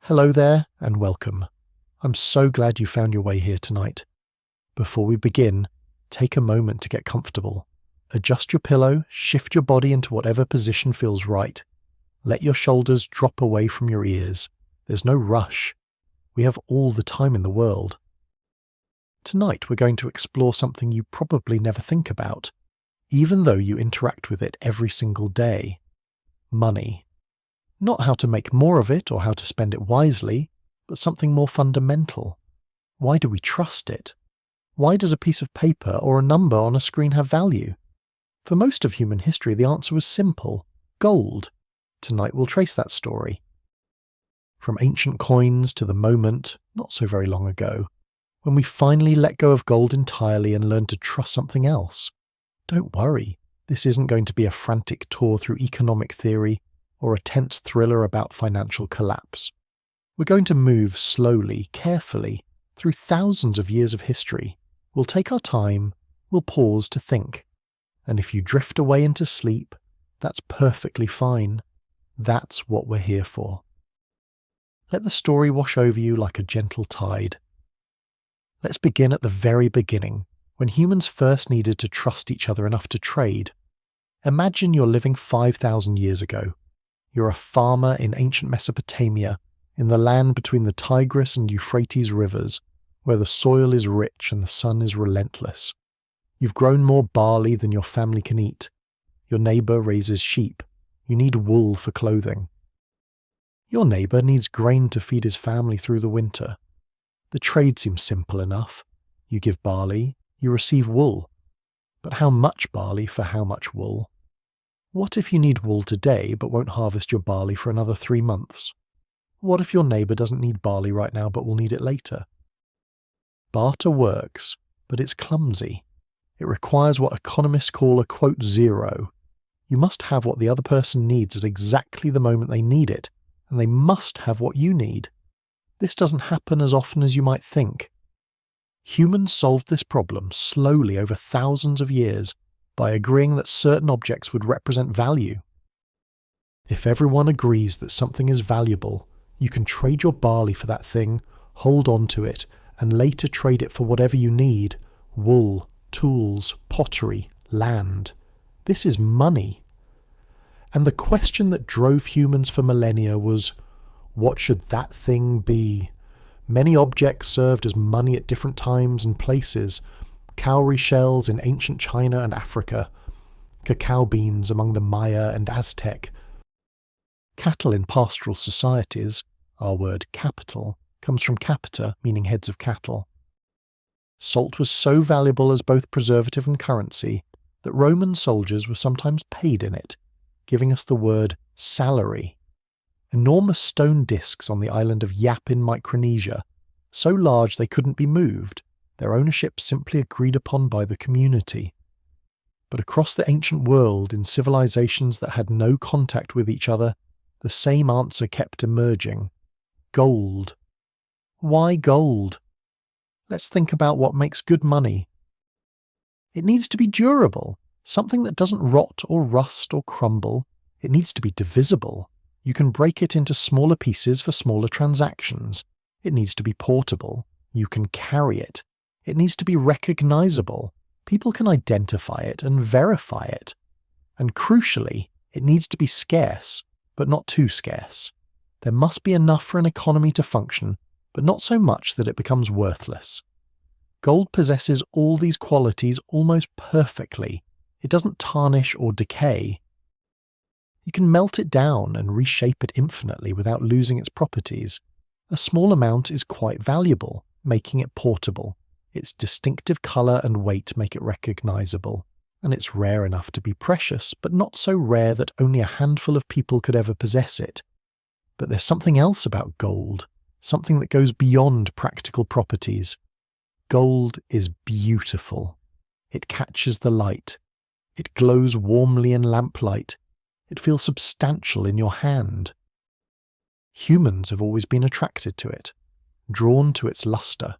Hello there and welcome. I'm so glad you found your way here tonight. Before we begin, take a moment to get comfortable. Adjust your pillow, shift your body into whatever position feels right. Let your shoulders drop away from your ears. There's no rush. We have all the time in the world. Tonight we're going to explore something you probably never think about, even though you interact with it every single day. Money. Not how to make more of it or how to spend it wisely, but something more fundamental. Why do we trust it? Why does a piece of paper or a number on a screen have value? For most of human history, the answer was simple: gold. Tonight we'll trace that story. From ancient coins to the moment, not so very long ago, when we finally let go of gold entirely and learned to trust something else. Don't worry, this isn't going to be a frantic tour through economic theory or a tense thriller about financial collapse. We're going to move slowly, carefully, through thousands of years of history. We'll take our time, we'll pause to think. And if you drift away into sleep, that's perfectly fine. That's what we're here for. Let the story wash over you like a gentle tide. Let's begin at the very beginning, when humans first needed to trust each other enough to trade. Imagine you're living 5,000 years ago. You're a farmer in ancient Mesopotamia, in the land between the Tigris and Euphrates rivers, where the soil is rich and the sun is relentless. You've grown more barley than your family can eat. Your neighbour raises sheep. You need wool for clothing. Your neighbour needs grain to feed his family through the winter. The trade seems simple enough. You give barley, you receive wool. But how much barley for how much wool? What if you need wool today but won't harvest your barley for another 3 months? What if your neighbour doesn't need barley right now but will need it later? Barter works, but it's clumsy. It requires what economists call a quote zero. You must have what the other person needs at exactly the moment they need it, and they must have what you need. This doesn't happen as often as you might think. Humans solved this problem slowly over thousands of years by agreeing that certain objects would represent value. If everyone agrees that something is valuable, you can trade your barley for that thing, hold on to it, and later trade it for whatever you need: wool, tools, pottery, land. This is money. And the question that drove humans for millennia was, what should that thing be? Many objects served as money at different times and places. Cowrie shells in ancient China and Africa, cacao beans among the Maya and Aztec, cattle in pastoral societies. Our word capital comes from capita, meaning heads of cattle. Salt was so valuable as both preservative and currency that Roman soldiers were sometimes paid in it, giving us the word salary. Enormous stone discs on the island of Yap in Micronesia, so large they couldn't be moved, their ownership simply agreed upon by the community. But across the ancient world, in civilizations that had no contact with each other, the same answer kept emerging: gold. Why gold? Let's think about what makes good money. It needs to be durable, something that doesn't rot or rust or crumble. It needs to be divisible. You can break it into smaller pieces for smaller transactions. It needs to be portable. You can carry it. It needs to be recognizable. People can identify it and verify it. And crucially, it needs to be scarce, but not too scarce. There must be enough for an economy to function, but not so much that it becomes worthless. Gold possesses all these qualities almost perfectly. It doesn't tarnish or decay. You can melt it down and reshape it infinitely without losing its properties. A small amount is quite valuable, making it portable. Its distinctive colour and weight make it recognizable, and it's rare enough to be precious, but not so rare that only a handful of people could ever possess it. But there's something else about gold, something that goes beyond practical properties. Gold is beautiful. It catches the light. It glows warmly in lamplight. It feels substantial in your hand. Humans have always been attracted to it, drawn to its luster,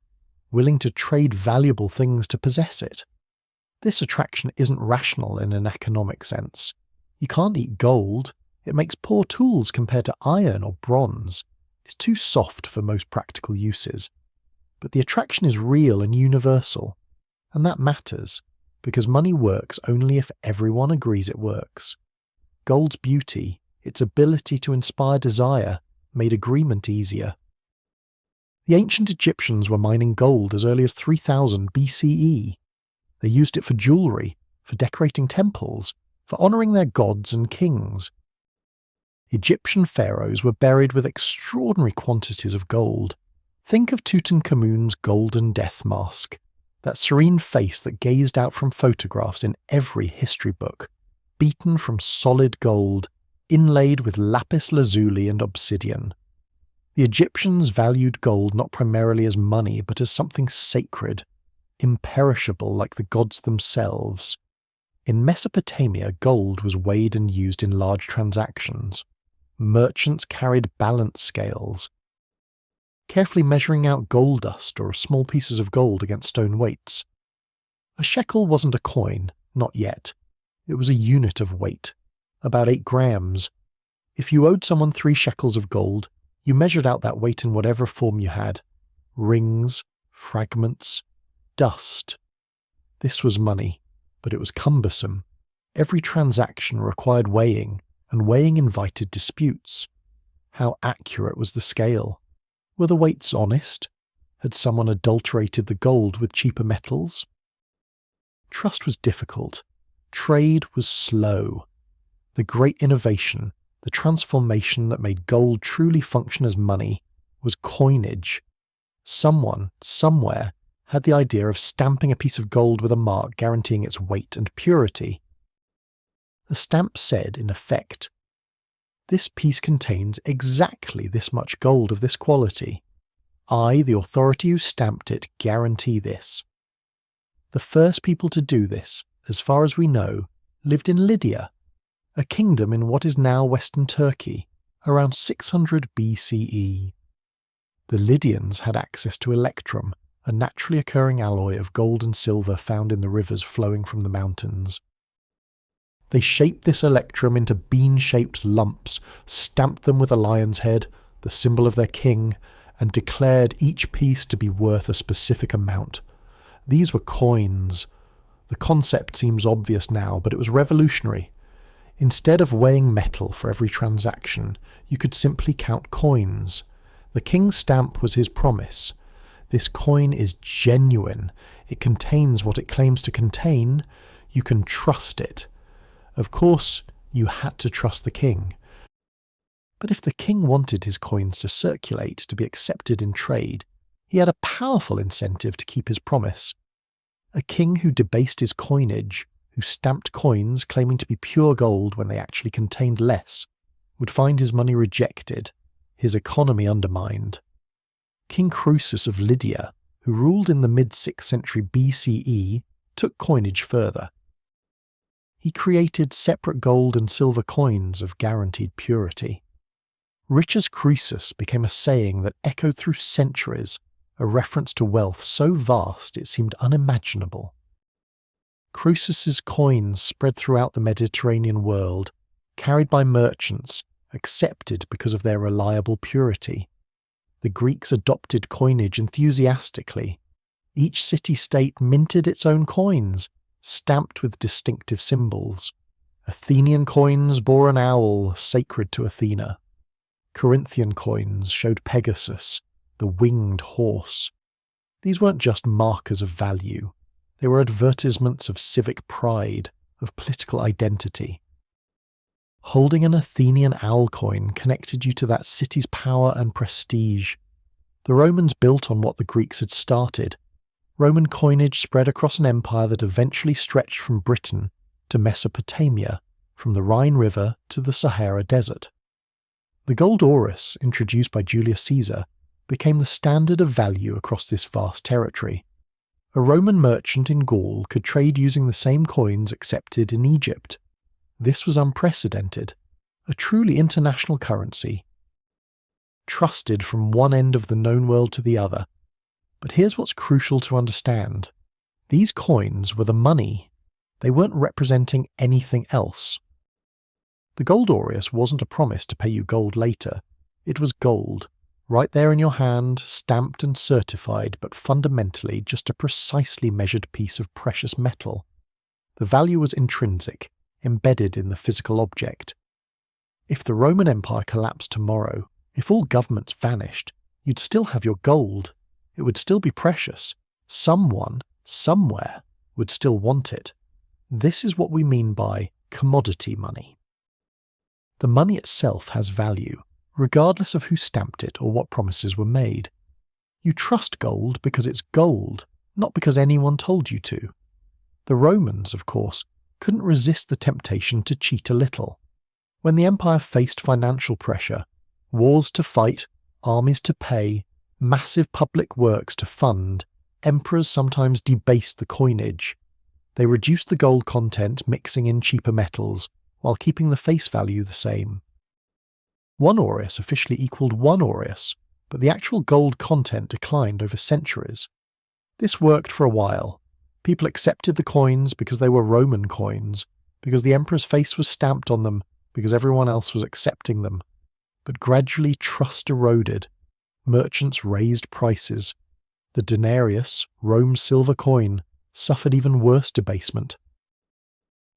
willing to trade valuable things to possess it. This attraction isn't rational in an economic sense. You can't eat gold. It makes poor tools compared to iron or bronze. It's too soft for most practical uses. But the attraction is real and universal, and that matters, because money works only if everyone agrees it works. Gold's beauty, its ability to inspire desire, made agreement easier. The ancient Egyptians were mining gold as early as 3000 BCE. They used it for jewellery, for decorating temples, for honouring their gods and kings. Egyptian pharaohs were buried with extraordinary quantities of gold. Think of Tutankhamun's golden death mask, that serene face that gazed out from photographs in every history book, beaten from solid gold, inlaid with lapis lazuli and obsidian. The Egyptians valued gold not primarily as money, but as something sacred, imperishable like the gods themselves. In Mesopotamia, gold was weighed and used in large transactions. Merchants carried balance scales, carefully measuring out gold dust or small pieces of gold against stone weights. A shekel wasn't a coin, not yet. It was a unit of weight, about 8 grams. If you owed someone 3 shekels of gold, you measured out that weight in whatever form you had. Rings, fragments, dust. This was money, but it was cumbersome. Every transaction required weighing, and weighing invited disputes. How accurate was the scale? Were the weights honest? Had someone adulterated the gold with cheaper metals? Trust was difficult. Trade was slow. The great innovation, the transformation that made gold truly function as money, was coinage. Someone, somewhere, had the idea of stamping a piece of gold with a mark guaranteeing its weight and purity. The stamp said, in effect, "This piece contains exactly this much gold of this quality. I, the authority who stamped it, guarantee this." The first people to do this, as far as we know, lived in Lydia, a kingdom in what is now Western Turkey, around 600 BCE. The Lydians had access to electrum, a naturally occurring alloy of gold and silver found in the rivers flowing from the mountains. They shaped this electrum into bean-shaped lumps, stamped them with a lion's head, the symbol of their king, and declared each piece to be worth a specific amount. These were coins. The concept seems obvious now, but it was revolutionary. Instead of weighing metal for every transaction, you could simply count coins. The king's stamp was his promise. This coin is genuine. It contains what it claims to contain. You can trust it. Of course, you had to trust the king. But if the king wanted his coins to circulate, to be accepted in trade, he had a powerful incentive to keep his promise. A king who debased his coinage, who stamped coins claiming to be pure gold when they actually contained less, would find his money rejected, his economy undermined. King Croesus of Lydia, who ruled in the mid-6th century BCE, took coinage further. He created separate gold and silver coins of guaranteed purity. Rich as Croesus became a saying that echoed through centuries, a reference to wealth so vast it seemed unimaginable. Croesus's coins spread throughout the Mediterranean world, carried by merchants, accepted because of their reliable purity. The Greeks adopted coinage enthusiastically. Each city-state minted its own coins, stamped with distinctive symbols. Athenian coins bore an owl, sacred to Athena. Corinthian coins showed Pegasus, the winged horse. These weren't just markers of value. They were advertisements of civic pride, of political identity. Holding an Athenian owl coin connected you to that city's power and prestige. The Romans built on what the Greeks had started. Roman coinage spread across an empire that eventually stretched from Britain to Mesopotamia, from the Rhine River to the Sahara Desert. The gold aureus, introduced by Julius Caesar, became the standard of value across this vast territory. A Roman merchant in Gaul could trade using the same coins accepted in Egypt. This was unprecedented, a truly international currency, trusted from one end of the known world to the other. But here's what's crucial to understand. These coins were the money. They weren't representing anything else. The gold aureus wasn't a promise to pay you gold later. It was gold, Right there in your hand, stamped and certified, but fundamentally just a precisely measured piece of precious metal. The value was intrinsic, embedded in the physical object. If the Roman Empire collapsed tomorrow, if all governments vanished, you'd still have your gold. It would still be precious. Someone, somewhere, would still want it. This is what we mean by commodity money. The money itself has value, regardless of who stamped it or what promises were made. You trust gold because it's gold, not because anyone told you to. The Romans, of course, couldn't resist the temptation to cheat a little. When the empire faced financial pressure, wars to fight, armies to pay, massive public works to fund, emperors sometimes debased the coinage. They reduced the gold content, mixing in cheaper metals, while keeping the face value the same. 1 aureus officially equaled 1 aureus, but the actual gold content declined over centuries. This worked for a while. People accepted the coins because they were Roman coins, because the emperor's face was stamped on them, because everyone else was accepting them. But gradually trust eroded. Merchants raised prices. The denarius, Rome's silver coin, suffered even worse debasement.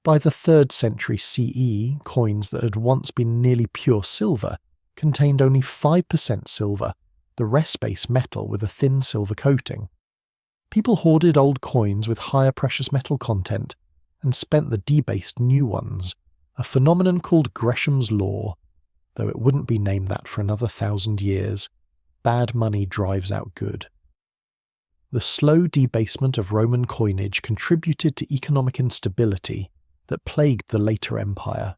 By the 3rd century CE, coins that had once been nearly pure silver contained only 5% silver, the rest base metal with a thin silver coating. People hoarded old coins with higher precious metal content and spent the debased new ones, a phenomenon called Gresham's Law, though it wouldn't be named that for another 1,000 years. Bad money drives out good. The slow debasement of Roman coinage contributed to economic instability that plagued the later empire.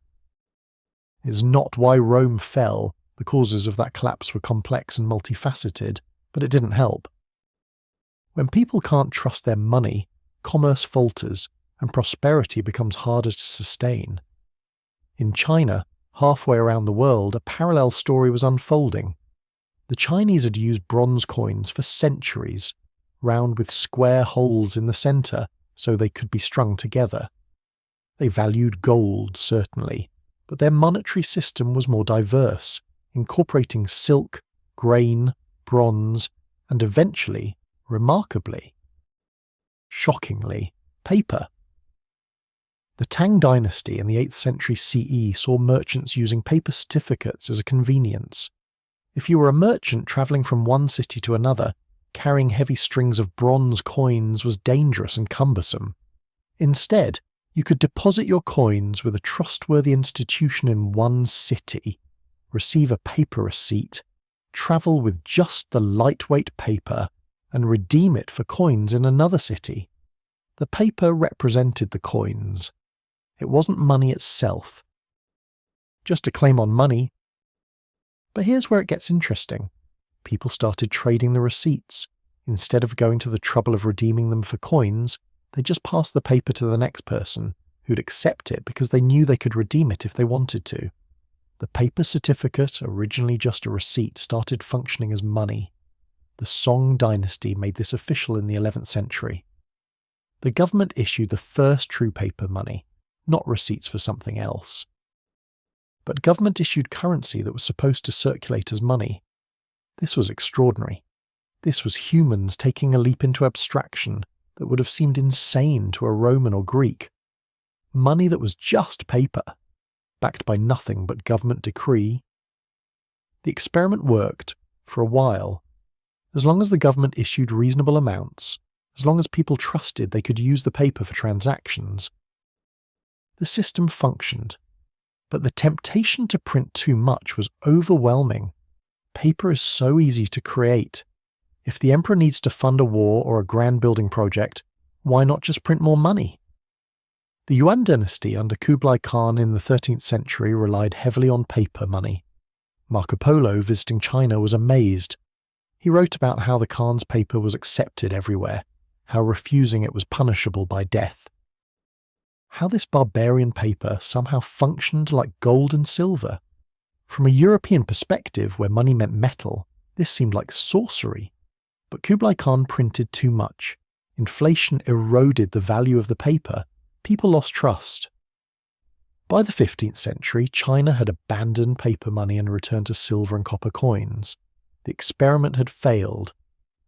It's not why Rome fell. The causes of that collapse were complex and multifaceted, but it didn't help. When people can't trust their money, commerce falters and prosperity becomes harder to sustain. In China, halfway around the world, a parallel story was unfolding. The Chinese had used bronze coins for centuries, round with square holes in the centre so they could be strung together. They valued gold, certainly, but their monetary system was more diverse, incorporating silk, grain, bronze, and eventually, remarkably, shockingly, paper. The Tang dynasty in the 8th century CE saw merchants using paper certificates as a convenience. If you were a merchant travelling from one city to another, carrying heavy strings of bronze coins was dangerous and cumbersome. Instead, you could deposit your coins with a trustworthy institution in one city, receive a paper receipt, travel with just the lightweight paper, and redeem it for coins in another city. The paper represented the coins. It wasn't money itself. Just a claim on money. But here's where it gets interesting. People started trading the receipts. Instead of going to the trouble of redeeming them for coins, they just passed the paper to the next person, who'd accept it because they knew they could redeem it if they wanted to. The paper certificate, originally just a receipt, started functioning as money. The Song dynasty made this official in the 11th century. The government issued the first true paper money, not receipts for something else. But government issued currency that was supposed to circulate as money. This was extraordinary. This was humans taking a leap into abstraction that would have seemed insane to a Roman or Greek. Money that was just paper, backed by nothing but government decree. The experiment worked, for a while, as long as the government issued reasonable amounts, as long as people trusted they could use the paper for transactions. The system functioned, but the temptation to print too much was overwhelming. Paper is so easy to create. If the emperor needs to fund a war or a grand building project, why not just print more money? The Yuan dynasty under Kublai Khan in the 13th century relied heavily on paper money. Marco Polo, visiting China, was amazed. He wrote about how the Khan's paper was accepted everywhere, how refusing it was punishable by death. How this barbarian paper somehow functioned like gold and silver. From a European perspective, where money meant metal, this seemed like sorcery. But Kublai Khan printed too much. Inflation eroded the value of the paper. People lost trust. By the 15th century, China had abandoned paper money and returned to silver and copper coins. The experiment had failed.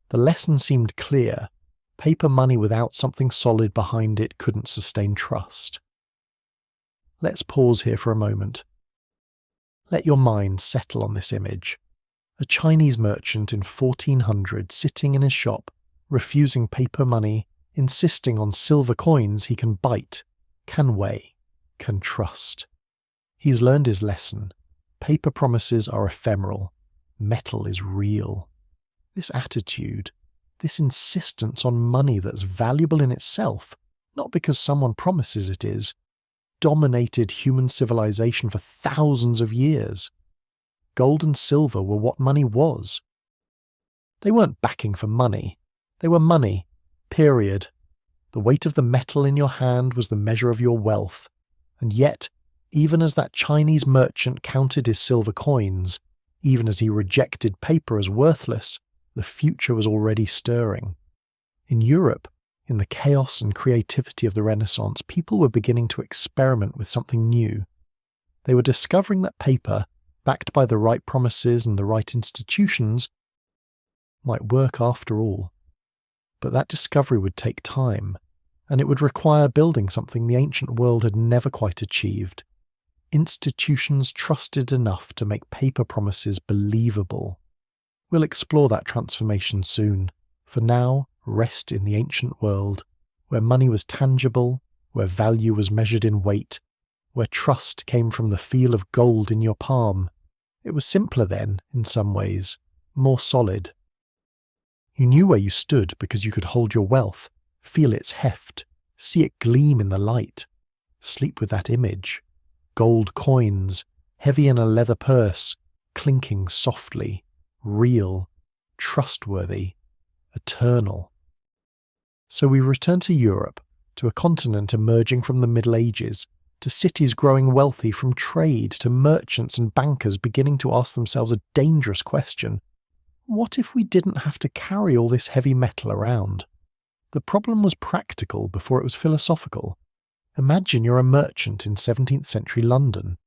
The lesson seemed clear. Paper money without something solid behind it couldn't sustain trust. Let's pause here for a moment. Let your mind settle on this image. A Chinese merchant in 1400 sitting in his shop, refusing paper money, insisting on silver coins he can bite, can weigh, can trust. He's learned his lesson. Paper promises are ephemeral. Metal is real. This attitude, this insistence on money that's valuable in itself, not because someone promises it is, dominated human civilization for thousands of years. Gold and silver were what money was. They weren't backing for money. They were money, period. The weight of the metal in your hand was the measure of your wealth. And yet, even as that Chinese merchant counted his silver coins, even as he rejected paper as worthless, the future was already stirring. In Europe, in the chaos and creativity of the Renaissance, people were beginning to experiment with something new. They were discovering that paper, backed by the right promises and the right institutions, might work after all. But that discovery would take time, and it would require building something the ancient world had never quite achieved. Institutions trusted enough to make paper promises believable. We'll explore that transformation soon. For now, rest in the ancient world, where money was tangible, where value was measured in weight, where trust came from the feel of gold in your palm. It was simpler then, in some ways, more solid. You knew where you stood because you could hold your wealth, feel its heft, see it gleam in the light, sleep with that image. Gold coins, heavy in a leather purse, clinking softly, real, trustworthy, eternal. So we return to Europe, to a continent emerging from the Middle Ages, to cities growing wealthy from trade, to merchants and bankers beginning to ask themselves a dangerous question. What if we didn't have to carry all this heavy metal around? The problem was practical before it was philosophical. Imagine you're a merchant in 17th century London.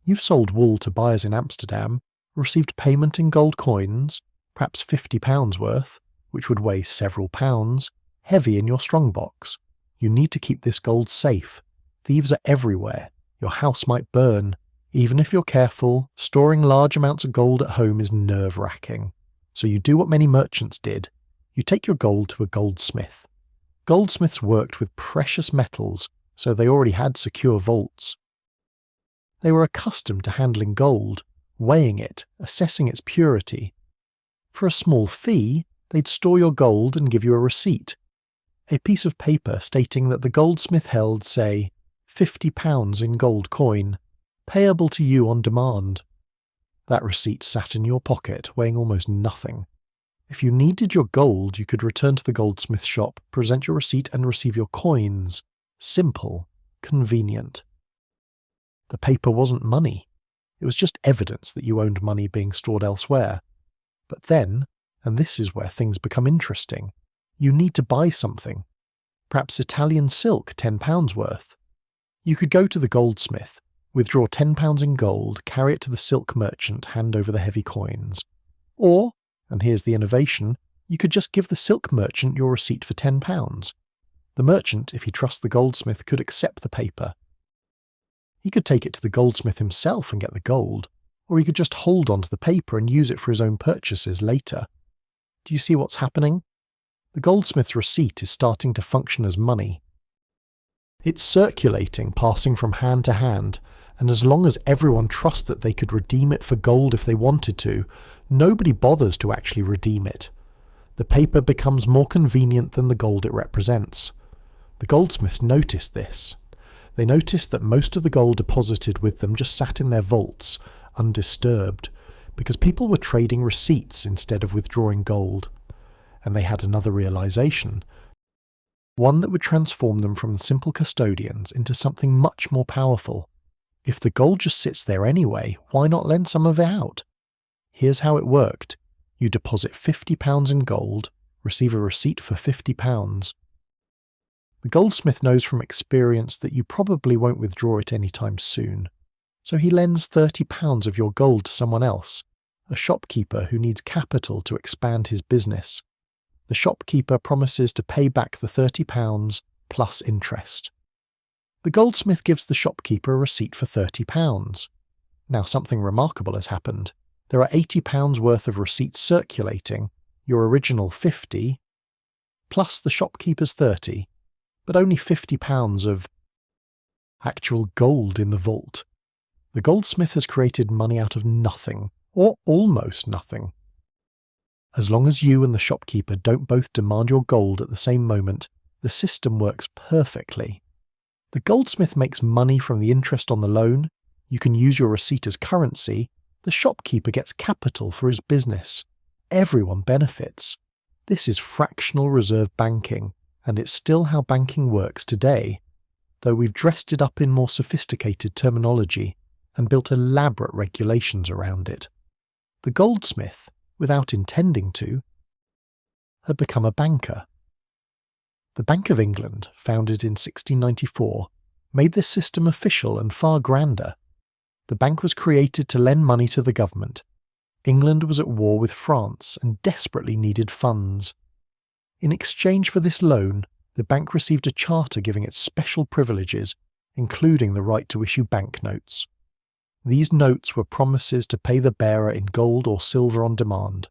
You've sold wool to buyers in Amsterdam, received payment in gold coins, perhaps £50 worth, which would weigh several pounds, heavy in your strongbox. You need to keep this gold safe. Thieves are everywhere. Your house might burn. Even if you're careful, storing large amounts of gold at home is nerve-wracking. So you do what many merchants did. You take your gold to a goldsmith. Goldsmiths worked with precious metals, so they already had secure vaults. They were accustomed to handling gold, weighing it, assessing its purity. For a small fee, they'd store your gold and give you a receipt. A piece of paper stating that the goldsmith held, say, £50 in gold coin, payable to you on demand. That receipt sat in your pocket, weighing almost nothing. If you needed your gold, you could return to the goldsmith shop, present your receipt and receive your coins. Simple, convenient. The paper wasn't money. It was just evidence that you owned money being stored elsewhere. But then, and this is where things become interesting, you need to buy something. Perhaps Italian silk, £10 worth. You could go to the goldsmith, withdraw £10 in gold, carry it to the silk merchant, hand over the heavy coins. Or, and here's the innovation, you could just give the silk merchant your receipt for £10. The merchant, if he trusts the goldsmith, could accept the paper. He could take it to the goldsmith himself and get the gold, or he could just hold on to the paper and use it for his own purchases later. Do you see what's happening? The goldsmith's receipt is starting to function as money. It's circulating, passing from hand to hand, and as long as everyone trusts that they could redeem it for gold if they wanted to, nobody bothers to actually redeem it. The paper becomes more convenient than the gold it represents. The goldsmiths noticed this. They noticed that most of the gold deposited with them just sat in their vaults, undisturbed, because people were trading receipts instead of withdrawing gold. And they had another realization, one that would transform them from simple custodians into something much more powerful. If the gold just sits there anyway, why not lend some of it out? Here's how it worked. You deposit £50 in gold, receive a receipt for £50. The goldsmith knows from experience that you probably won't withdraw it anytime soon, so he lends £30 of your gold to someone else, a shopkeeper who needs capital to expand his business. The shopkeeper promises to pay back the £30 plus interest. The goldsmith gives the shopkeeper a receipt for £30. Now something remarkable has happened. There are £80 worth of receipts circulating, your original 50, plus the shopkeeper's 30, but only £50 of actual gold in the vault. The goldsmith has created money out of nothing, or almost nothing. As long as you and the shopkeeper don't both demand your gold at the same moment, the system works perfectly. The goldsmith makes money from the interest on the loan, you can use your receipt as currency, the shopkeeper gets capital for his business. Everyone benefits. This is fractional reserve banking, and it's still how banking works today, though we've dressed it up in more sophisticated terminology and built elaborate regulations around it. The goldsmith, without intending to, had become a banker. The Bank of England, founded in 1694, made this system official and far grander. The bank was created to lend money to the government. England was at war with France and desperately needed funds. In exchange for this loan, the bank received a charter giving it special privileges, including the right to issue banknotes. These notes were promises to pay the bearer in gold or silver on demand.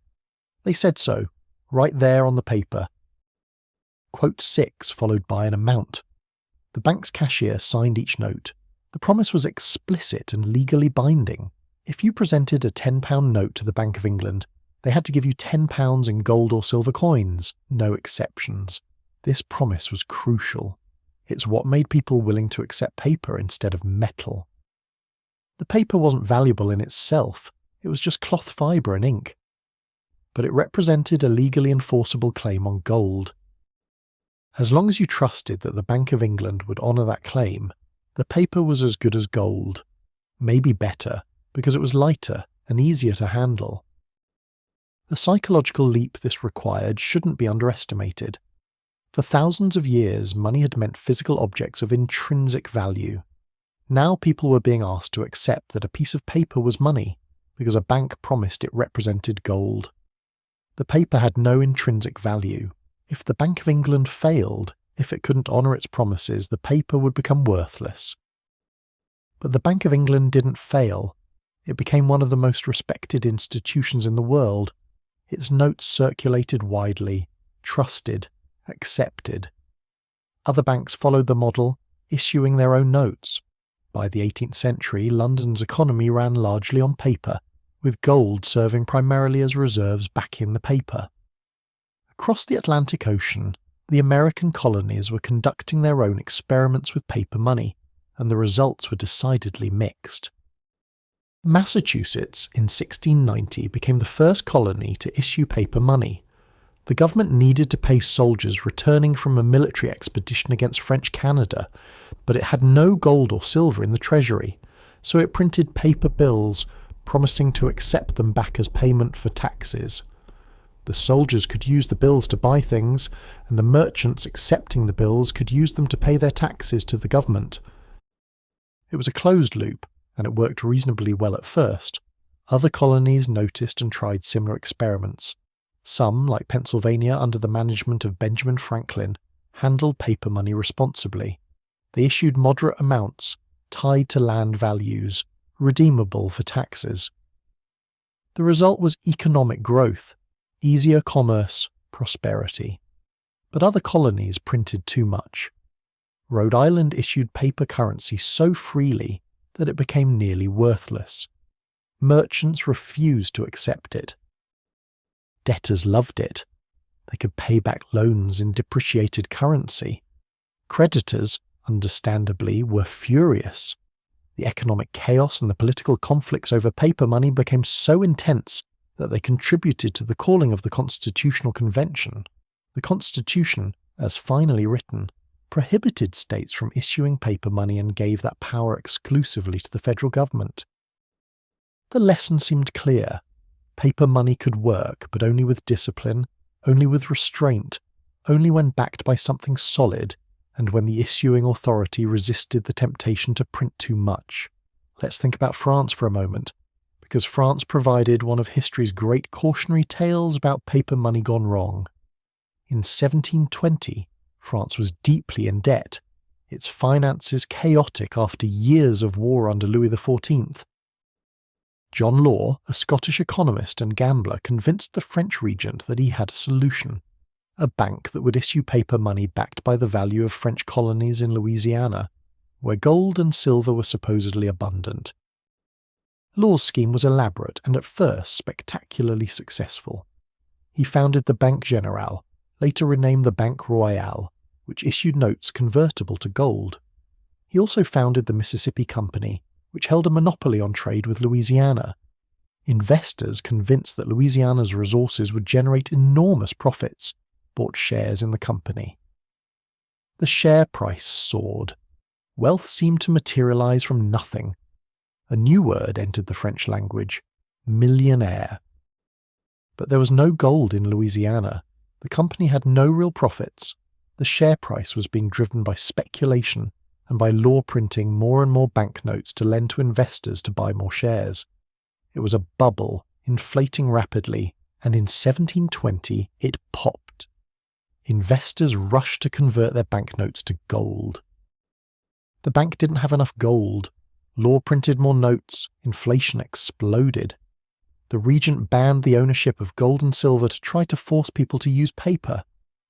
They said so, right there on the paper. Quote 6 followed by an amount. The bank's cashier signed each note. The promise was explicit and legally binding. If you presented a £10 note to the Bank of England, they had to give you £10 in gold or silver coins, no exceptions. This promise was crucial. It's what made people willing to accept paper instead of metal. The paper wasn't valuable in itself, it was just cloth fibre and ink. But it represented a legally enforceable claim on gold. As long as you trusted that the Bank of England would honour that claim, the paper was as good as gold, maybe better, because it was lighter and easier to handle. The psychological leap this required shouldn't be underestimated. For thousands of years, money had meant physical objects of intrinsic value. Now people were being asked to accept that a piece of paper was money, because a bank promised it represented gold. The paper had no intrinsic value. If the Bank of England failed, if it couldn't honour its promises, the paper would become worthless. But the Bank of England didn't fail. It became one of the most respected institutions in the world. Its notes circulated widely, trusted, accepted. Other banks followed the model, issuing their own notes. By the 18th century, London's economy ran largely on paper, with gold serving primarily as reserves back in the paper. Across the Atlantic Ocean, the American colonies were conducting their own experiments with paper money, and the results were decidedly mixed. Massachusetts in 1690 became the first colony to issue paper money. The government needed to pay soldiers returning from a military expedition against French Canada, but it had no gold or silver in the treasury, so it printed paper bills, promising to accept them back as payment for taxes. The soldiers could use the bills to buy things, and the merchants accepting the bills could use them to pay their taxes to the government. It was a closed loop, and it worked reasonably well at first. Other colonies noticed and tried similar experiments. Some, like Pennsylvania under the management of Benjamin Franklin, handled paper money responsibly. They issued moderate amounts, tied to land values, redeemable for taxes. The result was economic growth, easier commerce, prosperity. But other colonies printed too much. Rhode Island issued paper currency so freely that it became nearly worthless. Merchants refused to accept it. Debtors loved it. They could pay back loans in depreciated currency. Creditors, understandably, were furious. The economic chaos and the political conflicts over paper money became so intense that they contributed to the calling of the Constitutional Convention. The Constitution, as finally written, prohibited states from issuing paper money and gave that power exclusively to the federal government. The lesson seemed clear. Paper money could work, but only with discipline, only with restraint, only when backed by something solid, and when the issuing authority resisted the temptation to print too much. Let's think about France for a moment. because France provided one of history's great cautionary tales about paper money gone wrong. In 1720, France was deeply in debt, its finances chaotic after years of war under Louis XIV. John Law, a Scottish economist and gambler, convinced the French regent that he had a solution: a bank that would issue paper money backed by the value of French colonies in Louisiana, where gold and silver were supposedly abundant. Law's scheme was elaborate and at first spectacularly successful. He founded the Banque Générale, later renamed the Banque Royale, which issued notes convertible to gold. He also founded the Mississippi Company, which held a monopoly on trade with Louisiana. Investors, convinced that Louisiana's resources would generate enormous profits, bought shares in the company. The share price soared. Wealth seemed to materialize from nothing. A new word entered the French language: millionaire. But there was no gold in Louisiana. The company had no real profits. The share price was being driven by speculation and by Law printing more and more banknotes to lend to investors to buy more shares. It was a bubble, inflating rapidly, and in 1720 it popped. Investors rushed to convert their banknotes to gold. The bank didn't have enough gold. Law printed more notes. Inflation exploded. The regent banned the ownership of gold and silver to try to force people to use paper.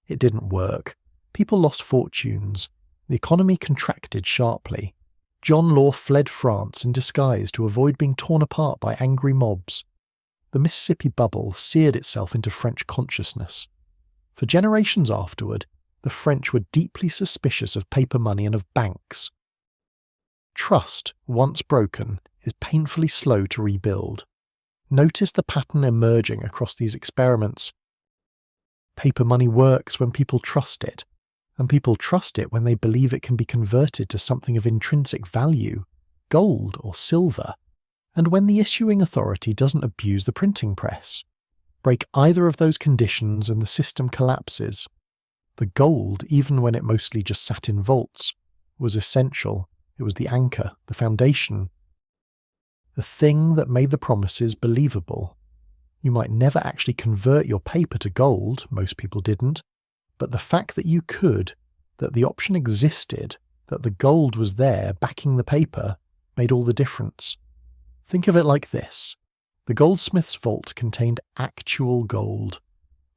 It didn't work. People lost fortunes. The economy contracted sharply. John Law fled France in disguise to avoid being torn apart by angry mobs. The Mississippi bubble seared itself into French consciousness. For generations afterward, the French were deeply suspicious of paper money and of banks. Trust, once broken, is painfully slow to rebuild. Notice the pattern emerging across these experiments. Paper money works when people trust it, and people trust it when they believe it can be converted to something of intrinsic value, gold or silver, and when the issuing authority doesn't abuse the printing press. Break either of those conditions and the system collapses. The gold, even when it mostly just sat in vaults, was essential. It was the anchor, the foundation, the thing that made the promises believable. You might never actually convert your paper to gold, most people didn't, but the fact that you could, that the option existed, that the gold was there backing the paper, made all the difference. Think of it like this. The goldsmiths' vault contained actual gold.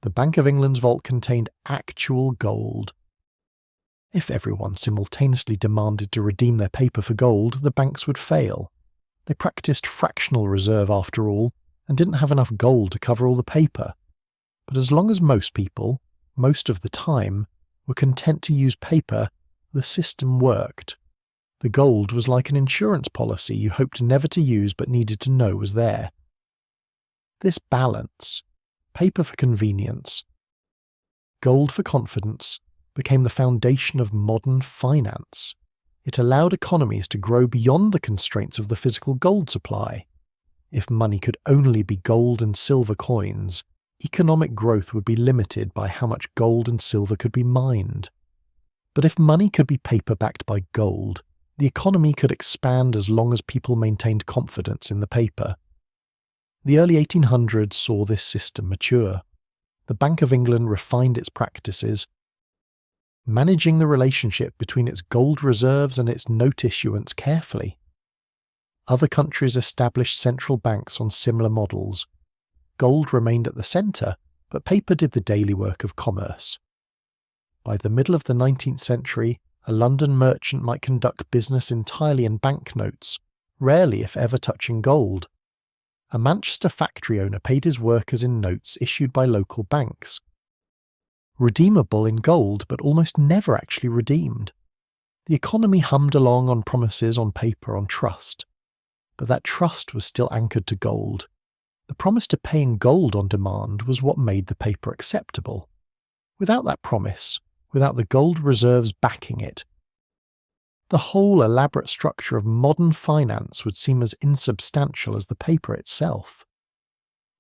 The Bank of England's vault contained actual gold. If everyone simultaneously demanded to redeem their paper for gold, the banks would fail. They practiced fractional reserve after all, and didn't have enough gold to cover all the paper. But as long as most people, most of the time, were content to use paper, the system worked. The gold was like an insurance policy you hoped never to use but needed to know was there. This balance, paper for convenience, gold for confidence, became the foundation of modern finance. It allowed economies to grow beyond the constraints of the physical gold supply. If money could only be gold and silver coins, economic growth would be limited by how much gold and silver could be mined. But if money could be paper-backed by gold, the economy could expand as long as people maintained confidence in the paper. The early 1800s saw this system mature. The Bank of England refined its practices, managing the relationship between its gold reserves and its note issuance carefully. Other countries established central banks on similar models. Gold remained at the centre, but paper did the daily work of commerce. By the middle of the 19th century, a London merchant might conduct business entirely in banknotes, rarely if ever touching gold. A Manchester factory owner paid his workers in notes issued by local banks. Redeemable in gold, but almost never actually redeemed. The economy hummed along on promises on paper on trust. But that trust was still anchored to gold. The promise to pay in gold on demand was what made the paper acceptable. Without that promise, without the gold reserves backing it, the whole elaborate structure of modern finance would seem as insubstantial as the paper itself.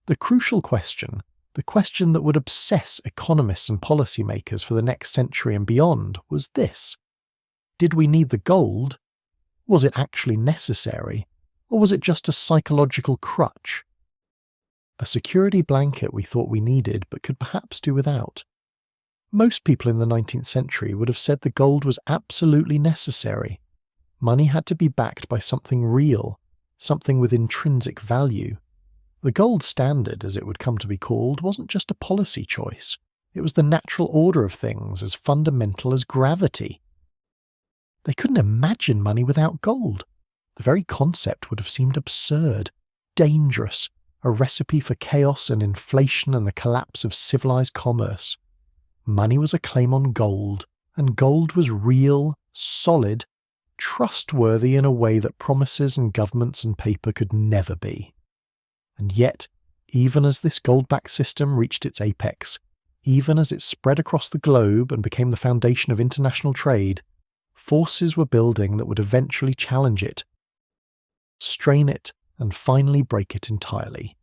The crucial question, the question that would obsess economists and policymakers for the next century and beyond, was this: did we need the gold? Was it actually necessary? Or was it just a psychological crutch? A security blanket we thought we needed but could perhaps do without. Most people in the 19th century would have said the gold was absolutely necessary. Money had to be backed by something real, something with intrinsic value. The gold standard, as it would come to be called, wasn't just a policy choice. It was the natural order of things, as fundamental as gravity. They couldn't imagine money without gold. The very concept would have seemed absurd, dangerous, a recipe for chaos and inflation and the collapse of civilized commerce. Money was a claim on gold, and gold was real, solid, trustworthy in a way that promises and governments and paper could never be. And yet, even as this gold-backed system reached its apex, even as it spread across the globe and became the foundation of international trade, forces were building that would eventually challenge it, strain it, and finally break it entirely.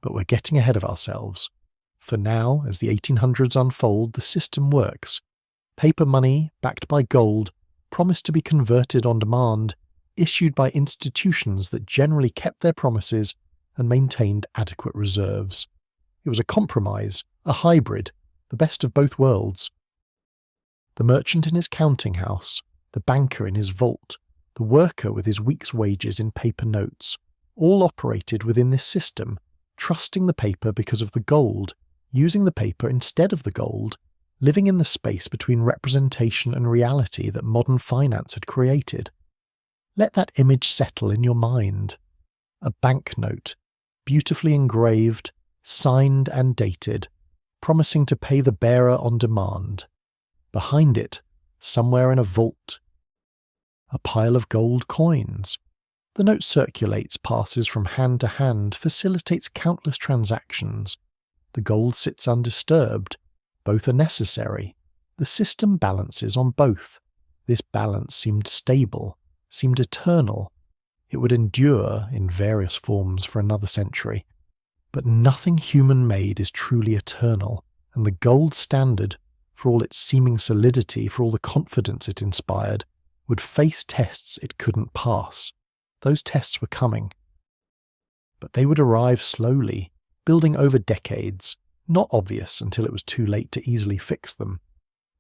But we're getting ahead of ourselves. For now, as the 1800s unfold, the system works. Paper money, backed by gold, promised to be converted on demand, issued by institutions that generally kept their promises and maintained adequate reserves. It was a compromise, a hybrid, the best of both worlds. The merchant in his counting house, the banker in his vault, the worker with his week's wages in paper notes, all operated within this system, trusting the paper because of the gold, using the paper instead of the gold, living in the space between representation and reality that modern finance had created. Let that image settle in your mind. A banknote, beautifully engraved, signed and dated, promising to pay the bearer on demand. Behind it, somewhere in a vault, a pile of gold coins. The note circulates, passes from hand to hand, facilitates countless transactions. The gold sits undisturbed. Both are necessary. The system balances on both. This balance seemed stable, seemed eternal. It would endure in various forms for another century. But nothing human-made is truly eternal, and the gold standard, for all its seeming solidity, for all the confidence it inspired, would face tests it couldn't pass. Those tests were coming. But they would arrive slowly, building over decades, not obvious until it was too late to easily fix them.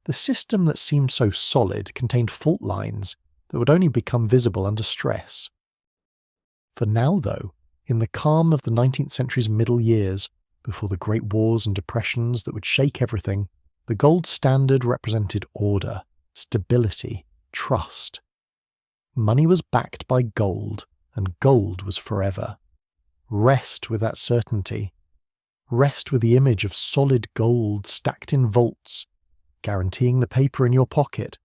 The system that seemed so solid contained fault lines that would only become visible under stress. For now, though, in the calm of the 19th century's middle years, before the great wars and depressions that would shake everything, the gold standard represented order, stability, trust. Money was backed by gold, and gold was forever. Rest with that certainty. Rest with the image of solid gold stacked in vaults, guaranteeing the paper in your pocket.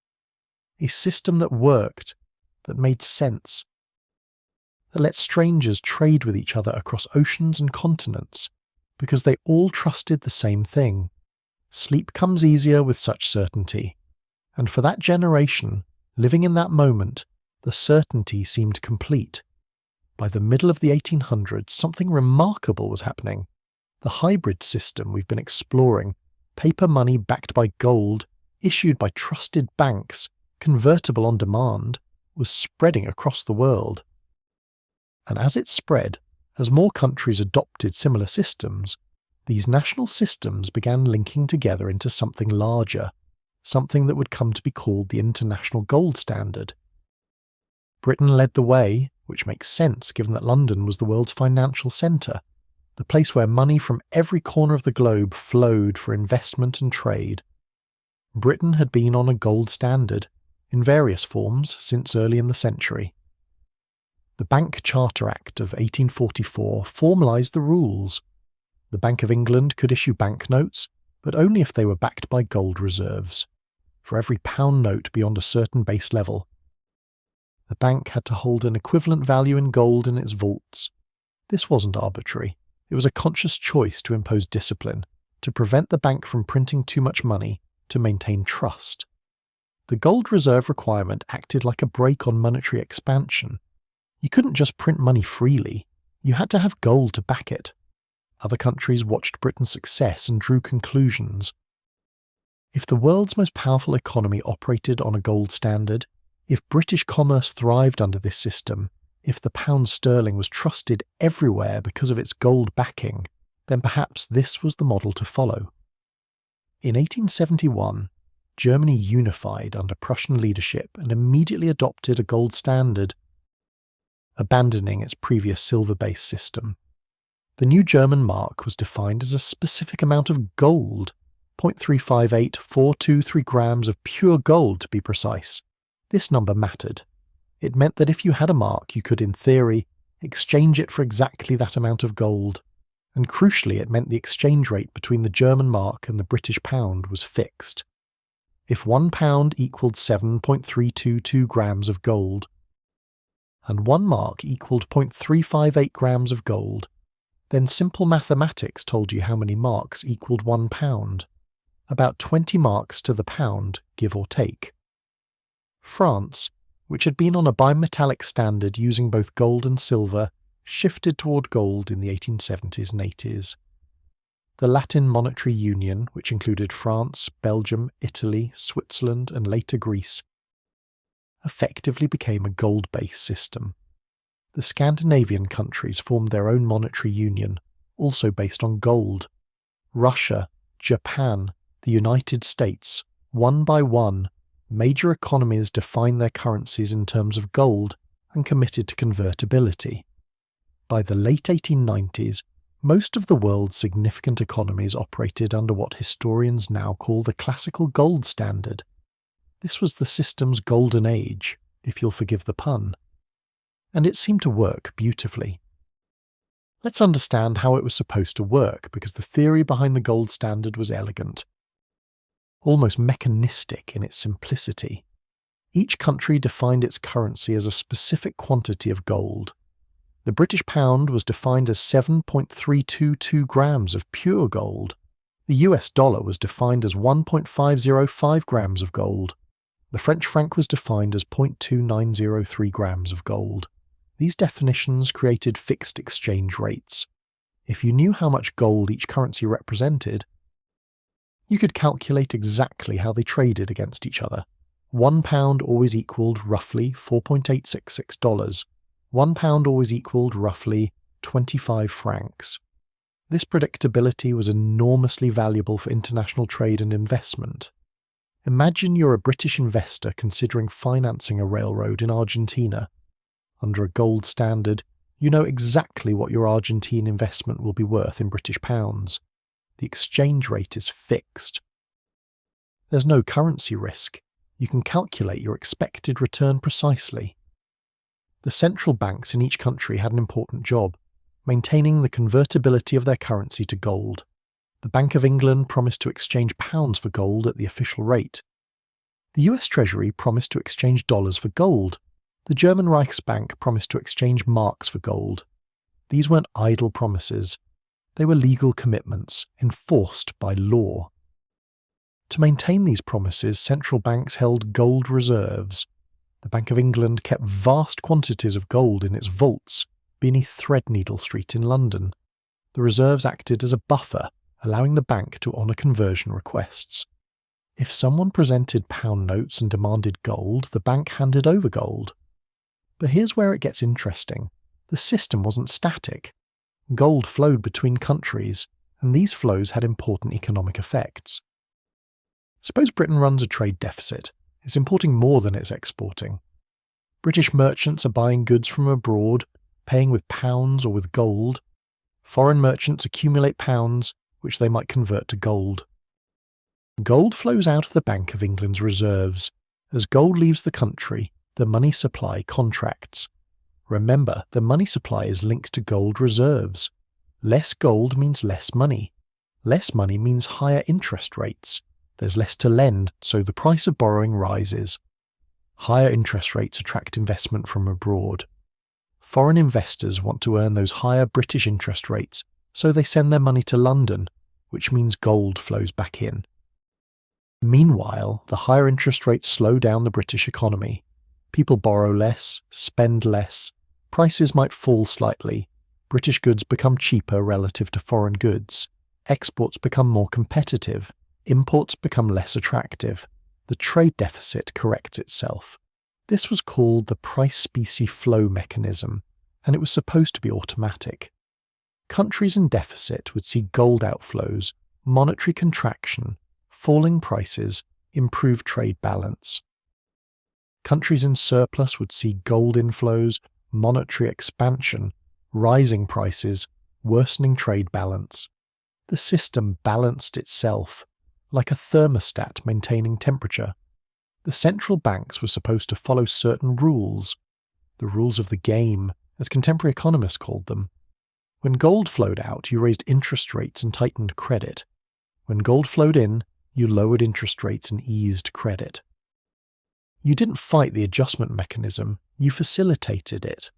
A system that worked, that made sense, that let strangers trade with each other across oceans and continents, because they all trusted the same thing. Sleep comes easier with such certainty, and for that generation, living in that moment, the certainty seemed complete. By the middle of the 1800s, something remarkable was happening. The hybrid system we've been exploring, paper money backed by gold, issued by trusted banks, convertible on demand, was spreading across the world. And as it spread, as more countries adopted similar systems, these national systems began linking together into something larger, something that would come to be called the International Gold Standard. Britain led the way, which makes sense given that London was the world's financial centre, the place where money from every corner of the globe flowed for investment and trade. Britain had been on a gold standard, in various forms, since early in the century. The Bank Charter Act of 1844 formalised the rules. The Bank of England could issue banknotes, but only if they were backed by gold reserves. For every pound note beyond a certain base level, the bank had to hold an equivalent value in gold in its vaults. This wasn't arbitrary. It was a conscious choice to impose discipline, to prevent the bank from printing too much money, to maintain trust. The gold reserve requirement acted like a brake on monetary expansion. You couldn't just print money freely. You had to have gold to back it. Other countries watched Britain's success and drew conclusions. If the world's most powerful economy operated on a gold standard, if British commerce thrived under this system, If the pound sterling was trusted everywhere because of its gold backing, then perhaps this was the model to follow. In 1871, Germany unified under Prussian leadership and immediately adopted a gold standard, abandoning its previous silver-based system. The new German mark was defined as a specific amount of gold, 0.358423 grams of pure gold to be precise. This number mattered. It meant that if you had a mark, you could, in theory, exchange it for exactly that amount of gold. And crucially, it meant the exchange rate between the German mark and the British pound was fixed. If £1 equaled 7.322 grams of gold, and 1 mark equaled 0.358 grams of gold, then simple mathematics told you how many marks equaled £1. About 20 marks to the pound, give or take. France, which had been on a bimetallic standard using both gold and silver, shifted toward gold in the 1870s and 80s. The Latin Monetary Union, which included France, Belgium, Italy, Switzerland, and later Greece, effectively became a gold-based system. The Scandinavian countries formed their own monetary union, also based on gold. Russia, Japan, the United States, one by one, major economies defined their currencies in terms of gold and committed to convertibility. By the late 1890s, most of the world's significant economies operated under what historians now call the classical gold standard. This was the system's golden age, if you'll forgive the pun. And it seemed to work beautifully. Let's understand how it was supposed to work, because the theory behind the gold standard was elegant, almost mechanistic in its simplicity. Each country defined its currency as a specific quantity of gold. The British pound was defined as 7.322 grams of pure gold. The US dollar was defined as 1.505 grams of gold. The French franc was defined as 0.2903 grams of gold. These definitions created fixed exchange rates. If you knew how much gold each currency represented, you could calculate exactly how they traded against each other. £1 always equaled roughly $4.866. £1 always equaled roughly 25 francs. This predictability was enormously valuable for international trade and investment. Imagine you're a British investor considering financing a railroad in Argentina. Under a gold standard, you know exactly what your Argentine investment will be worth in British pounds. The exchange rate is fixed. There's no currency risk. You can calculate your expected return precisely. The central banks in each country had an important job, maintaining the convertibility of their currency to gold. The Bank of England promised to exchange pounds for gold at the official rate. The US Treasury promised to exchange dollars for gold. The German Reichsbank promised to exchange marks for gold. These weren't idle promises. They were legal commitments, enforced by law. To maintain these promises, central banks held gold reserves. The Bank of England kept vast quantities of gold in its vaults beneath Threadneedle Street in London. The reserves acted as a buffer, allowing the bank to honour conversion requests. If someone presented pound notes and demanded gold, the bank handed over gold. But here's where it gets interesting. The system wasn't static. Gold flowed between countries, and these flows had important economic effects. Suppose Britain runs a trade deficit. It's importing more than it's exporting. British merchants are buying goods from abroad, paying with pounds or with gold. Foreign merchants accumulate pounds, which they might convert to gold. Gold flows out of the Bank of England's reserves. As gold leaves the country, the money supply contracts. Remember, the money supply is linked to gold reserves. Less gold means less money. Less money means higher interest rates. There's less to lend, so the price of borrowing rises. Higher interest rates attract investment from abroad. Foreign investors want to earn those higher British interest rates, so they send their money to London, which means gold flows back in. Meanwhile, the higher interest rates slow down the British economy. People borrow less, spend less, prices might fall slightly, British goods become cheaper relative to foreign goods, exports become more competitive, imports become less attractive. The trade deficit corrects itself. This was called the price-specie flow mechanism, and it was supposed to be automatic. Countries in deficit would see gold outflows, monetary contraction, falling prices, improved trade balance. Countries in surplus would see gold inflows, monetary expansion, rising prices, worsening trade balance. The system balanced itself, like a thermostat maintaining temperature. The central banks were supposed to follow certain rules, the rules of the game, as contemporary economists called them. When gold flowed out, you raised interest rates and tightened credit. When gold flowed in, you lowered interest rates and eased credit. You didn't fight the adjustment mechanism, you facilitated it.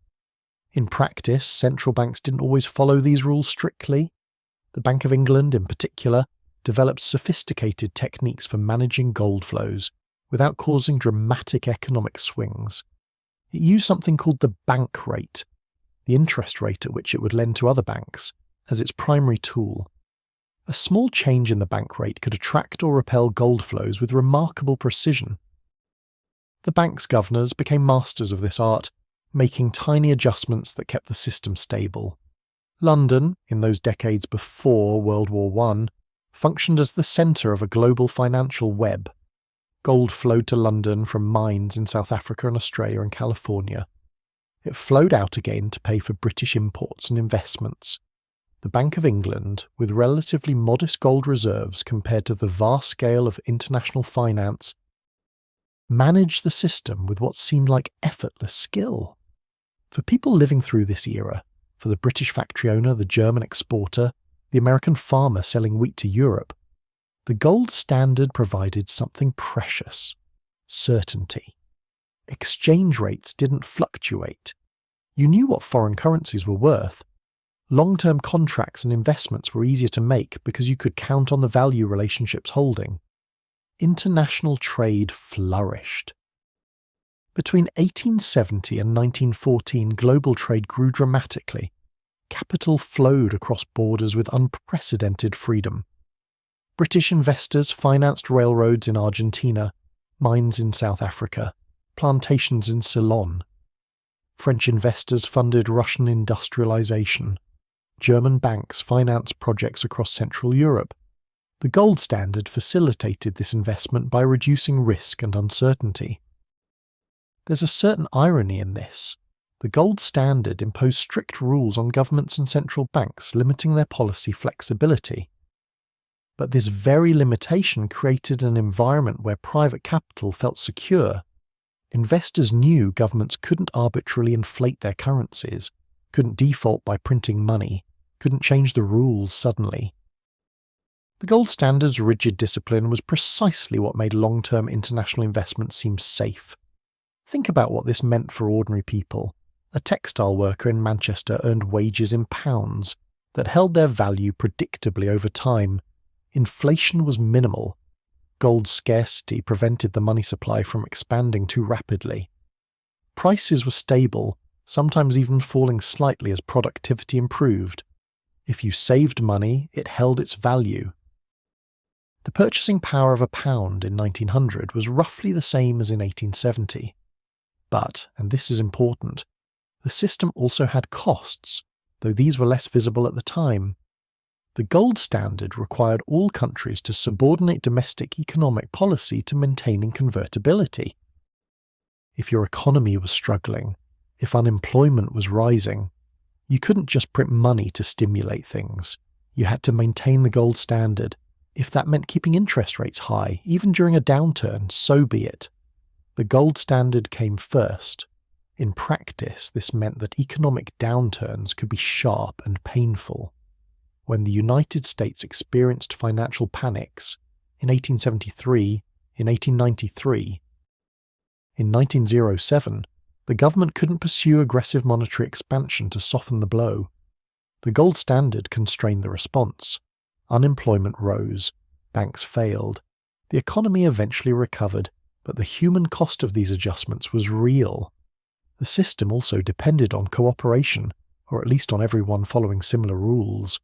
In practice, central banks didn't always follow these rules strictly. The Bank of England, in particular, developed sophisticated techniques for managing gold flows without causing dramatic economic swings. It used something called the bank rate, the interest rate at which it would lend to other banks, as its primary tool. A small change in the bank rate could attract or repel gold flows with remarkable precision. The bank's governors became masters of this art, making tiny adjustments that kept the system stable. London, in those decades before World War I, functioned as the centre of a global financial web. Gold flowed to London from mines in South Africa and Australia and California. It flowed out again to pay for British imports and investments. The Bank of England, with relatively modest gold reserves compared to the vast scale of international finance, managed the system with what seemed like effortless skill. For people living through this era, for the British factory owner, the German exporter, the American farmer selling wheat to Europe, the gold standard provided something precious: certainty. Exchange rates didn't fluctuate. You knew what foreign currencies were worth. Long-term contracts and investments were easier to make because you could count on the value relationships holding. International trade flourished. Between 1870 and 1914, global trade grew dramatically. Capital flowed across borders with unprecedented freedom. British investors financed railroads in Argentina, mines in South Africa, plantations in Ceylon. French investors funded Russian industrialization. German banks financed projects across Central Europe. The gold standard facilitated this investment by reducing risk and uncertainty. There's a certain irony in this. The gold standard imposed strict rules on governments and central banks, limiting their policy flexibility. But this very limitation created an environment where private capital felt secure. Investors knew governments couldn't arbitrarily inflate their currencies, couldn't default by printing money, couldn't change the rules suddenly. The gold standard's rigid discipline was precisely what made long-term international investment seem safe. Think about what this meant for ordinary people. A textile worker in Manchester earned wages in pounds that held their value predictably over time. Inflation was minimal. Gold scarcity prevented the money supply from expanding too rapidly. Prices were stable, sometimes even falling slightly as productivity improved. If you saved money, it held its value. The purchasing power of a pound in 1900 was roughly the same as in 1870. But, and this is important, the system also had costs, though these were less visible at the time. The gold standard required all countries to subordinate domestic economic policy to maintaining convertibility. If your economy was struggling, if unemployment was rising, you couldn't just print money to stimulate things. You had to maintain the gold standard. If that meant keeping interest rates high, even during a downturn, so be it. The gold standard came first. In practice, this meant that economic downturns could be sharp and painful. When the United States experienced financial panics, in 1873, in 1893, in 1907, the government couldn't pursue aggressive monetary expansion to soften the blow. The gold standard constrained the response. Unemployment rose, banks failed. The economy eventually recovered, but the human cost of these adjustments was real. The system also depended on cooperation, or at least on everyone following similar rules.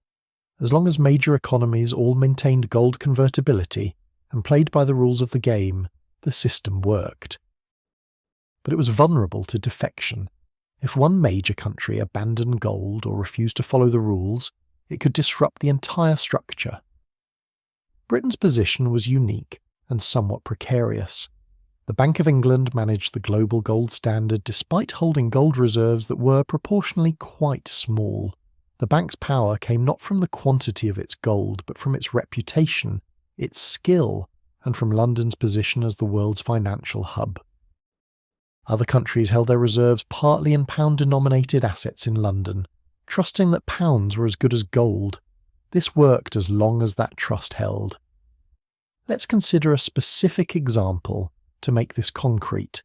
As long as major economies all maintained gold convertibility and played by the rules of the game, the system worked. but it was vulnerable to defection. If one major country abandoned gold or refused to follow the rules, it could disrupt the entire structure. Britain's position was unique and somewhat precarious. The Bank of England managed the global gold standard despite holding gold reserves that were proportionally quite small. The bank's power came not from the quantity of its gold, but from its reputation, its skill, and from London's position as the world's financial hub. Other countries held their reserves partly in pound-denominated assets in London, trusting that pounds were as good as gold. This worked as long as that trust held. Let's consider a specific example to make this concrete.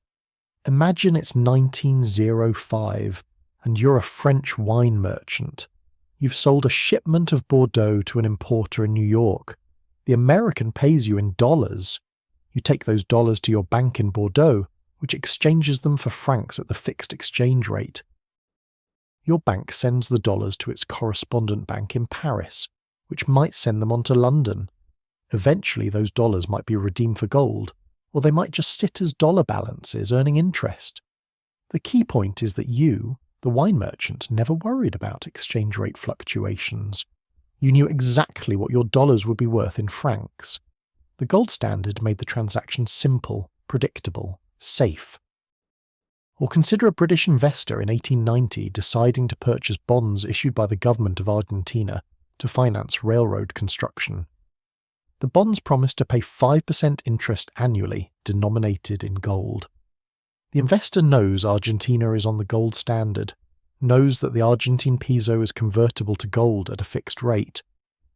Imagine it's 1905 and you're a French wine merchant. You've sold a shipment of Bordeaux to an importer in New York. The American pays you in dollars. You take those dollars to your bank in Bordeaux, which exchanges them for francs at the fixed exchange rate. Your bank sends the dollars to its correspondent bank in Paris, which might send them on to London. Eventually those dollars might be redeemed for gold, or they might just sit as dollar balances earning interest. The key point is that you, the wine merchant, never worried about exchange rate fluctuations. You knew exactly what your dollars would be worth in francs. The gold standard made the transaction simple, predictable, safe. Or consider a British investor in 1890 deciding to purchase bonds issued by the government of Argentina to finance railroad construction. The bonds promised to pay 5% interest annually, denominated in gold. The investor knows Argentina is on the gold standard, knows that the Argentine peso is convertible to gold at a fixed rate,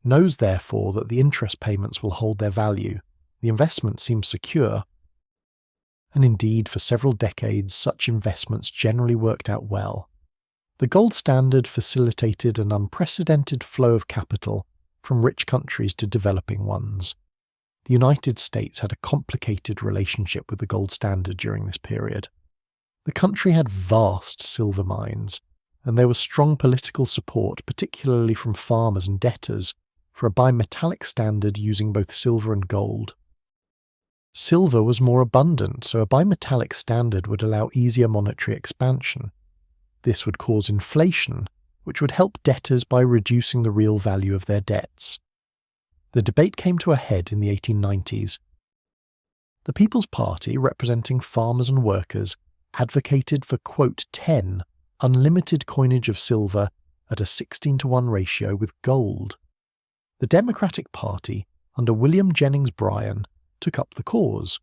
knows therefore that the interest payments will hold their value. The investment seems secure. And indeed, for several decades, such investments generally worked out well. The gold standard facilitated an unprecedented flow of capital from rich countries to developing ones. The United States had a complicated relationship with the gold standard during this period. The country had vast silver mines, and there was strong political support, particularly from farmers and debtors, for a bimetallic standard using both silver and gold. Silver was more abundant, so a bimetallic standard would allow easier monetary expansion. This would cause inflation, which would help debtors by reducing the real value of their debts. The debate came to a head in the 1890s. The People's Party, representing farmers and workers, advocated for, quote, 10 unlimited coinage of silver at a 16-to-1 ratio with gold. The Democratic Party, under William Jennings Bryan, took up the cause.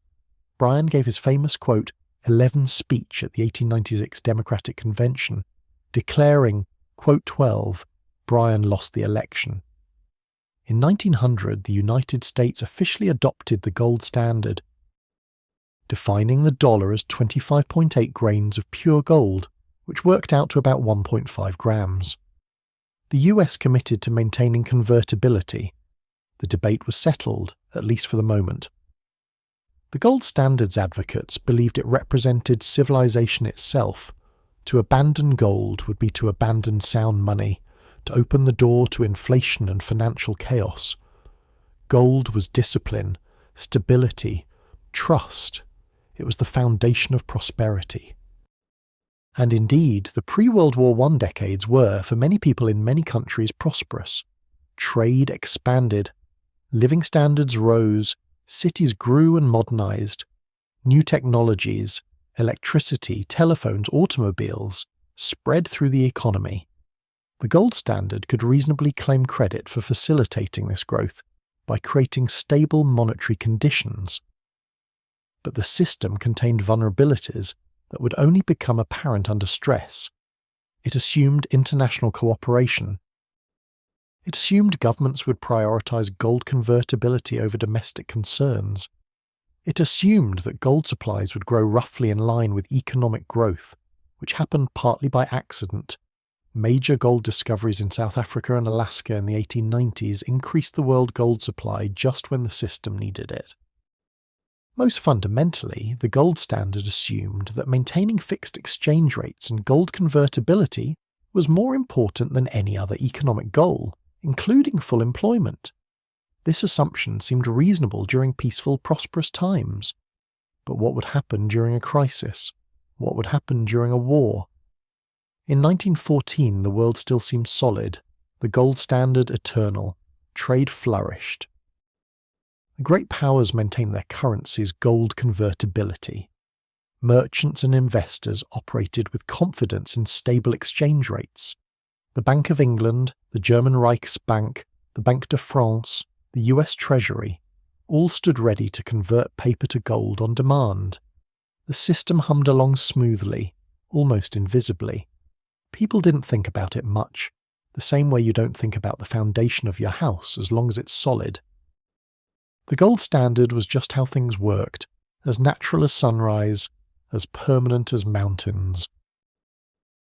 Bryan gave his famous, quote, 11 speech at the 1896 Democratic Convention, declaring, quote 12, Bryan lost the election. In 1900, the United States officially adopted the gold standard, defining the dollar as 25.8 grains of pure gold, which worked out to about 1.5 grams. The US committed to maintaining convertibility. The debate was settled, at least for the moment. The gold standard's advocates believed it represented civilization itself. To abandon gold would be to abandon sound money, to open the door to inflation and financial chaos. Gold was discipline, stability, trust. It was the foundation of prosperity. And indeed, the pre-World War I decades were, for many people in many countries, prosperous. Trade expanded, living standards rose, cities grew and modernized. New technologies, electricity, telephones, automobiles, spread through the economy. The gold standard could reasonably claim credit for facilitating this growth by creating stable monetary conditions. But the system contained vulnerabilities that would only become apparent under stress. It assumed international cooperation. It assumed governments would prioritize gold convertibility over domestic concerns. It assumed that gold supplies would grow roughly in line with economic growth, which happened partly by accident. Major gold discoveries in South Africa and Alaska in the 1890s increased the world gold supply just when the system needed it. Most fundamentally, the gold standard assumed that maintaining fixed exchange rates and gold convertibility was more important than any other economic goal, including full employment. This assumption seemed reasonable during peaceful, prosperous times. But what would happen during a crisis? What would happen during a war? In 1914, the world still seemed solid, the gold standard eternal, trade flourished. The great powers maintained their currency's gold convertibility. Merchants and investors operated with confidence in stable exchange rates. The Bank of England, the German Reichsbank, the Banque de France, the US Treasury, all stood ready to convert paper to gold on demand. The system hummed along smoothly, almost invisibly. People didn't think about it much, the same way you don't think about the foundation of your house as long as it's solid. The gold standard was just how things worked, as natural as sunrise, as permanent as mountains.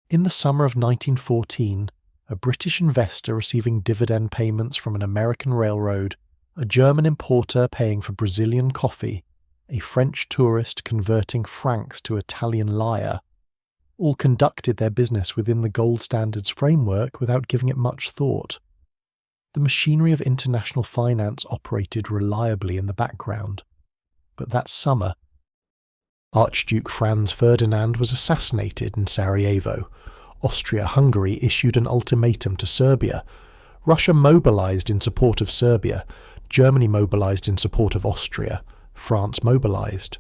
In the summer of 1914, a British investor receiving dividend payments from an American railroad, a German importer paying for Brazilian coffee, a French tourist converting francs to Italian lire, all conducted their business within the gold standard's framework without giving it much thought. The machinery of international finance operated reliably in the background. But that summer, Archduke Franz Ferdinand was assassinated in Sarajevo. Austria-Hungary issued an ultimatum to Serbia. Russia mobilized in support of Serbia. Germany mobilized in support of Austria. France mobilized.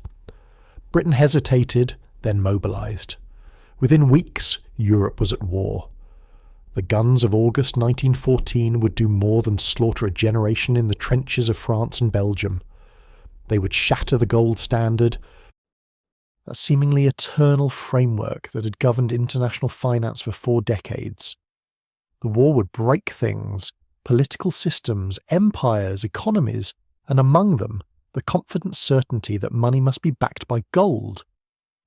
Britain hesitated, then mobilized. Within weeks, Europe was at war. The guns of August 1914 would do more than slaughter a generation in the trenches of France and Belgium. They would shatter the gold standard, that seemingly eternal framework that had governed international finance for 4 decades. The war would break things, political systems, empires, economies, and among them, the confident certainty that money must be backed by gold.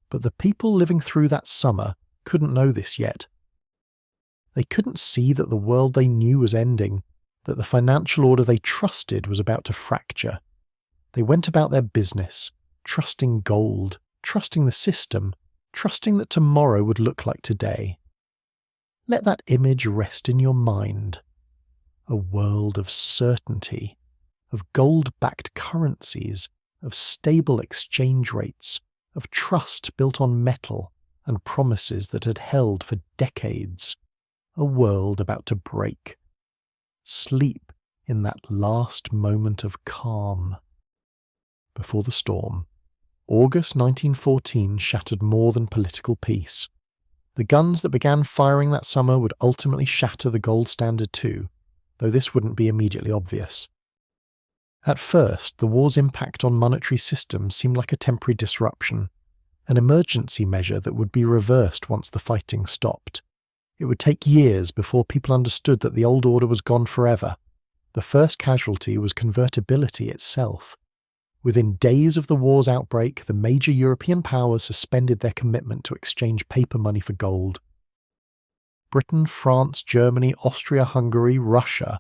But the people living through that summer couldn't know this yet. They couldn't see that the world they knew was ending, that the financial order they trusted was about to fracture. They went about their business, trusting gold, trusting the system, trusting that tomorrow would look like today. Let that image rest in your mind. A world of certainty, of gold-backed currencies, of stable exchange rates, of trust built on metal and promises that had held for decades. A world about to break. Sleep in that last moment of calm. Before the storm, August 1914 shattered more than political peace. The guns that began firing that summer would ultimately shatter the gold standard too, though this wouldn't be immediately obvious. At first, the war's impact on monetary systems seemed like a temporary disruption, an emergency measure that would be reversed once the fighting stopped. It would take years before people understood that the old order was gone forever. The first casualty was convertibility itself. Within days of the war's outbreak, the major European powers suspended their commitment to exchange paper money for gold. Britain, France, Germany, Austria-Hungary, Russia.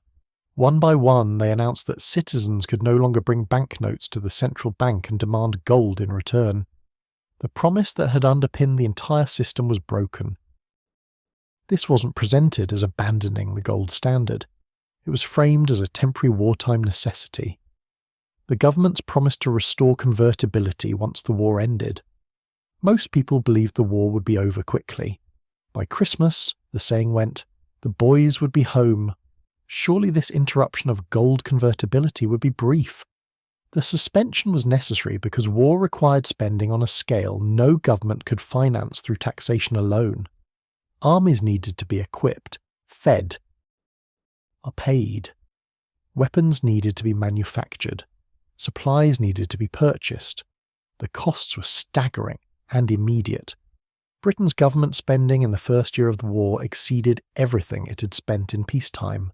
One by one, they announced that citizens could no longer bring banknotes to the central bank and demand gold in return. The promise that had underpinned the entire system was broken. This wasn't presented as abandoning the gold standard. It was framed as a temporary wartime necessity. The governments promised to restore convertibility once the war ended. Most people believed the war would be over quickly. By Christmas, the saying went, the boys would be home. Surely this interruption of gold convertibility would be brief. The suspension was necessary because war required spending on a scale no government could finance through taxation alone. Armies needed to be equipped, fed, or paid. Weapons needed to be manufactured. Supplies needed to be purchased. The costs were staggering and immediate. Britain's government spending in the first year of the war exceeded everything it had spent in peacetime.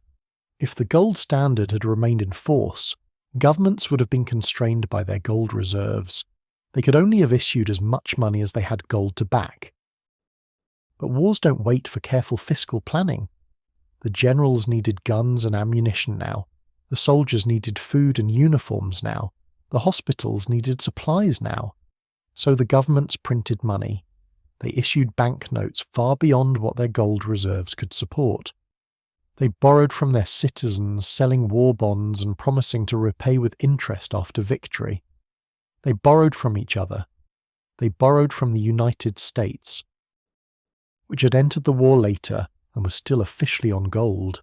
If the gold standard had remained in force, governments would have been constrained by their gold reserves. They could only have issued as much money as they had gold to back. But wars don't wait for careful fiscal planning. The generals needed guns and ammunition now. The soldiers needed food and uniforms now. The hospitals needed supplies now. So the governments printed money. They issued banknotes far beyond what their gold reserves could support. They borrowed from their citizens, selling war bonds and promising to repay with interest after victory. They borrowed from each other. they borrowed from the United States, which had entered the war later and was still officially on gold.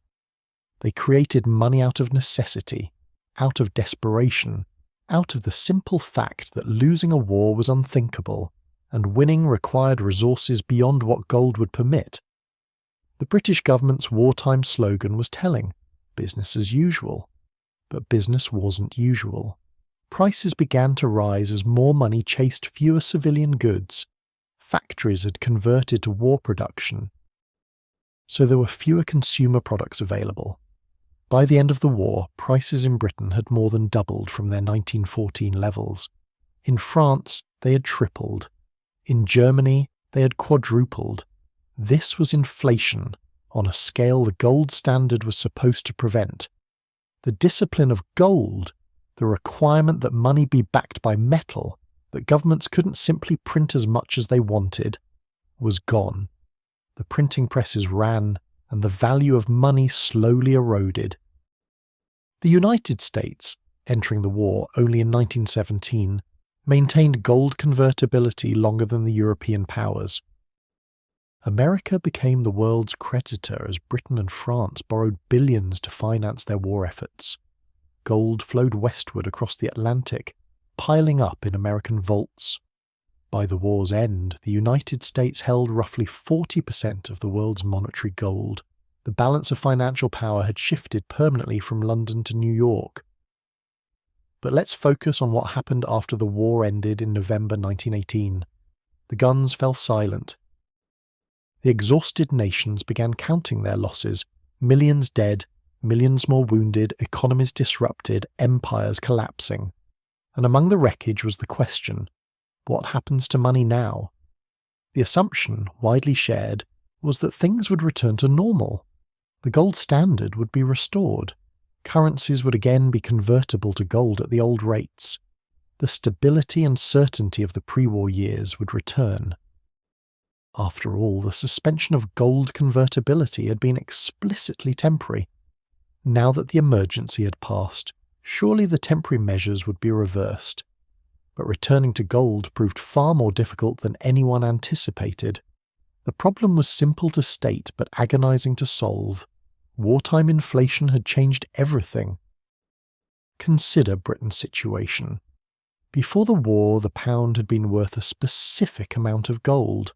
They created money out of necessity, out of desperation, out of the simple fact that losing a war was unthinkable and winning required resources beyond what gold would permit. The British government's wartime slogan was telling, business as usual. But business wasn't usual. Prices began to rise as more money chased fewer civilian goods. Factories had converted to war production, so there were fewer consumer products available. By the end of the war, prices in Britain had more than doubled from their 1914 levels. In France, they had tripled. In Germany, they had quadrupled. This was inflation on a scale the gold standard was supposed to prevent. The discipline of gold, the requirement that money be backed by metal, that governments couldn't simply print as much as they wanted, was gone. The printing presses ran, and the value of money slowly eroded. The United States, entering the war only in 1917, maintained gold convertibility longer than the European powers. America became the world's creditor as Britain and France borrowed billions to finance their war efforts. Gold flowed westward across the Atlantic, piling up in American vaults. By the war's end, the United States held roughly 40% of the world's monetary gold. The balance of financial power had shifted permanently from London to New York. But let's focus on what happened after the war ended in November 1918. The guns fell silent. The exhausted nations began counting their losses, millions dead, millions more wounded, economies disrupted, empires collapsing. And among the wreckage was the question, what happens to money now? The assumption, widely shared, was that things would return to normal. The gold standard would be restored. Currencies would again be convertible to gold at the old rates. The stability and certainty of the pre-war years would return. After all, the suspension of gold convertibility had been explicitly temporary. Now that the emergency had passed, surely the temporary measures would be reversed. But returning to gold proved far more difficult than anyone anticipated. The problem was simple to state but agonizing to solve. Wartime inflation had changed everything. Consider Britain's situation. Before the war, the pound had been worth a specific amount of gold.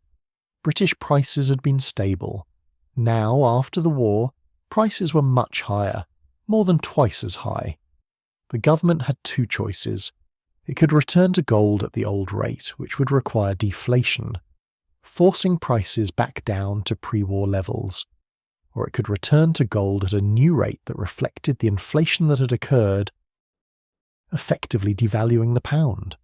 British prices had been stable. Now, after the war, prices were much higher, more than twice as high. The government had two choices. It could return to gold at the old rate, which would require deflation, forcing prices back down to pre-war levels. Or it could return to gold at a new rate that reflected the inflation that had occurred, effectively devaluing the pound.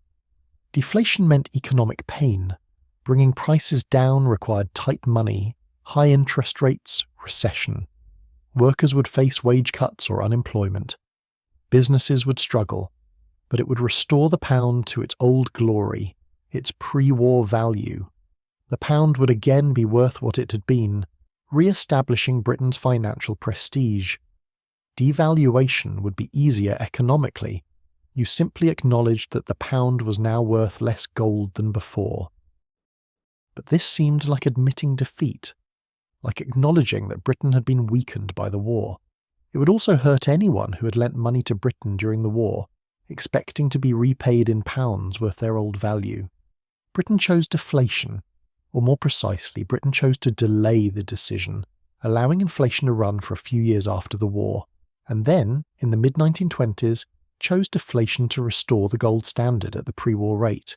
Deflation meant economic pain. Bringing prices down required tight money, high interest rates, recession. Workers would face wage cuts or unemployment. Businesses would struggle, but it would restore the pound to its old glory, its pre-war value. The pound would again be worth what it had been, re-establishing Britain's financial prestige. Devaluation would be easier economically. You simply acknowledged that the pound was now worth less gold than before. But this seemed like admitting defeat, like acknowledging that Britain had been weakened by the war. It would also hurt anyone who had lent money to Britain during the war, expecting to be repaid in pounds worth their old value. Britain chose deflation, or more precisely, Britain chose to delay the decision, allowing inflation to run for a few years after the war, and then, in the mid-1920s, chose deflation to restore the gold standard at the pre-war rate.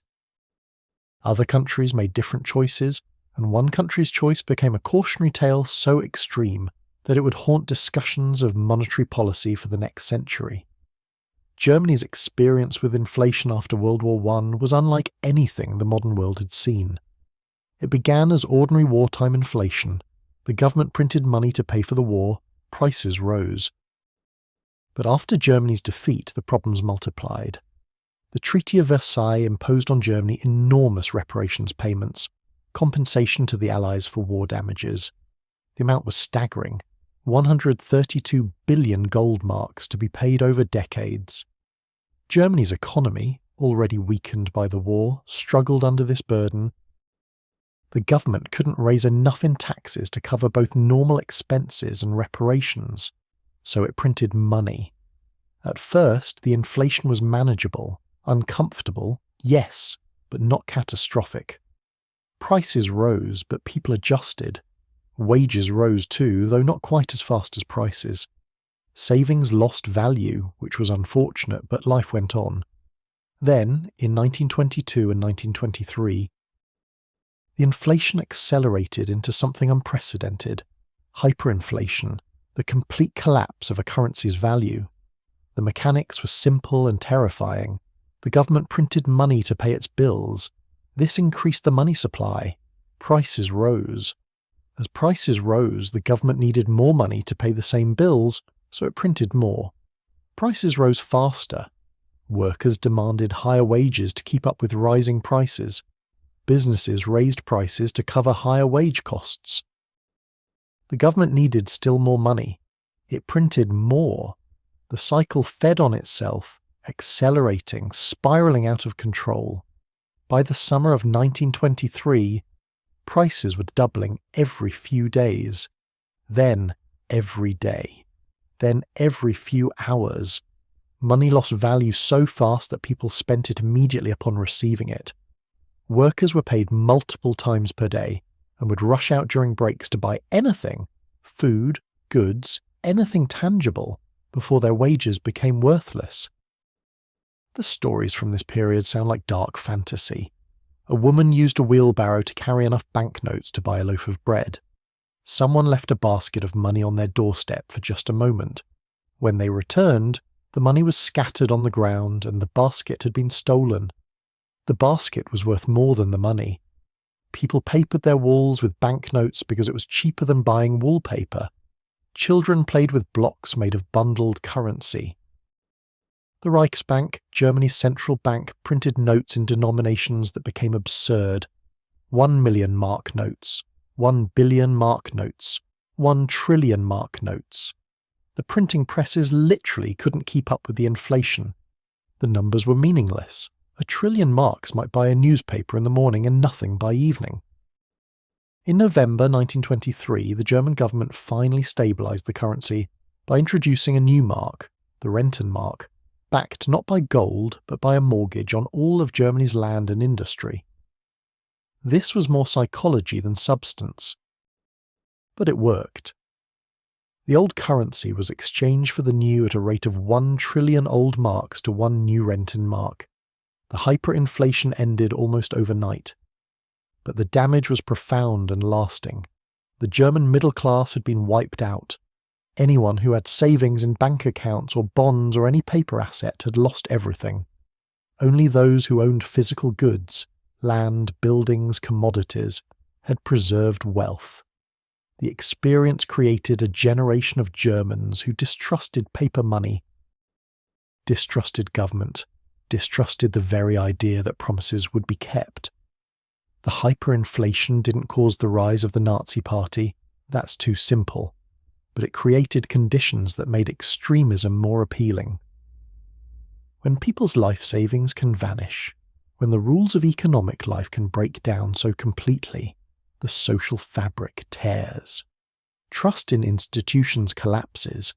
Other countries made different choices, and one country's choice became a cautionary tale so extreme that it would haunt discussions of monetary policy for the next century. Germany's experience with inflation after World War I was unlike anything the modern world had seen. It began as ordinary wartime inflation. The government printed money to pay for the war, prices rose. But after Germany's defeat, the problems multiplied. The Treaty of Versailles imposed on Germany enormous reparations payments, compensation to the Allies for war damages. The amount was staggering, 132 billion gold marks to be paid over decades. Germany's economy, already weakened by the war, struggled under this burden. The government couldn't raise enough in taxes to cover both normal expenses and reparations, so it printed money. At first, the inflation was manageable, uncomfortable, yes, but not catastrophic. Prices rose, but people adjusted. Wages rose too, though not quite as fast as prices. Savings lost value, which was unfortunate, but life went on. Then, in 1922 and 1923, the inflation accelerated into something unprecedented. Hyperinflation, the complete collapse of a currency's value. The mechanics were simple and terrifying. The government printed money to pay its bills. This increased the money supply. Prices rose. As prices rose, the government needed more money to pay the same bills, so it printed more. Prices rose faster. Workers demanded higher wages to keep up with rising prices. Businesses raised prices to cover higher wage costs. The government needed still more money. It printed more. The cycle fed on itself, accelerating, spiraling out of control. By the summer of 1923, prices were doubling every few days, then every day, then every few hours. Money lost value so fast that people spent it immediately upon receiving it. Workers were paid multiple times per day and would rush out during breaks to buy anything, food, goods, anything tangible, before their wages became worthless. The stories from this period sound like dark fantasy. A woman used a wheelbarrow to carry enough banknotes to buy a loaf of bread. Someone left a basket of money on their doorstep for just a moment. When they returned, the money was scattered on the ground and the basket had been stolen. The basket was worth more than the money. People papered their walls with banknotes because it was cheaper than buying wallpaper. Children played with blocks made of bundled currency. The Reichsbank, Germany's central bank, printed notes in denominations that became absurd. 1 million mark notes, 1 billion mark notes, 1 trillion mark notes. The printing presses literally couldn't keep up with the inflation. The numbers were meaningless. 1 trillion marks might buy a newspaper in the morning and nothing by evening. In November 1923, the German government finally stabilised the currency by introducing a new mark, the Rentenmark, backed not by gold but by a mortgage on all of Germany's land and industry. This was more psychology than substance. But it worked. The old currency was exchanged for the new at a rate of 1 trillion old marks to 1 new Rentenmark. The hyperinflation ended almost overnight. But the damage was profound and lasting. The German middle class had been wiped out. Anyone who had savings in bank accounts or bonds or any paper asset had lost everything. Only those who owned physical goods, land, buildings, commodities, had preserved wealth. The experience created a generation of Germans who distrusted paper money, distrusted government, distrusted the very idea that promises would be kept. The hyperinflation didn't cause the rise of the Nazi Party, that's too simple, but it created conditions that made extremism more appealing. When people's life savings can vanish, when the rules of economic life can break down so completely, the social fabric tears. Trust in institutions collapses.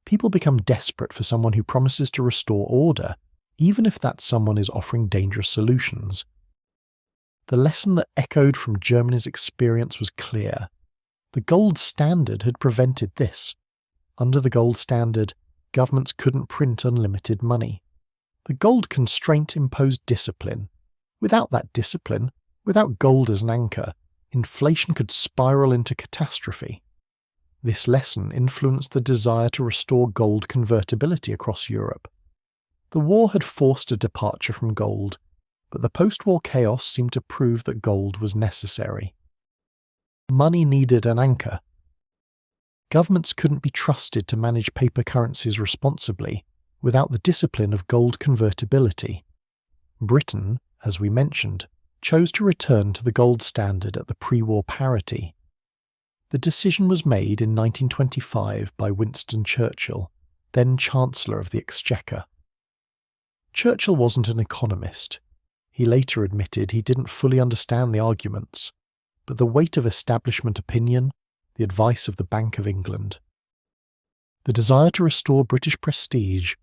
People become desperate for someone who promises to restore order, even if that someone is offering dangerous solutions. The lesson that echoed from Germany's experience was clear. The gold standard had prevented this. Under the gold standard, governments couldn't print unlimited money. The gold constraint imposed discipline. Without that discipline, without gold as an anchor, inflation could spiral into catastrophe. This lesson influenced the desire to restore gold convertibility across Europe. The war had forced a departure from gold, but the post-war chaos seemed to prove that gold was necessary. Money needed an anchor. Governments couldn't be trusted to manage paper currencies responsibly without the discipline of gold convertibility. Britain, as we mentioned, chose to return to the gold standard at the pre-war parity. The decision was made in 1925 by Winston Churchill, then Chancellor of the Exchequer. Churchill wasn't an economist. He later admitted he didn't fully understand the arguments, but the weight of establishment opinion, the advice of the Bank of England, the desire to restore British prestige,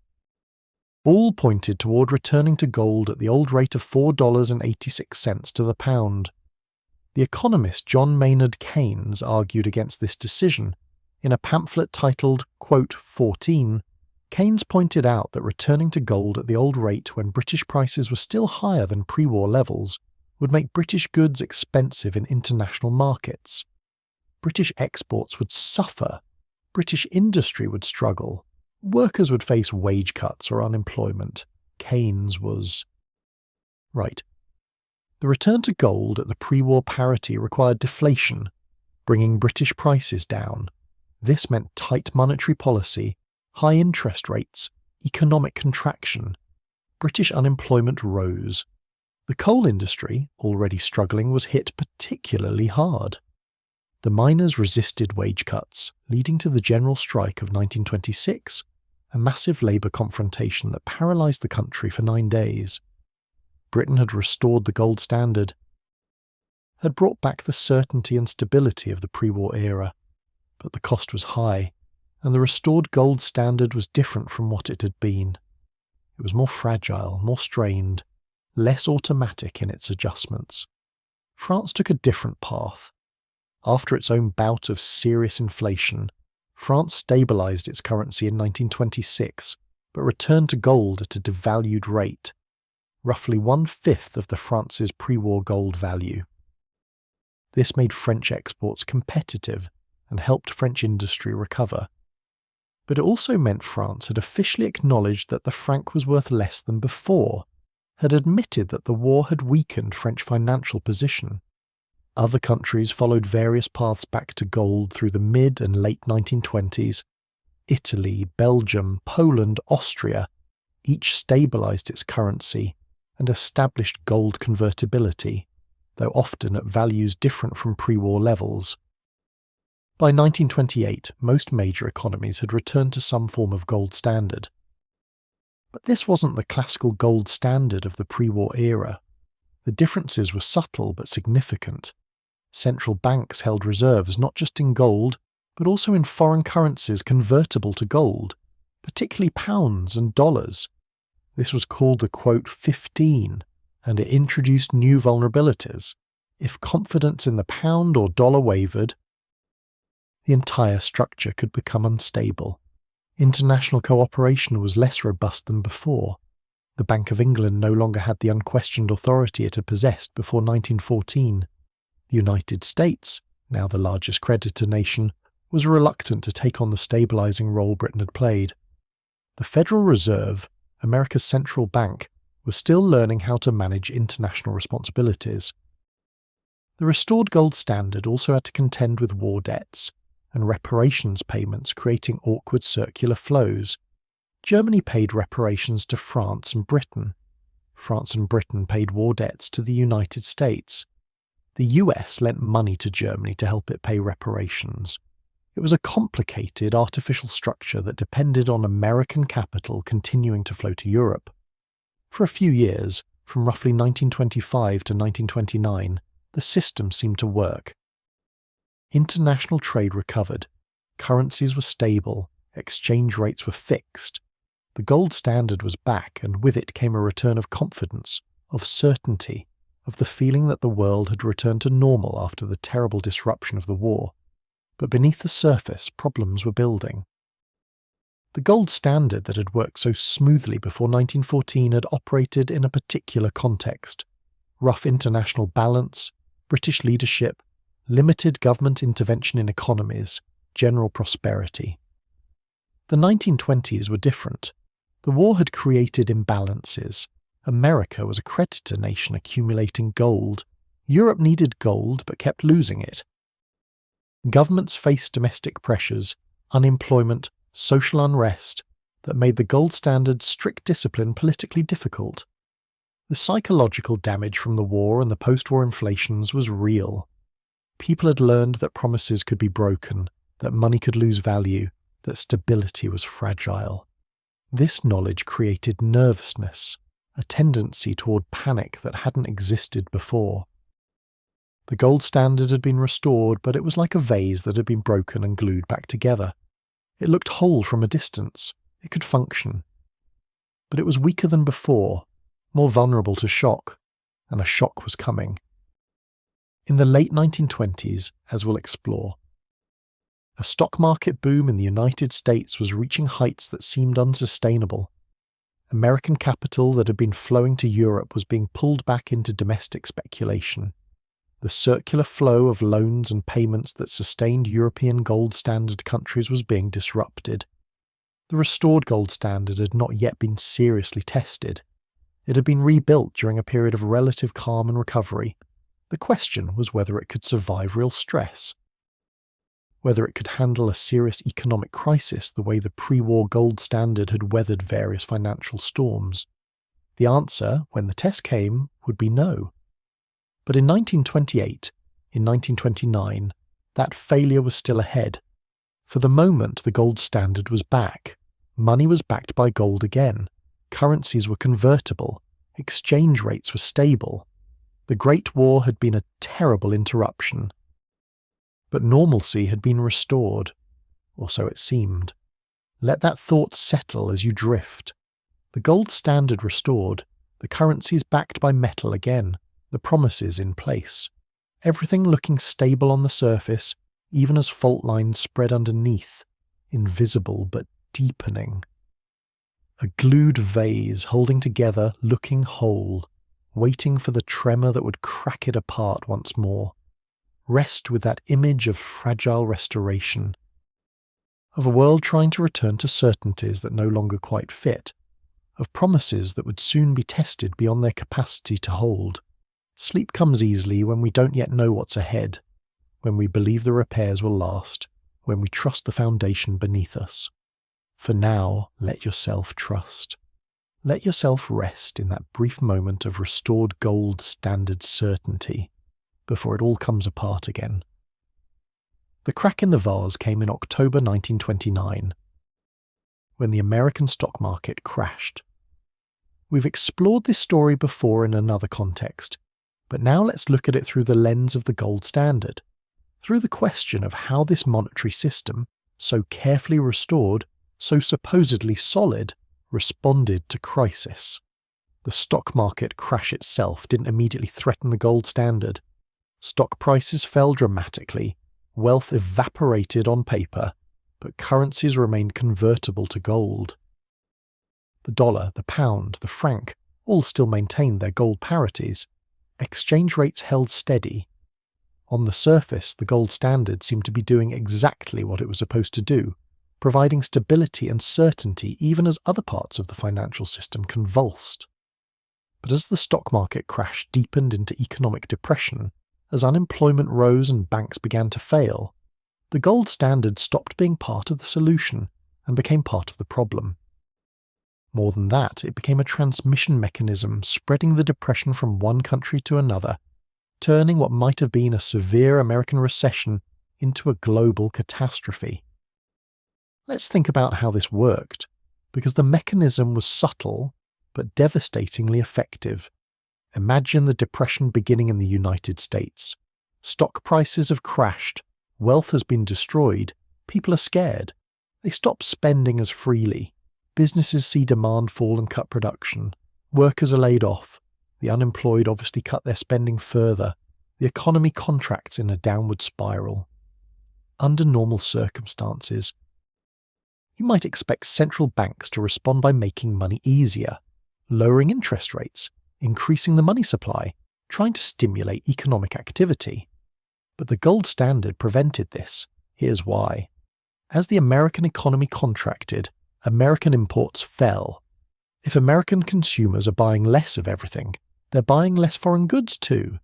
all pointed toward returning to gold at the old rate of $4.86 to the pound. The economist John Maynard Keynes argued against this decision. In a pamphlet titled, quote, 14, Keynes pointed out that returning to gold at the old rate when British prices were still higher than pre-war levels would make British goods expensive in international markets. British exports would suffer. British industry would struggle. Workers would face wage cuts or unemployment. Keynes was right. The return to gold at the pre-war parity required deflation, bringing British prices down. This meant tight monetary policy, high interest rates, economic contraction. British unemployment rose. The coal industry, already struggling, was hit particularly hard. The miners resisted wage cuts, leading to the general strike of 1926, a massive labour confrontation that paralysed the country for 9 days. Britain had restored the gold standard, had brought back the certainty and stability of the pre-war era, but the cost was high, and the restored gold standard was different from what it had been. It was more fragile, more strained, less automatic in its adjustments. France took a different path. After its own bout of serious inflation, France stabilised its currency in 1926, but returned to gold at a devalued rate, roughly 1/5 of the France's pre-war gold value. This made French exports competitive and helped French industry recover. But it also meant France had officially acknowledged that the franc was worth less than before, had admitted that the war had weakened French financial position. Other countries followed various paths back to gold through the mid and late 1920s. Italy, Belgium, Poland, Austria, each stabilised its currency and established gold convertibility, though often at values different from pre-war levels. By 1928, most major economies had returned to some form of gold standard. But this wasn't the classical gold standard of the pre-war era. The differences were subtle but significant. Central banks held reserves not just in gold, but also in foreign currencies convertible to gold, particularly pounds and dollars. This was called the quote 15, and it introduced new vulnerabilities. If confidence in the pound or dollar wavered, the entire structure could become unstable. International cooperation was less robust than before. The Bank of England no longer had the unquestioned authority it had possessed before 1914. The United States, now the largest creditor nation, was reluctant to take on the stabilising role Britain had played. The Federal Reserve, America's central bank, was still learning how to manage international responsibilities. The restored gold standard also had to contend with war debts and reparations payments, creating awkward circular flows. Germany paid reparations to France and Britain. France and Britain paid war debts to the United States. The US lent money to Germany to help it pay reparations. It was a complicated artificial structure that depended on American capital continuing to flow to Europe. For a few years, from roughly 1925 to 1929, the system seemed to work. International trade recovered, currencies were stable, exchange rates were fixed. The gold standard was back, and with it came a return of confidence, of certainty, of the feeling that the world had returned to normal after the terrible disruption of the war. But beneath the surface, problems were building. The gold standard that had worked so smoothly before 1914 had operated in a particular context: rough international balance, British leadership, limited government intervention in economies, general prosperity. The 1920s were different. The war had created imbalances. America was a creditor nation accumulating gold. Europe needed gold but kept losing it. Governments faced domestic pressures, unemployment, social unrest that made the gold standard's strict discipline politically difficult. The psychological damage from the war and the post-war inflations was real. People had learned that promises could be broken, that money could lose value, that stability was fragile. This knowledge created nervousness, a tendency toward panic that hadn't existed before. The gold standard had been restored, but it was like a vase that had been broken and glued back together. It looked whole from a distance. It could function. But it was weaker than before, more vulnerable to shock, and a shock was coming. In the late 1920s, as we'll explore, a stock market boom in the United States was reaching heights that seemed unsustainable. American capital that had been flowing to Europe was being pulled back into domestic speculation. The circular flow of loans and payments that sustained European gold standard countries was being disrupted. The restored gold standard had not yet been seriously tested. It had been rebuilt during a period of relative calm and recovery. The question was whether it could survive real stress, whether it could handle a serious economic crisis the way the pre-war gold standard had weathered various financial storms. The answer, when the test came, would be no. But in 1928, in 1929, that failure was still ahead. For the moment, the gold standard was back. Money was backed by gold again. Currencies were convertible. Exchange rates were stable. The Great War had been a terrible interruption. But normalcy had been restored, or so it seemed. Let that thought settle as you drift. The gold standard restored, the currencies backed by metal again, the promises in place. Everything looking stable on the surface, even as fault lines spread underneath, invisible but deepening. A glued vase holding together, looking whole, waiting for the tremor that would crack it apart once more. Rest with that image of fragile restoration, of a world trying to return to certainties that no longer quite fit, of promises that would soon be tested beyond their capacity to hold. Sleep comes easily when we don't yet know what's ahead, when we believe the repairs will last, when we trust the foundation beneath us. For now, let yourself trust. Let yourself rest in that brief moment of restored gold standard certainty, before it all comes apart again. The crack in the vase came in October 1929, when the American stock market crashed. We've explored this story before in another context, but now let's look at it through the lens of the gold standard, through the question of how this monetary system, so carefully restored, so supposedly solid, responded to crisis. The stock market crash itself didn't immediately threaten the gold standard. Stock prices fell dramatically, wealth evaporated on paper, but currencies remained convertible to gold. The dollar, the pound, the franc all still maintained their gold parities. Exchange rates held steady. On the surface, the gold standard seemed to be doing exactly what it was supposed to do, providing stability and certainty even as other parts of the financial system convulsed. But as the stock market crash deepened into economic depression, as unemployment rose and banks began to fail, the gold standard stopped being part of the solution and became part of the problem. More than that, it became a transmission mechanism spreading the depression from one country to another, turning what might have been a severe American recession into a global catastrophe. Let's think about how this worked, because the mechanism was subtle but devastatingly effective. Imagine the depression beginning in the United States. Stock prices have crashed, wealth has been destroyed, people are scared. They stop spending as freely. Businesses see demand fall and cut production. Workers are laid off. The unemployed obviously cut their spending further. The economy contracts in a downward spiral. Under normal circumstances, you might expect central banks to respond by making money easier, lowering interest rates, increasing the money supply, trying to stimulate economic activity. But the gold standard prevented this. Here's why. As the American economy contracted, American imports fell. If American consumers are buying less of everything, they're buying less foreign goods too.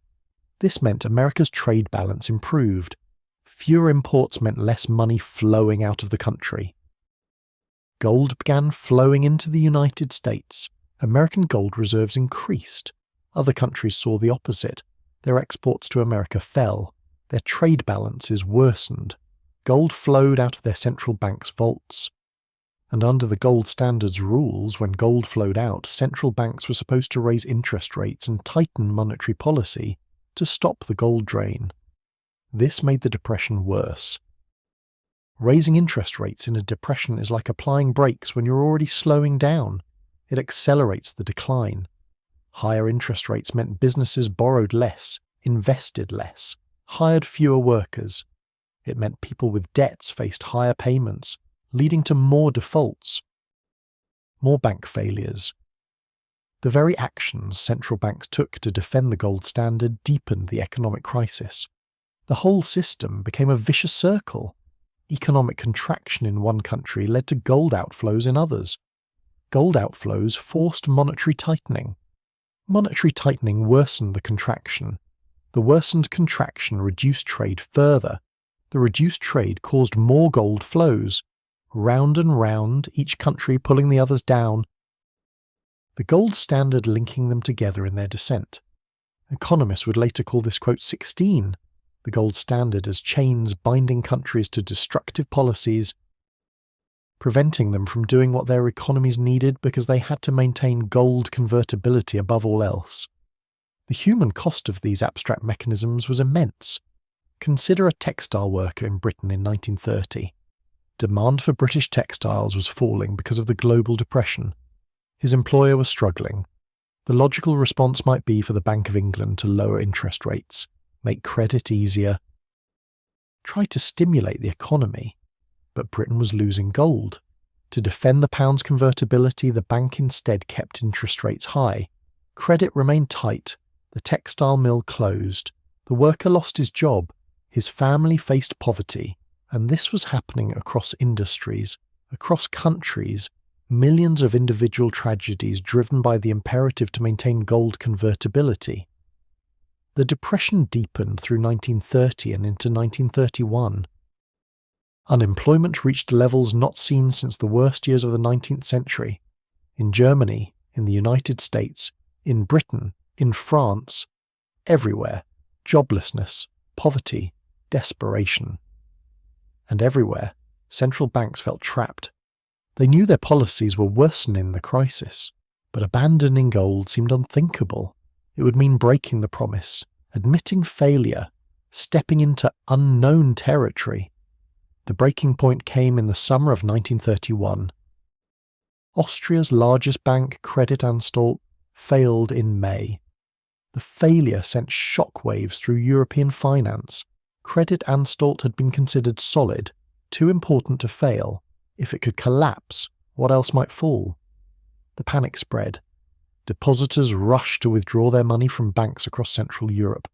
This meant America's trade balance improved. Fewer imports meant less money flowing out of the country. Gold began flowing into the United States. American gold reserves increased. Other countries saw the opposite. Their exports to America fell. Their trade balances worsened. Gold flowed out of their central banks' vaults. And under the gold standard's rules, when gold flowed out, central banks were supposed to raise interest rates and tighten monetary policy to stop the gold drain. This made the depression worse. Raising interest rates in a depression is like applying brakes when you're already slowing down. It accelerates the decline. Higher interest rates meant businesses borrowed less, invested less, hired fewer workers. It meant people with debts faced higher payments, leading to more defaults, more bank failures. The very actions central banks took to defend the gold standard deepened the economic crisis. The whole system became a vicious circle. Economic contraction in one country led to gold outflows in others. Gold outflows forced monetary tightening. Monetary tightening worsened the contraction. The worsened contraction reduced trade further. The reduced trade caused more gold flows. Round and round, each country pulling the others down, the gold standard linking them together in their descent. Economists would later call this, quote, 16, the gold standard as chains binding countries to destructive policies, preventing them from doing what their economies needed because they had to maintain gold convertibility above all else. The human cost of these abstract mechanisms was immense. Consider a textile worker in Britain in 1930. Demand for British textiles was falling because of the global depression. His employer was struggling. The logical response might be for the Bank of England to lower interest rates, make credit easier, try to stimulate the economy. But Britain was losing gold. To defend the pound's convertibility, the bank instead kept interest rates high. Credit remained tight. The textile mill closed. The worker lost his job. His family faced poverty. And this was happening across industries, across countries, millions of individual tragedies driven by the imperative to maintain gold convertibility. The depression deepened through 1930 and into 1931. Unemployment reached levels not seen since the worst years of the 19th century. In Germany, in the United States, in Britain, in France, everywhere, joblessness, poverty, desperation. And everywhere, central banks felt trapped. They knew their policies were worsening the crisis, but abandoning gold seemed unthinkable. It would mean breaking the promise, admitting failure, stepping into unknown territory. The breaking point came in the summer of 1931. Austria's largest bank, Credit Anstalt, failed in May. The failure sent shockwaves through European finance. Credit Anstalt had been considered solid, too important to fail. If it could collapse, what else might fall? The panic spread. Depositors rushed to withdraw their money from banks across Central Europe.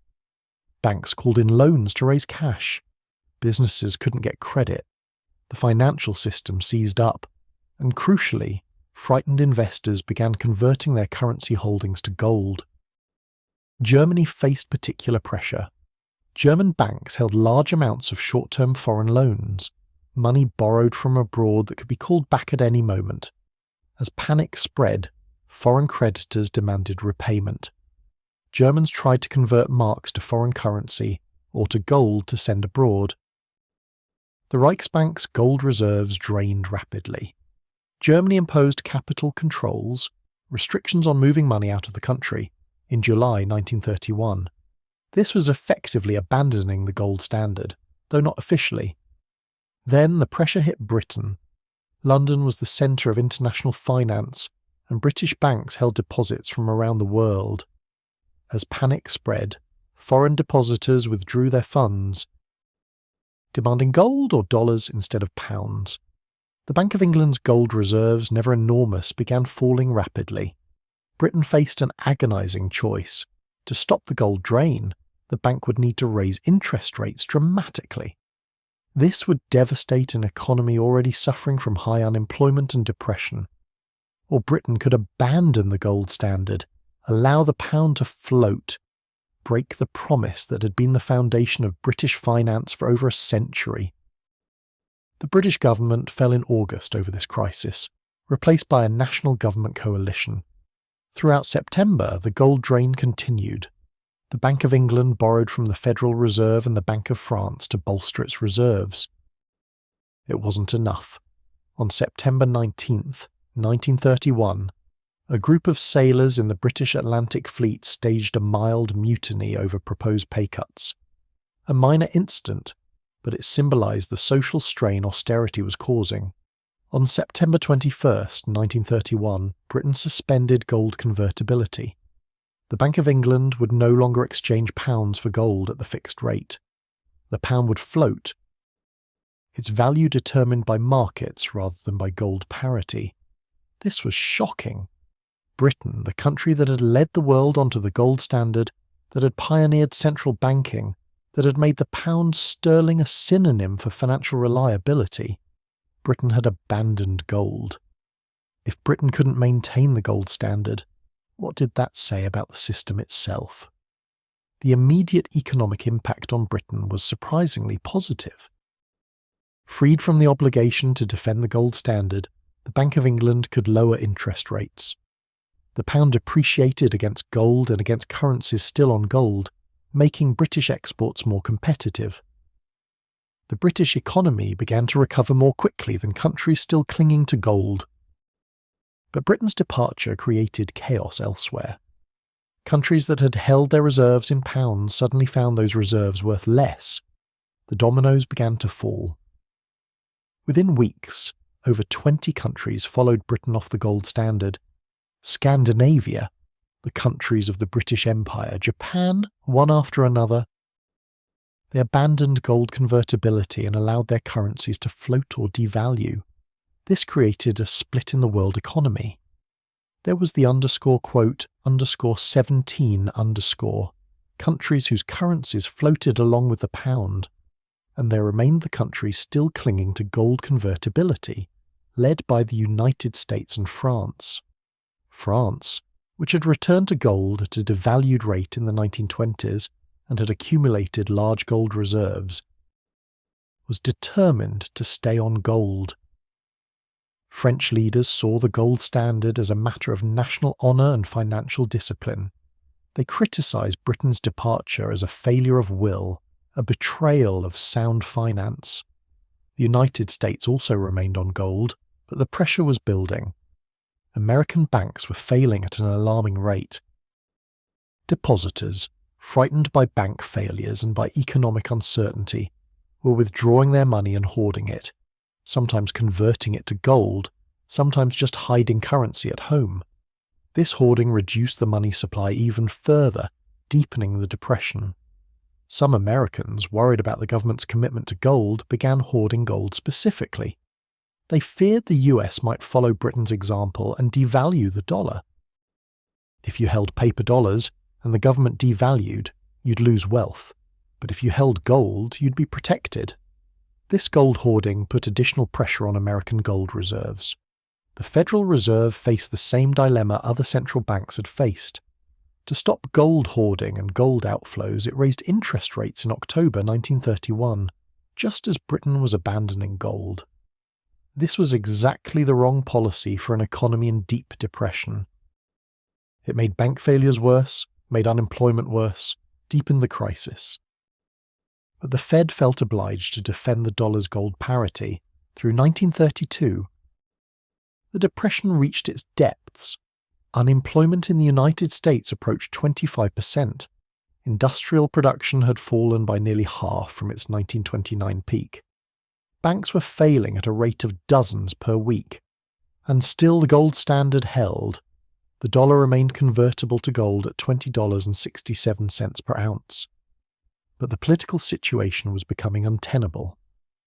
Banks called in loans to raise cash. Businesses couldn't get credit. The financial system seized up. And crucially, frightened investors began converting their currency holdings to gold. Germany faced particular pressure. German banks held large amounts of short-term foreign loans, money borrowed from abroad that could be called back at any moment. As panic spread, foreign creditors demanded repayment. Germans tried to convert marks to foreign currency or to gold to send abroad. The Reichsbank's gold reserves drained rapidly. Germany imposed capital controls, restrictions on moving money out of the country, in July 1931. This was effectively abandoning the gold standard, though not officially. Then the pressure hit Britain. London was the centre of international finance, and British banks held deposits from around the world. As panic spread, foreign depositors withdrew their funds, demanding gold or dollars instead of pounds. The Bank of England's gold reserves, never enormous, began falling rapidly. Britain faced an agonising choice. To stop the gold drain, the bank would need to raise interest rates dramatically. This would devastate an economy already suffering from high unemployment and depression. Or Britain could abandon the gold standard, allow the pound to float, break the promise that had been the foundation of British finance for over a century. The British government fell in August over this crisis, replaced by a national government coalition. Throughout September, the gold drain continued. The Bank of England borrowed from the Federal Reserve and the Bank of France to bolster its reserves. It wasn't enough. on September 19th, 1931, a group of sailors in the British Atlantic Fleet staged a mild mutiny over proposed pay cuts. A minor incident, but it symbolised the social strain austerity was causing. On September 21st, 1931, Britain suspended gold convertibility. The Bank of England would no longer exchange pounds for gold at the fixed rate. The pound would float, its value determined by markets rather than by gold parity. This was shocking. Britain, the country that had led the world onto the gold standard, that had pioneered central banking, that had made the pound sterling a synonym for financial reliability, Britain had abandoned gold. If Britain couldn't maintain the gold standard, what did that say about the system itself? The immediate economic impact on Britain was surprisingly positive. Freed from the obligation to defend the gold standard, the Bank of England could lower interest rates. The pound appreciated against gold and against currencies still on gold, making British exports more competitive. The British economy began to recover more quickly than countries still clinging to gold. But Britain's departure created chaos elsewhere. Countries that had held their reserves in pounds suddenly found those reserves worth less. The dominoes began to fall. Within weeks, over 20 countries followed Britain off the gold standard. Scandinavia, the countries of the British Empire, Japan, one after another. They abandoned gold convertibility and allowed their currencies to float or devalue. This created a split in the world economy. There was the _17_ countries whose currencies floated along with the pound, and there remained the countries still clinging to gold convertibility, led by the United States and France. France, which had returned to gold at a devalued rate in the 1920s and had accumulated large gold reserves, was determined to stay on gold. French leaders saw the gold standard as a matter of national honour and financial discipline. They criticised Britain's departure as a failure of will, a betrayal of sound finance. The United States also remained on gold, but the pressure was building. American banks were failing at an alarming rate. Depositors, frightened by bank failures and by economic uncertainty, were withdrawing their money and hoarding it, sometimes converting it to gold, sometimes just hiding currency at home. This hoarding reduced the money supply even further, deepening the depression. Some Americans, worried about the government's commitment to gold, began hoarding gold specifically. They feared the US might follow Britain's example and devalue the dollar. If you held paper dollars and the government devalued, you'd lose wealth, but if you held gold, you'd be protected. This gold hoarding put additional pressure on American gold reserves. The Federal Reserve faced the same dilemma other central banks had faced. To stop gold hoarding and gold outflows, it raised interest rates in October 1931, just as Britain was abandoning gold. This was exactly the wrong policy for an economy in deep depression. It made bank failures worse, made unemployment worse, deepened the crisis. But the Fed felt obliged to defend the dollar's gold parity. Through 1932, the depression reached its depths. Unemployment in the United States approached 25%. Industrial production had fallen by nearly half from its 1929 peak. Banks were failing at a rate of dozens per week. And still the gold standard held. The dollar remained convertible to gold at $20.67 per ounce. But the political situation was becoming untenable.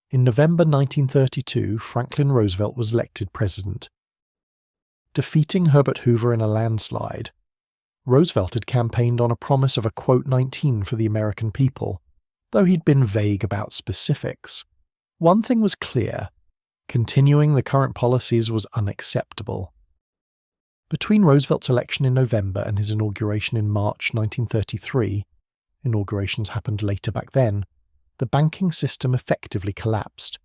In November 1932, Franklin Roosevelt was elected president. Defeating Herbert Hoover in a landslide, Roosevelt had campaigned on a promise of a quote 19 for the American people, though he'd been vague about specifics. One thing was clear: continuing the current policies was unacceptable. Between Roosevelt's election in November and his inauguration in March 1933, inaugurations happened later back then, the banking system effectively collapsed.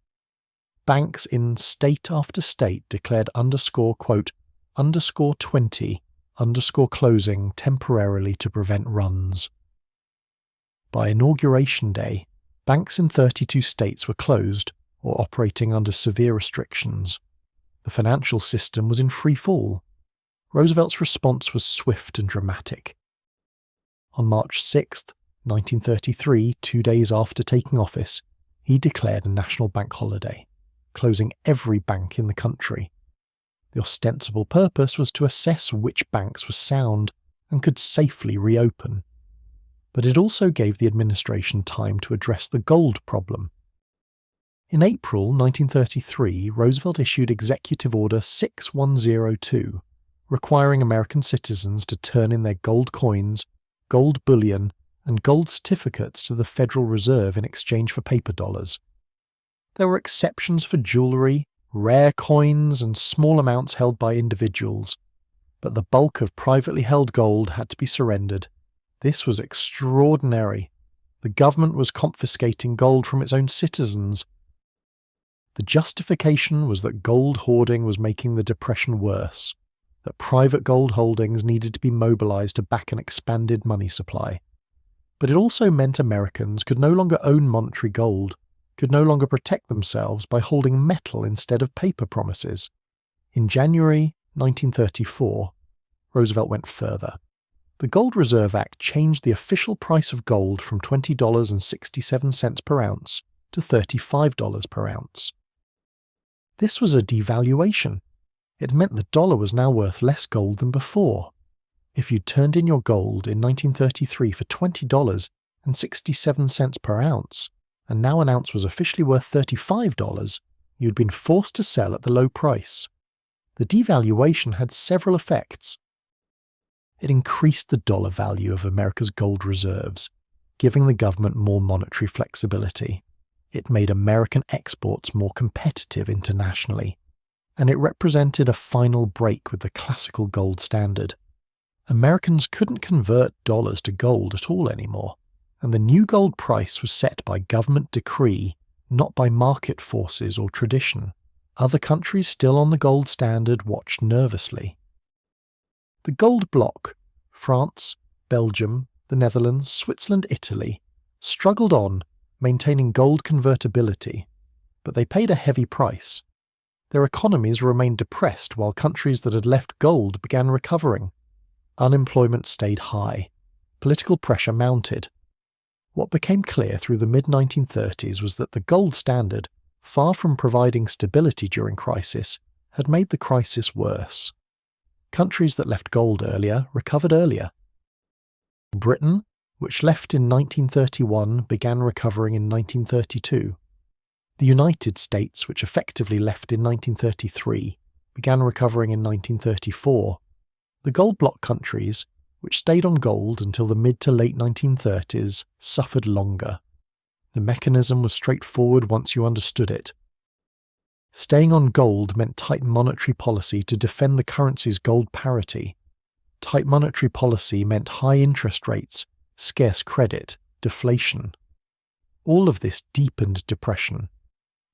Banks in state after state declared quote, _20, closing temporarily to prevent runs. By Inauguration Day, banks in 32 states were closed or operating under severe restrictions. The financial system was in free fall. Roosevelt's response was swift and dramatic. On March 6, 1933, 2 days after taking office, he declared a national bank holiday, closing every bank in the country. The ostensible purpose was to assess which banks were sound and could safely reopen. But it also gave the administration time to address the gold problem. In April 1933, Roosevelt issued Executive Order 6102, requiring American citizens to turn in their gold coins, gold bullion, and gold certificates to the Federal Reserve in exchange for paper dollars. There were exceptions for jewelry, rare coins, and small amounts held by individuals, but the bulk of privately held gold had to be surrendered. This was extraordinary. The government was confiscating gold from its own citizens. The justification was that gold hoarding was making the Depression worse, that private gold holdings needed to be mobilized to back an expanded money supply. But it also meant Americans could no longer own monetary gold, could no longer protect themselves by holding metal instead of paper promises. In January 1934, Roosevelt went further. The Gold Reserve Act changed the official price of gold from $20.67 per ounce to $35 per ounce. This was a devaluation. It meant the dollar was now worth less gold than before. If you turned in your gold in 1933 for $20.67 per ounce, and now an ounce was officially worth $35, you'd been forced to sell at the low price. The devaluation had several effects. It increased the dollar value of America's gold reserves, giving the government more monetary flexibility. It made American exports more competitive internationally, and it represented a final break with the classical gold standard. Americans couldn't convert dollars to gold at all anymore, and the new gold price was set by government decree, not by market forces or tradition. Other countries still on the gold standard watched nervously. The gold bloc, France, Belgium, the Netherlands, Switzerland, Italy, struggled on, maintaining gold convertibility, but they paid a heavy price. Their economies remained depressed while countries that had left gold began recovering. Unemployment stayed high. Political pressure mounted. What became clear through the mid-1930s was that the gold standard, far from providing stability during crisis, had made the crisis worse. Countries that left gold earlier recovered earlier. Britain, which left in 1931, began recovering in 1932. The United States, which effectively left in 1933, began recovering in 1934. The gold bloc countries, which stayed on gold until the mid to late 1930s, suffered longer. The mechanism was straightforward once you understood it. Staying on gold meant tight monetary policy to defend the currency's gold parity. Tight monetary policy meant high interest rates, scarce credit, deflation. All of this deepened depression.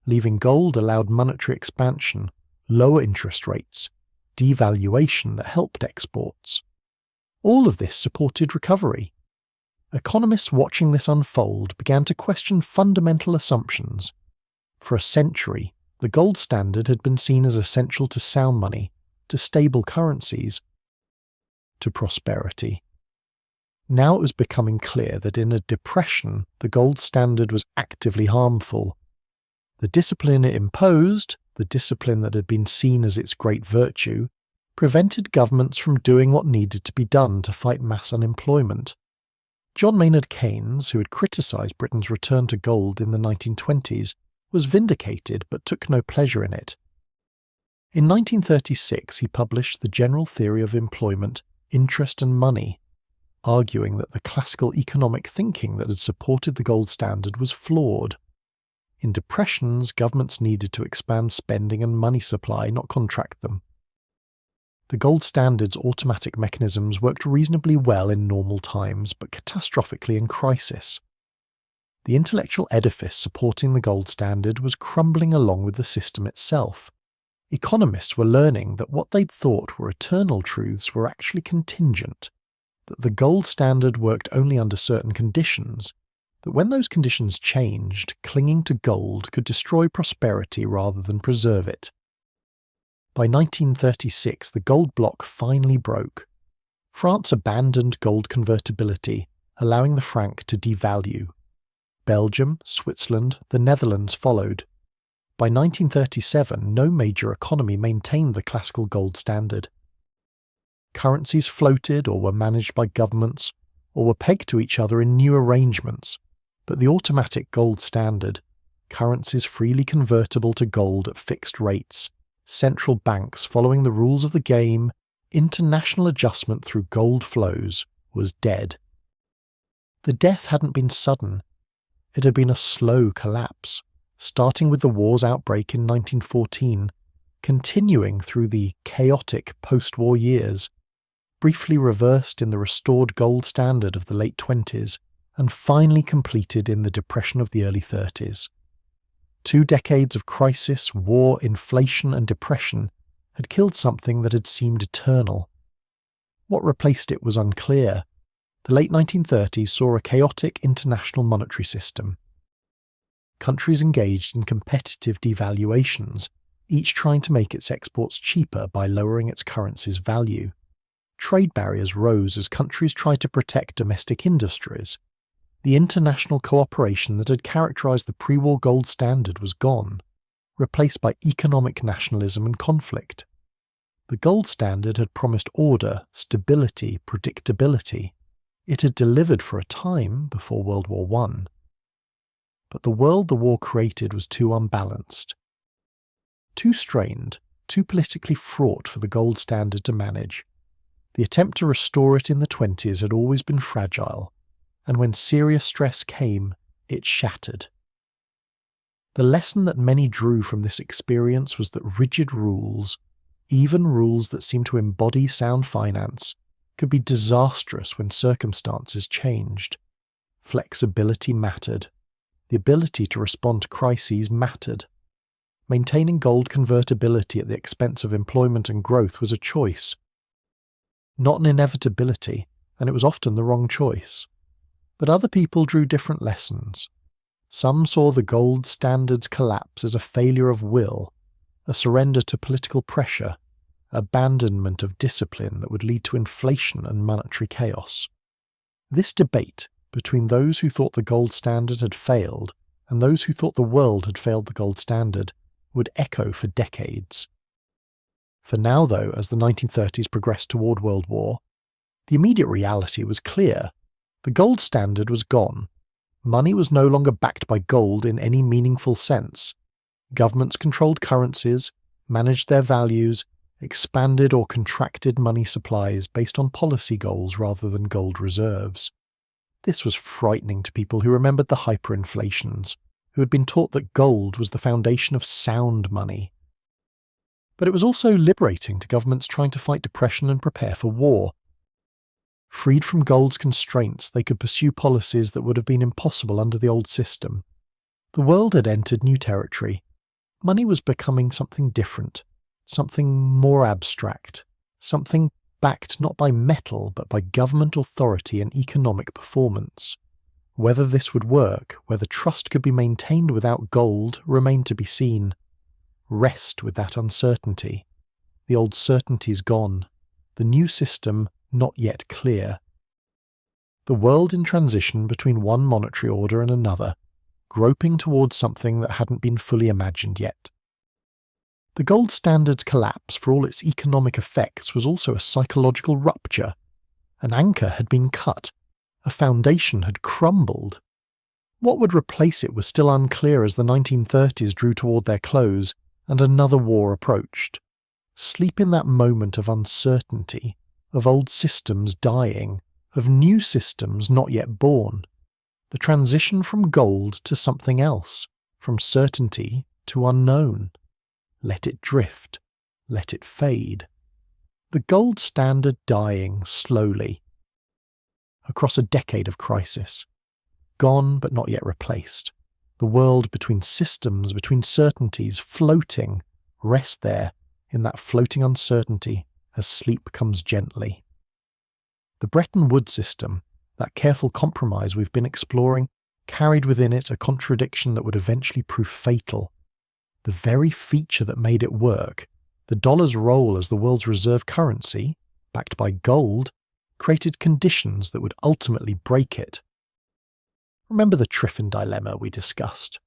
Leaving gold allowed monetary expansion, lower interest rates, devaluation that helped exports. All of this supported recovery. Economists watching this unfold began to question fundamental assumptions. For a century, the gold standard had been seen as essential to sound money, to stable currencies, to prosperity. Now it was becoming clear that in a depression, the gold standard was actively harmful. The discipline it imposed, the discipline that had been seen as its great virtue, prevented governments from doing what needed to be done to fight mass unemployment. John Maynard Keynes, who had criticised Britain's return to gold in the 1920s, was vindicated but took no pleasure in it. In 1936 he published The General Theory of Employment, Interest and Money, arguing that the classical economic thinking that had supported the gold standard was flawed. In depressions, governments needed to expand spending and money supply, not contract them. The gold standard's automatic mechanisms worked reasonably well in normal times, but catastrophically in crisis. The intellectual edifice supporting the gold standard was crumbling along with the system itself. Economists were learning that what they'd thought were eternal truths were actually contingent, that the gold standard worked only under certain conditions, that when those conditions changed, clinging to gold could destroy prosperity rather than preserve it. By 1936, the gold block finally broke. France abandoned gold convertibility, allowing the franc to devalue. Belgium, Switzerland, the Netherlands followed. By 1937, no major economy maintained the classical gold standard. Currencies floated or were managed by governments, or were pegged to each other in new arrangements, but the automatic gold standard, currencies freely convertible to gold at fixed rates, central banks following the rules of the game, international adjustment through gold flows, was dead. The death hadn't been sudden. It had been a slow collapse, starting with the war's outbreak in 1914, continuing through the chaotic post-war years, briefly reversed in the restored gold standard of the late 20s, and finally completed in the Depression of the early 30s. 2 decades of crisis, war, inflation, and depression had killed something that had seemed eternal. What replaced it was unclear. The late 1930s saw a chaotic international monetary system. Countries engaged in competitive devaluations, each trying to make its exports cheaper by lowering its currency's value. Trade barriers rose as countries tried to protect domestic industries. The international cooperation that had characterized the pre-war gold standard was gone, replaced by economic nationalism and conflict. The gold standard had promised order, stability, predictability. It had delivered for a time before World War I. But the world the war created was too unbalanced, too strained, too politically fraught for the gold standard to manage. The attempt to restore it in the 20s had always been fragile, and when serious stress came, it shattered. The lesson that many drew from this experience was that rigid rules, even rules that seemed to embody sound finance, could be disastrous when circumstances changed. Flexibility mattered. The ability to respond to crises mattered. Maintaining gold convertibility at the expense of employment and growth was a choice, not an inevitability, and it was often the wrong choice. But other people drew different lessons. Some saw the gold standard's collapse as a failure of will, a surrender to political pressure, abandonment of discipline that would lead to inflation and monetary chaos. This debate between those who thought the gold standard had failed and those who thought the world had failed the gold standard would echo for decades. For now, though, as the 1930s progressed toward World War, the immediate reality was clear. The gold standard was gone. Money was no longer backed by gold in any meaningful sense. Governments controlled currencies, managed their values, expanded or contracted money supplies based on policy goals rather than gold reserves. This was frightening to people who remembered the hyperinflations, who had been taught that gold was the foundation of sound money. But it was also liberating to governments trying to fight depression and prepare for war. Freed from gold's constraints, they could pursue policies that would have been impossible under the old system. The world had entered new territory. Money was becoming something different, something more abstract, something backed not by metal but by government authority and economic performance. Whether this would work, whether trust could be maintained without gold, remained to be seen. Rest with that uncertainty. The old certainty's gone. The new system not yet clear. The world in transition between one monetary order and another, groping towards something that hadn't been fully imagined yet. The gold standard's collapse, for all its economic effects, was also a psychological rupture. An anchor had been cut. A foundation had crumbled. What would replace it was still unclear as the 1930s drew toward their close and another war approached. Sleep in that moment of uncertainty, of old systems dying, of new systems not yet born. The transition from gold to something else, from certainty to unknown. Let it drift. Let it fade. The gold standard dying slowly. Across a decade of crisis. Gone but not yet replaced. The world between systems, between certainties, floating. Rest there, in that floating uncertainty, as sleep comes gently. The Bretton Woods system, that careful compromise we've been exploring, carried within it a contradiction that would eventually prove fatal. The very feature that made it work, The dollar's role as the world's reserve currency, backed by gold, created conditions that would ultimately break it. Remember the Triffin dilemma we discussed?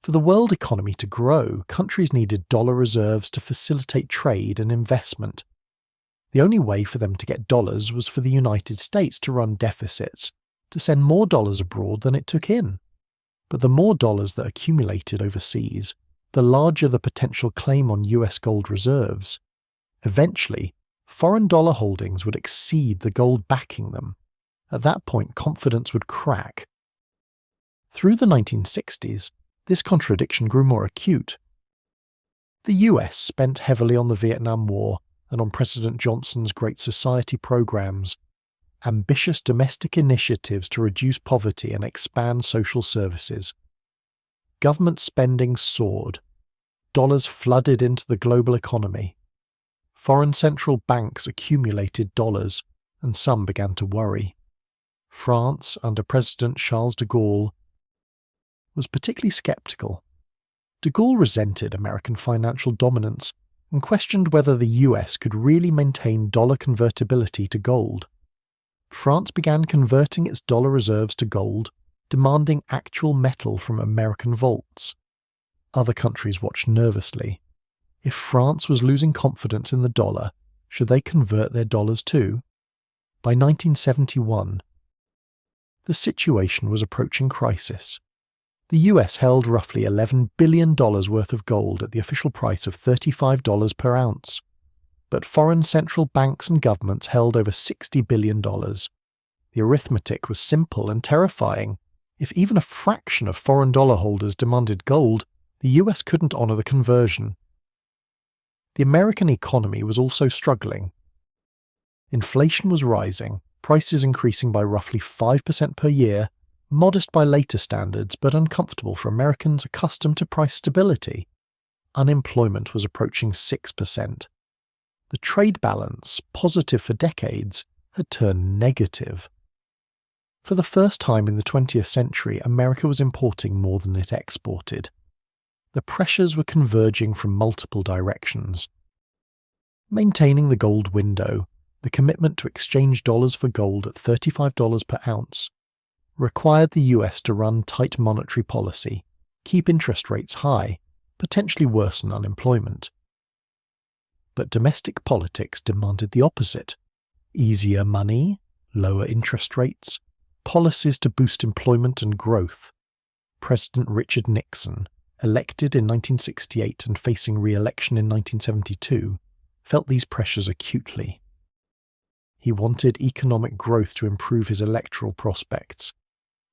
For the world economy to grow, countries needed dollar reserves to facilitate trade and investment. The only way for them to get dollars was for the United States to run deficits, to send more dollars abroad than it took in. But the more dollars that accumulated overseas, the larger the potential claim on US gold reserves. Eventually, foreign dollar holdings would exceed the gold backing them. At that point, confidence would crack. Through the 1960s, this contradiction grew more acute. The US spent heavily on the Vietnam War and on President Johnson's Great Society programs, ambitious domestic initiatives to reduce poverty and expand social services. Government spending soared. Dollars flooded into the global economy. Foreign central banks accumulated dollars, and some began to worry. France, under President Charles de Gaulle, was particularly skeptical. De Gaulle resented American financial dominance and questioned whether the US could really maintain dollar convertibility to gold. France began converting its dollar reserves to gold, demanding actual metal from American vaults. Other countries watched nervously. If France was losing confidence in the dollar, should they convert their dollars too? By 1971, the situation was approaching crisis. The US held roughly $11 billion worth of gold at the official price of $35 per ounce. But foreign central banks and governments held over $60 billion. The arithmetic was simple and terrifying. If even a fraction of foreign dollar holders demanded gold, the US couldn't honour the conversion. The American economy was also struggling. Inflation was rising, prices increasing by roughly 5% per year, modest by later standards but uncomfortable for Americans accustomed to price stability. Unemployment was approaching 6%. The trade balance, positive for decades, had turned negative. For the first time in the 20th century, America was importing more than it exported. The pressures were converging from multiple directions. Maintaining the gold window, the commitment to exchange dollars for gold at $35 per ounce, required the US to run tight monetary policy, keep interest rates high, potentially worsen unemployment. But domestic politics demanded the opposite: easier money, lower interest rates, policies to boost employment and growth. President Richard Nixon, elected in 1968 and facing re-election in 1972, felt these pressures acutely. He wanted economic growth to improve his electoral prospects,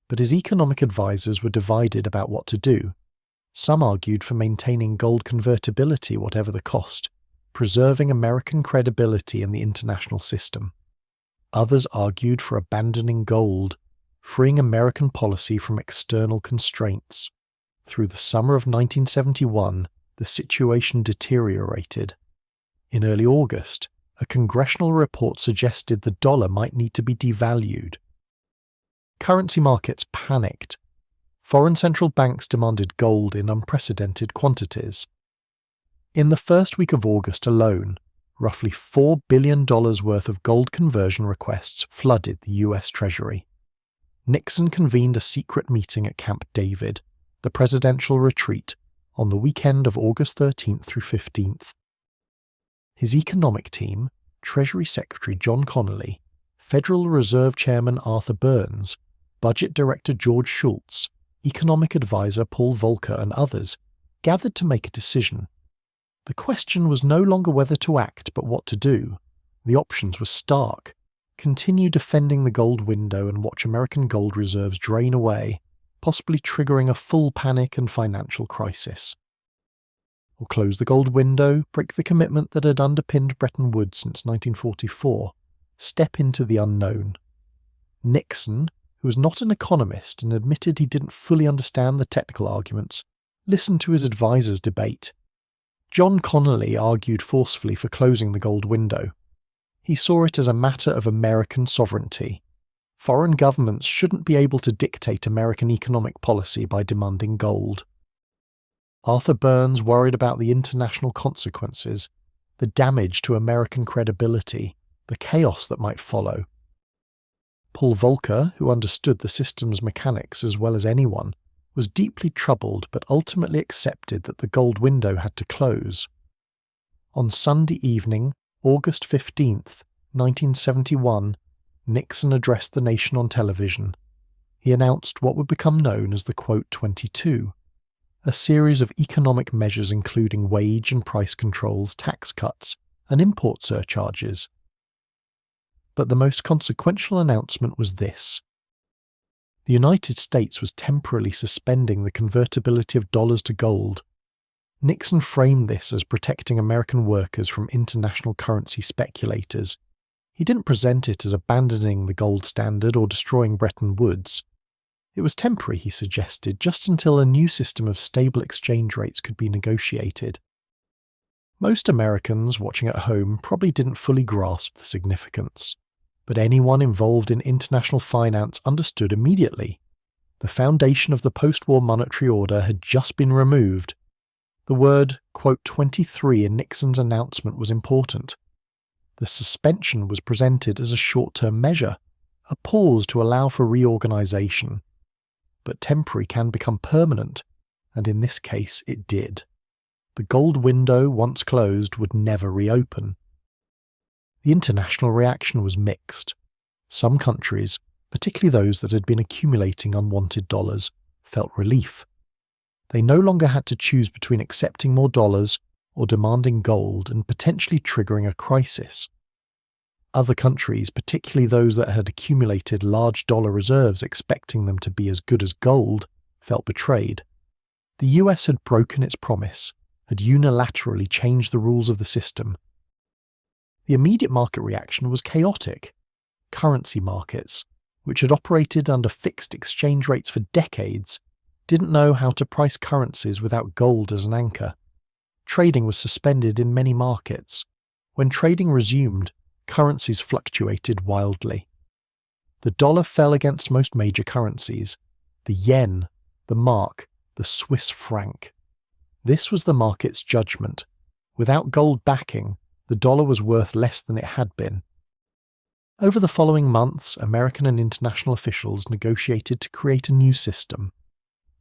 but his economic advisers were divided about what to do. Some argued for maintaining gold convertibility whatever the cost, preserving American credibility in the international system. Others argued for abandoning gold, freeing American policy from external constraints. Through the summer of 1971, the situation deteriorated. In early August, a congressional report suggested the dollar might need to be devalued. Currency markets panicked. Foreign central banks demanded gold in unprecedented quantities. In the first week of August alone, roughly $4 billion worth of gold conversion requests flooded the US Treasury. Nixon convened a secret meeting at Camp David, the presidential retreat, on the weekend of August 13th through 15th. His economic team, Treasury Secretary John Connally, Federal Reserve Chairman Arthur Burns, Budget Director George Shultz, Economic Advisor Paul Volcker and others, gathered to make a decision. The question was no longer whether to act but what to do. The options were stark: continue defending the gold window and watch American gold reserves drain away, possibly triggering a full panic and financial crisis. Or close the gold window, break the commitment that had underpinned Bretton Woods since 1944, step into the unknown. Nixon, who was not an economist and admitted he didn't fully understand the technical arguments, listened to his advisers debate. John Connally argued forcefully for closing the gold window. He saw it as a matter of American sovereignty. Foreign governments shouldn't be able to dictate American economic policy by demanding gold. Arthur Burns worried about the international consequences the damage to American credibility, the chaos that might follow. Paul Volcker, who understood the system's mechanics as well as anyone, was deeply troubled but ultimately accepted that the gold window had to close. On Sunday evening, August 15th, 1971, Nixon addressed the nation on television. He announced what would become known as the Quote 22, a series of economic measures including wage and price controls, tax cuts, and import surcharges. But the most consequential announcement was this. The United States was temporarily suspending the convertibility of dollars to gold. Nixon framed this as protecting American workers from international currency speculators. He didn't present it as abandoning the gold standard or destroying Bretton Woods. It was temporary, he suggested, just until a new system of stable exchange rates could be negotiated. Most Americans watching at home probably didn't fully grasp the significance, but anyone involved in international finance understood immediately. The foundation of the post-war monetary order had just been removed. The word, quote 23 in Nixon's announcement was important. The suspension was presented as a short-term measure, a pause to allow for reorganization. But temporary can become permanent, and in this case it did. The gold window, once closed, would never reopen. The international reaction was mixed. Some countries, particularly those that had been accumulating unwanted dollars, felt relief. They no longer had to choose between accepting more dollars or demanding gold and potentially triggering a crisis. Other countries, particularly those that had accumulated large dollar reserves expecting them to be as good as gold, felt betrayed. The US had broken its promise, had unilaterally changed the rules of the system. The immediate market reaction was chaotic. Currency markets, which had operated under fixed exchange rates for decades, didn't know how to price currencies without gold as an anchor. Trading was suspended in many markets. When trading resumed, currencies fluctuated wildly. The dollar fell against most major currencies: the yen, the mark, the Swiss franc. This was the market's judgment. Without gold backing, the dollar was worth less than it had been. Over the following months, American and international officials negotiated to create a new system.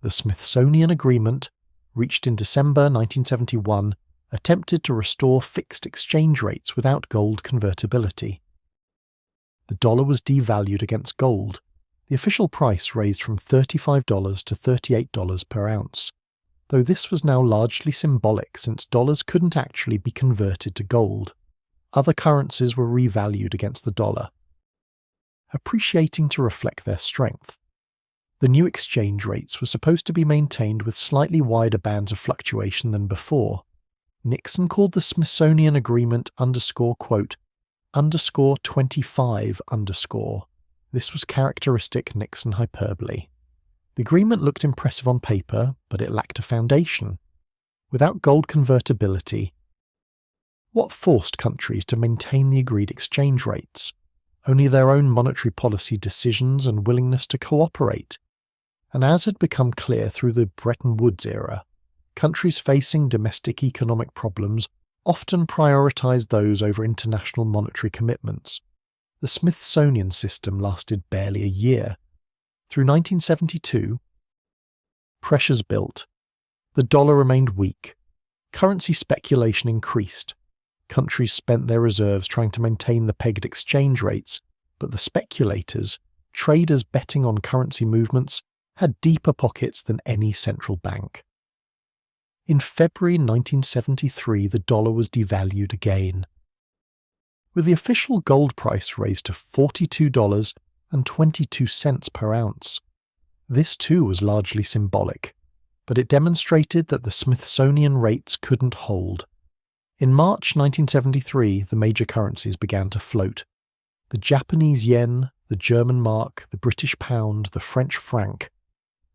The Smithsonian Agreement, reached in December 1971, attempted to restore fixed exchange rates without gold convertibility. The dollar was devalued against gold. The official price raised from $35 to $38 per ounce, though this was now largely symbolic since dollars couldn't actually be converted to gold. Other currencies were revalued against the dollar, appreciating to reflect their strength. The new exchange rates were supposed to be maintained with slightly wider bands of fluctuation than before. Nixon called the Smithsonian Agreement _quote _25 . This was characteristic Nixon hyperbole. The agreement looked impressive on paper, but it lacked a foundation. Without gold convertibility, what forced countries to maintain the agreed exchange rates? Only their own monetary policy decisions and willingness to cooperate. And as had become clear through the Bretton Woods era, countries facing domestic economic problems often prioritized those over international monetary commitments. The Smithsonian system lasted barely a year. Through 1972, pressures built. The dollar remained weak. Currency speculation increased. Countries spent their reserves trying to maintain the pegged exchange rates, but the speculators, traders betting on currency movements, had deeper pockets than any central bank. In February 1973, the dollar was devalued again, with the official gold price raised to $42.22 per ounce. This too was largely symbolic, but it demonstrated that the Smithsonian rates couldn't hold. In March 1973, the major currencies began to float. The Japanese yen, the German mark, the British pound, the French franc.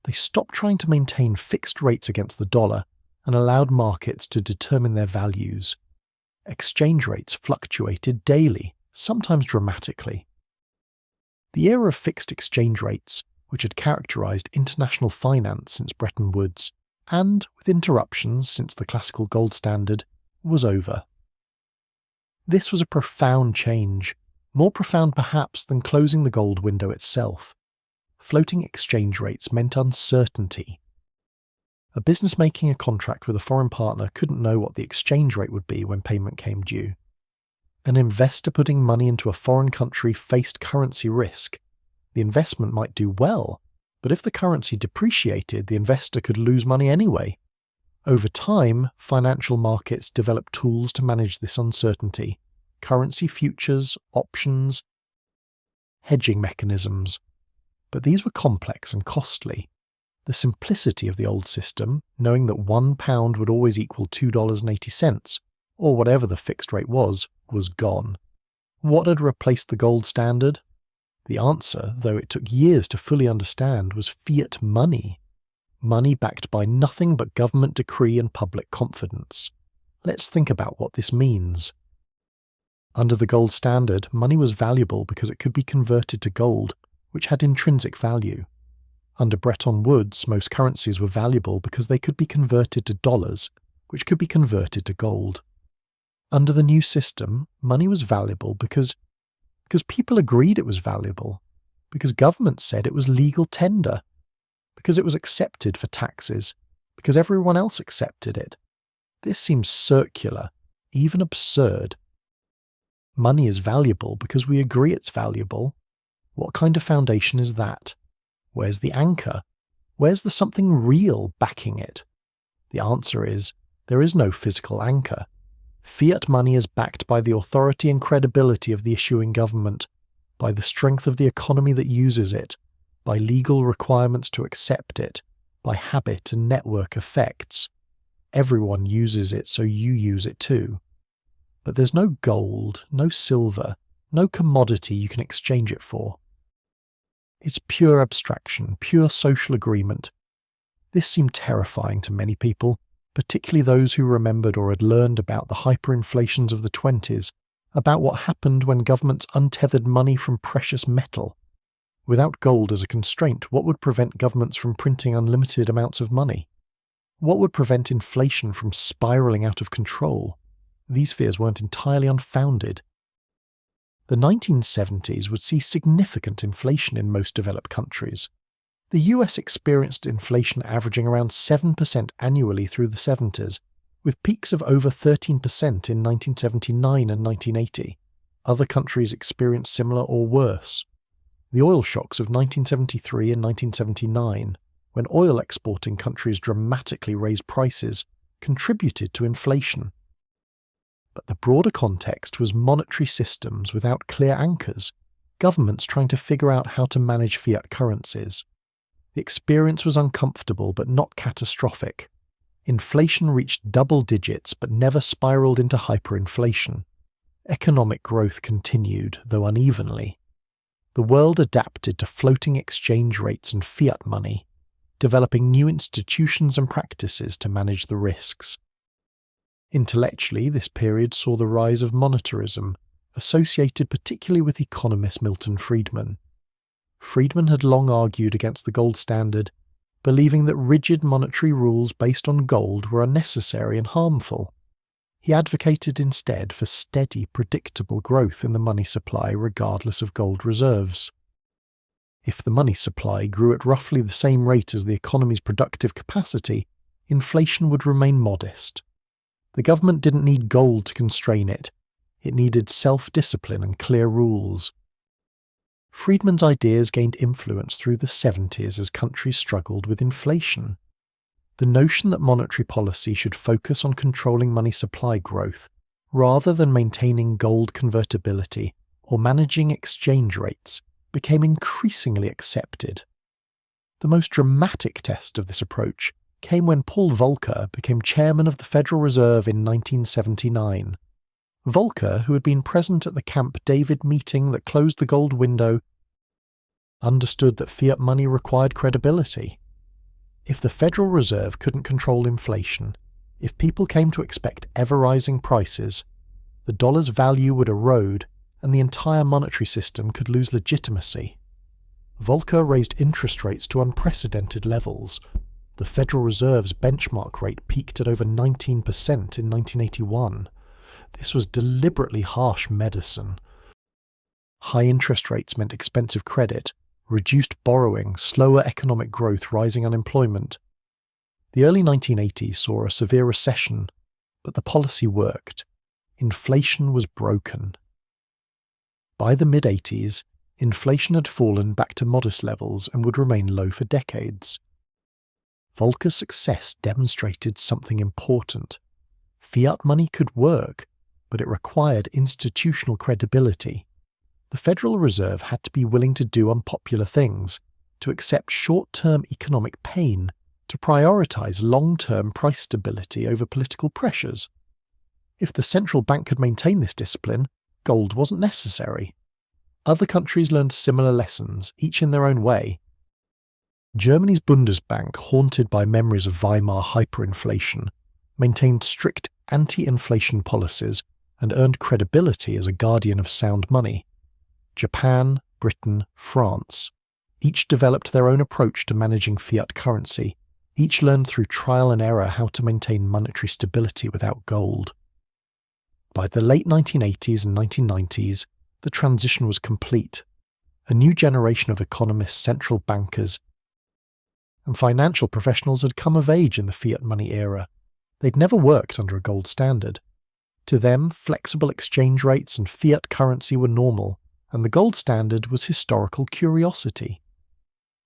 They stopped trying to maintain fixed rates against the dollar and allowed markets to determine their values. Exchange rates fluctuated daily, sometimes dramatically. The era of fixed exchange rates, which had characterized international finance since Bretton Woods, and, with interruptions since the classical gold standard, was over. This was a profound change, more profound perhaps than closing the gold window itself. Floating exchange rates meant uncertainty. A business making a contract with a foreign partner couldn't know what the exchange rate would be when payment came due. An investor putting money into a foreign country faced currency risk. The investment might do well, but if the currency depreciated, the investor could lose money anyway. Over time, financial markets developed tools to manage this uncertainty: currency futures, options, hedging mechanisms. But these were complex and costly. The simplicity of the old system, knowing that £1 would always equal $2.80, or whatever the fixed rate was gone. What had replaced the gold standard? The answer, though it took years to fully understand, was fiat money. Money backed by nothing but government decree and public confidence. Let's think about what this means. Under the gold standard, money was valuable because it could be converted to gold, which had intrinsic value. Under Bretton Woods, most currencies were valuable because they could be converted to dollars, which could be converted to gold. Under the new system, money was valuable because people agreed it was valuable, because governments said it was legal tender, because it was accepted for taxes, because everyone else accepted it. This seems circular, even absurd. Money is valuable because we agree it's valuable. What kind of foundation is that? Where's the anchor? Where's the something real backing it? The answer is, there is no physical anchor. Fiat money is backed by the authority and credibility of the issuing government, by the strength of the economy that uses it, by legal requirements to accept it, by habit and network effects. Everyone uses it, so you use it too. But there's no gold, no silver, no commodity you can exchange it for. It's pure abstraction, pure social agreement. This seemed terrifying to many people, particularly those who remembered or had learned about the hyperinflations of the 20s, about what happened when governments untethered money from precious metal. Without gold as a constraint, what would prevent governments from printing unlimited amounts of money? What would prevent inflation from spiraling out of control? These fears weren't entirely unfounded. The 1970s would see significant inflation in most developed countries. The US experienced inflation averaging around 7% annually through the 70s, with peaks of over 13% in 1979 and 1980. Other countries experienced similar or worse. The oil shocks of 1973 and 1979, when oil exporting countries dramatically raised prices, contributed to inflation. But the broader context was monetary systems without clear anchors, governments trying to figure out how to manage fiat currencies. The experience was uncomfortable but not catastrophic. Inflation reached double digits but never spiraled into hyperinflation. Economic growth continued, though unevenly. The world adapted to floating exchange rates and fiat money, developing new institutions and practices to manage the risks. Intellectually, this period saw the rise of monetarism, associated particularly with economist Milton Friedman. Friedman had long argued against the gold standard, believing that rigid monetary rules based on gold were unnecessary and harmful. He advocated instead for steady, predictable growth in the money supply regardless of gold reserves. If the money supply grew at roughly the same rate as the economy's productive capacity, inflation would remain modest. The government didn't need gold to constrain it. It needed self-discipline and clear rules. Friedman's ideas gained influence through the 70s as countries struggled with inflation. The notion that monetary policy should focus on controlling money supply growth, rather than maintaining gold convertibility or managing exchange rates, became increasingly accepted. The most dramatic test of this approach came when Paul Volcker became chairman of the Federal Reserve in 1979. Volcker, who had been present at the Camp David meeting that closed the gold window, understood that fiat money required credibility. If the Federal Reserve couldn't control inflation, if people came to expect ever-rising prices, the dollar's value would erode and the entire monetary system could lose legitimacy. Volcker raised interest rates to unprecedented levels. The Federal Reserve's benchmark rate peaked at over 19% in 1981. This was deliberately harsh medicine. High interest rates meant expensive credit, reduced borrowing, slower economic growth, rising unemployment. The early 1980s saw a severe recession, but the policy worked. Inflation was broken. By the mid-80s, inflation had fallen back to modest levels and would remain low for decades. Volcker's success demonstrated something important. Fiat money could work, but it required institutional credibility. The Federal Reserve had to be willing to do unpopular things, to accept short-term economic pain, to prioritize long-term price stability over political pressures. If the central bank could maintain this discipline, gold wasn't necessary. Other countries learned similar lessons, each in their own way. Germany's Bundesbank, haunted by memories of Weimar hyperinflation, maintained strict anti-inflation policies and earned credibility as a guardian of sound money. Japan, Britain, France, each developed their own approach to managing fiat currency. Each learned through trial and error how to maintain monetary stability without gold. By the late 1980s and 1990s, the transition was complete. A new generation of economists, central bankers, and financial professionals had come of age in the fiat money era. They'd never worked under a gold standard. To them, flexible exchange rates and fiat currency were normal, and the gold standard was historical curiosity.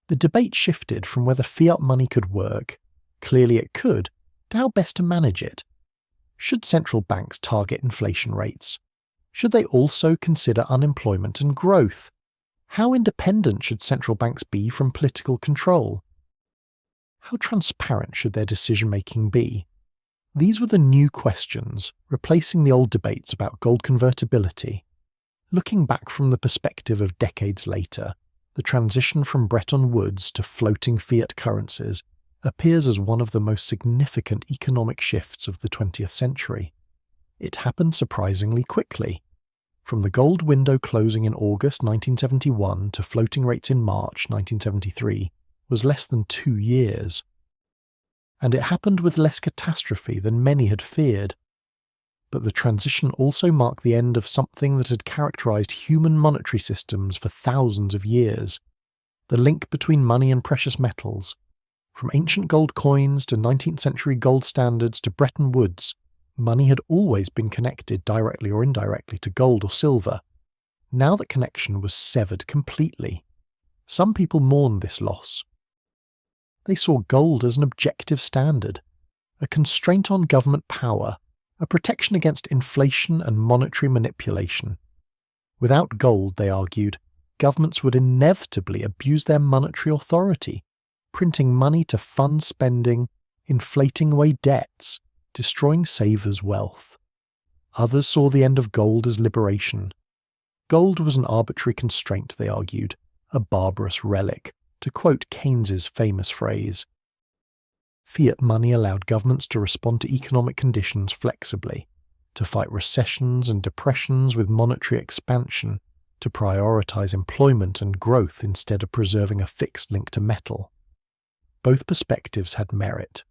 The debate shifted from whether fiat money could work, clearly it could, to how best to manage it. Should central banks target inflation rates? Should they also consider unemployment and growth? How independent should central banks be from political control? How transparent should their decision-making be? These were the new questions, replacing the old debates about gold convertibility. Looking back from the perspective of decades later, the transition from Bretton Woods to floating fiat currencies appears as one of the most significant economic shifts of the 20th century. It happened surprisingly quickly. From the gold window closing in August 1971 to floating rates in March 1973 was less than 2 years. And it happened with less catastrophe than many had feared. But the transition also marked the end of something that had characterized human monetary systems for thousands of years: the link between money and precious metals. From ancient gold coins to 19th century gold standards to Bretton Woods, money had always been connected directly or indirectly to gold or silver. Now that connection was severed completely. Some people mourned this loss. They saw gold as an objective standard, a constraint on government power, a protection against inflation and monetary manipulation. Without gold, they argued, governments would inevitably abuse their monetary authority, printing money to fund spending, inflating away debts, destroying savers' wealth. Others saw the end of gold as liberation. Gold was an arbitrary constraint, they argued, a barbarous relic, to quote Keynes's famous phrase. Fiat money allowed governments to respond to economic conditions flexibly, to fight recessions and depressions with monetary expansion, to prioritize employment and growth instead of preserving a fixed link to metal. Both perspectives had merit.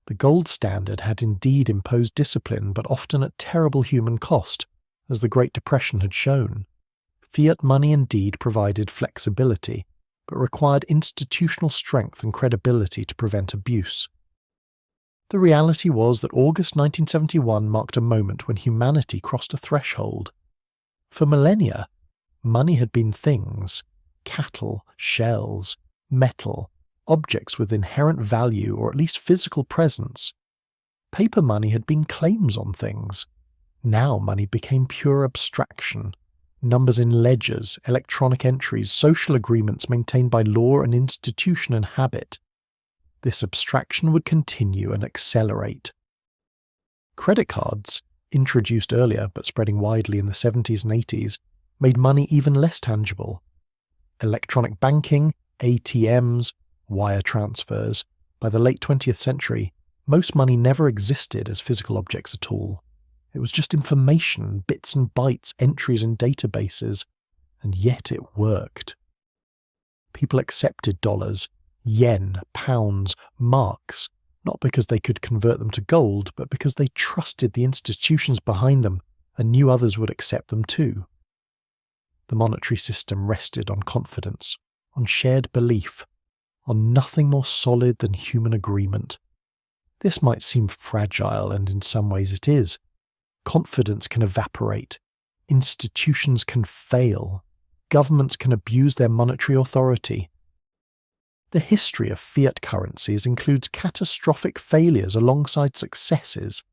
The gold standard had indeed imposed discipline, but often at terrible human cost, as the Great Depression had shown. Fiat money indeed provided flexibility, but required institutional strength and credibility to prevent abuse. The reality was that August 1971 marked a moment when humanity crossed a threshold. For millennia, money had been things: cattle, shells, metal, objects with inherent value or at least physical presence. Paper money had been claims on things. Now money became pure abstraction. Numbers in ledgers, electronic entries, social agreements maintained by law and institution and habit. This abstraction would continue and accelerate. Credit cards, introduced earlier but spreading widely in the 70s and 80s, made money even less tangible. Electronic banking, ATMs, wire transfers. By the late 20th century, most money never existed as physical objects at all. It was just information, bits and bytes, entries in databases, and yet it worked. People accepted dollars, yen, pounds, marks, not because they could convert them to gold, but because they trusted the institutions behind them and knew others would accept them too. The monetary system rested on confidence, on shared belief, on nothing more solid than human agreement. This might seem fragile, and in some ways it is. Confidence can evaporate, institutions can fail, governments can abuse their monetary authority. The history of fiat currencies includes catastrophic failures alongside successes.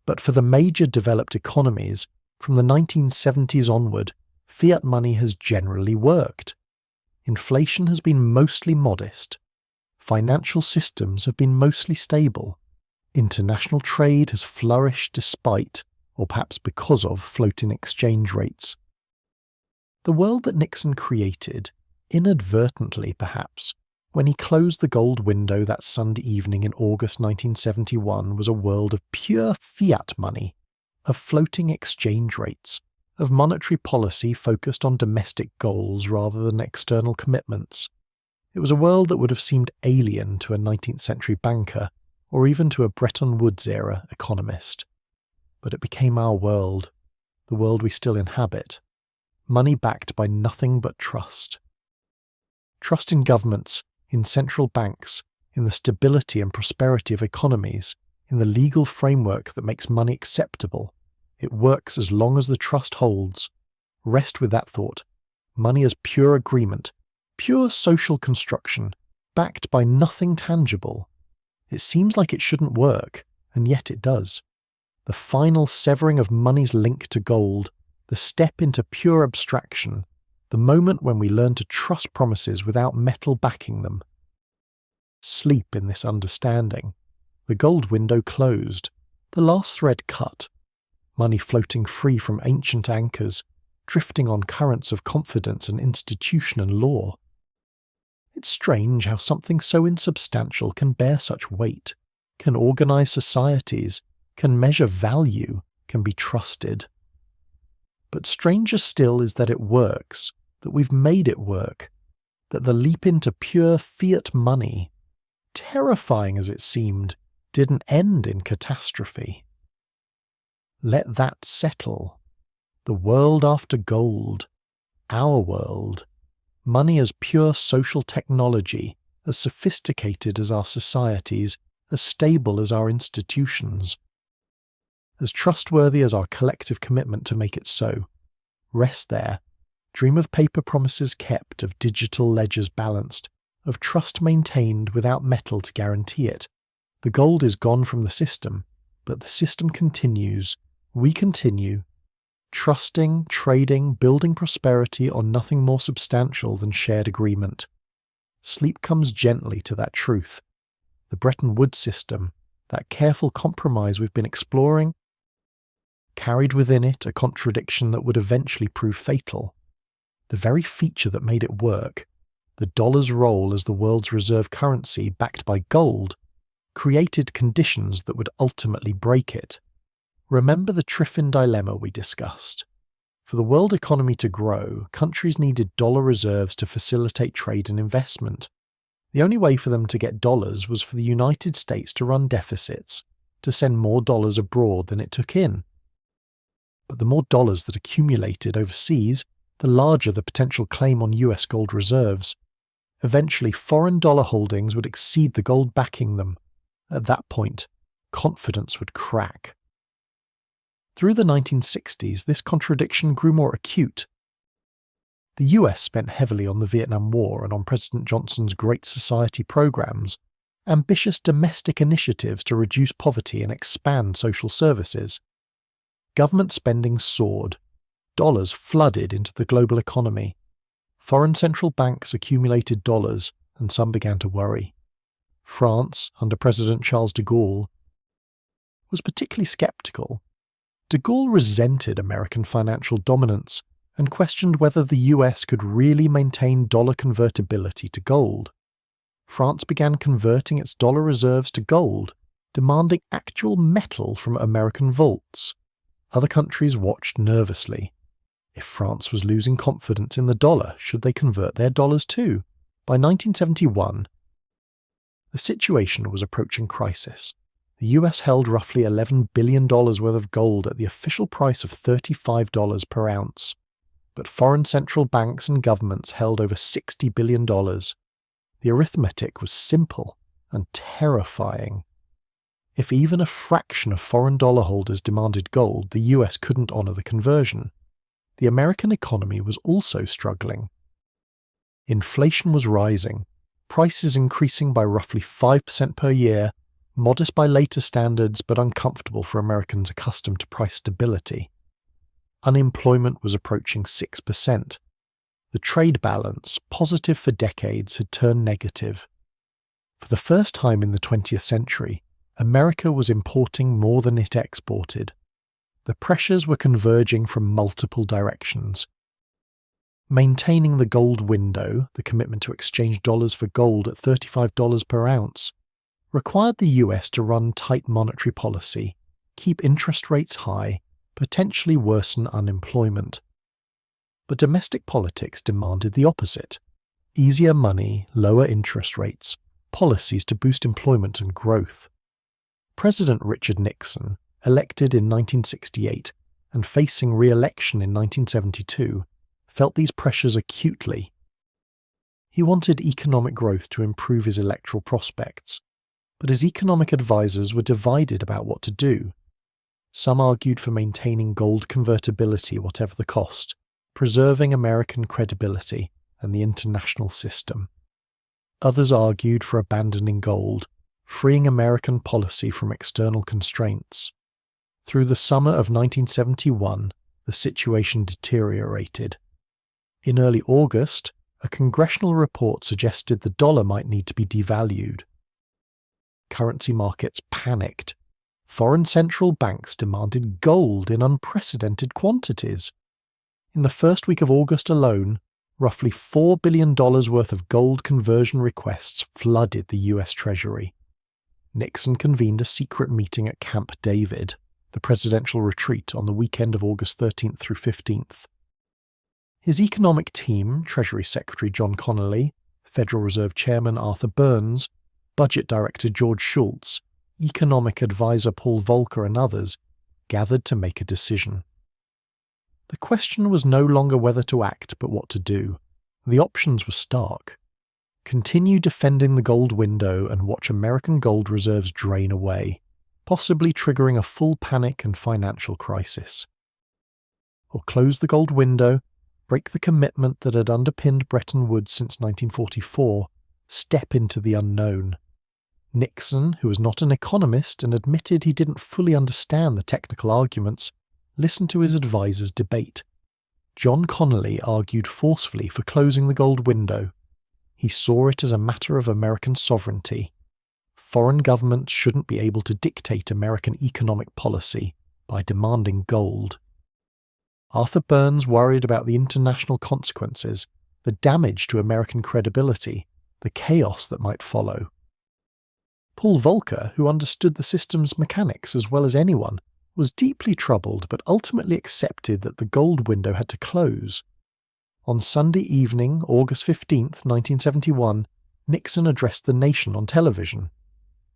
But for the major developed economies, from the 1970s onward, fiat money has generally worked. Inflation has been mostly modest. Financial systems have been mostly stable. International trade has flourished despite, or perhaps because of, floating exchange rates. The world that Nixon created, inadvertently perhaps, when he closed the gold window that Sunday evening in August 1971, was a world of pure fiat money, of floating exchange rates, of monetary policy focused on domestic goals rather than external commitments. It was a world that would have seemed alien to a 19th century banker or even to a Bretton Woods-era economist. But it became our world, the world we still inhabit, money backed by nothing but trust. Trust in governments, in central banks, in the stability and prosperity of economies, in the legal framework that makes money acceptable. It works as long as the trust holds. Rest with that thought. Money is pure agreement, pure social construction, backed by nothing tangible. It seems like it shouldn't work, and yet it does. The final severing of money's link to gold, the step into pure abstraction, the moment when we learn to trust promises without metal backing them. Sleep in this understanding. The gold window closed, the last thread cut, money floating free from ancient anchors, drifting on currents of confidence and institution and law. It's strange how something so insubstantial can bear such weight, can organize societies, can measure value, can be trusted. But stranger still is that it works, that we've made it work, that the leap into pure fiat money, terrifying as it seemed, didn't end in catastrophe. Let that settle. The world after gold, our world, money as pure social technology, as sophisticated as our societies, as stable as our institutions, as trustworthy as our collective commitment to make it so. Rest there. Dream of paper promises kept, of digital ledgers balanced, of trust maintained without metal to guarantee it. The gold is gone from the system, but the system continues. We continue, trusting, trading, building prosperity on nothing more substantial than shared agreement. Sleep comes gently to that truth. The Bretton Woods system, that careful compromise we've been exploring, carried within it a contradiction that would eventually prove fatal. The very feature that made it work, the dollar's role as the world's reserve currency backed by gold, created conditions that would ultimately break it. Remember the Triffin dilemma we discussed. For the world economy to grow, countries needed dollar reserves to facilitate trade and investment. The only way for them to get dollars was for the United States to run deficits, to send more dollars abroad than it took in. But the more dollars that accumulated overseas, the larger the potential claim on US gold reserves. Eventually, foreign dollar holdings would exceed the gold backing them. At that point, confidence would crack. Through the 1960s, this contradiction grew more acute. The US spent heavily on the Vietnam War and on President Johnson's Great Society programs, ambitious domestic initiatives to reduce poverty and expand social services. Government spending soared. Dollars flooded into the global economy. Foreign central banks accumulated dollars, and some began to worry. France, under President Charles de Gaulle, was particularly skeptical. De Gaulle resented American financial dominance and questioned whether the US could really maintain dollar convertibility to gold. France began converting its dollar reserves to gold, demanding actual metal from American vaults. Other countries watched nervously. If France was losing confidence in the dollar, should they convert their dollars too? By 1971, The situation was approaching crisis. The US held roughly $11 billion worth of gold at the official price of $35 per ounce, but foreign central banks and governments held over $60 billion. The arithmetic was simple and terrifying. If even a fraction of foreign dollar holders demanded gold, the US couldn't honour the conversion. The American economy was also struggling. Inflation was rising, prices increasing by roughly 5% per year, modest by later standards but uncomfortable for Americans accustomed to price stability. Unemployment was approaching 6%. The trade balance, positive for decades, had turned negative. For the first time in the 20th century, America was importing more than it exported. The pressures were converging from multiple directions. Maintaining the gold window, the commitment to exchange dollars for gold at $35 per ounce, required the US to run tight monetary policy, keep interest rates high, potentially worsen unemployment. But domestic politics demanded the opposite: easier money, lower interest rates, policies to boost employment and growth. President Richard Nixon, elected in 1968 and facing re-election in 1972, felt these pressures acutely. He wanted economic growth to improve his electoral prospects, but his economic advisors were divided about what to do. Some argued for maintaining gold convertibility whatever the cost, preserving American credibility and the international system. Others argued for abandoning gold, freeing American policy from external constraints. Through the summer of 1971, the situation deteriorated. In early August, a congressional report suggested the dollar might need to be devalued. Currency markets panicked. Foreign central banks demanded gold in unprecedented quantities. In the first week of August alone, roughly $4 billion worth of gold conversion requests flooded the US Treasury. Nixon convened a secret meeting at Camp David, the presidential retreat, on the weekend of August 13th through 15th. His economic team, Treasury Secretary John Connally, Federal Reserve Chairman Arthur Burns, Budget Director George Shultz, Economic Advisor Paul Volcker and others, gathered to make a decision. The question was no longer whether to act but what to do. The options were stark. Continue defending the gold window and watch American gold reserves drain away, possibly triggering a full panic and financial crisis. Or close the gold window, break the commitment that had underpinned Bretton Woods since 1944, step into the unknown. Nixon, who was not an economist and admitted he didn't fully understand the technical arguments, listened to his advisors debate. John Connally argued forcefully for closing the gold window. He saw it as a matter of American sovereignty. Foreign governments shouldn't be able to dictate American economic policy by demanding gold. Arthur Burns worried about the international consequences, the damage to American credibility, the chaos that might follow. Paul Volcker, who understood the system's mechanics as well as anyone, was deeply troubled but ultimately accepted that the gold window had to close. On Sunday evening, August 15th, 1971, Nixon addressed the nation on television.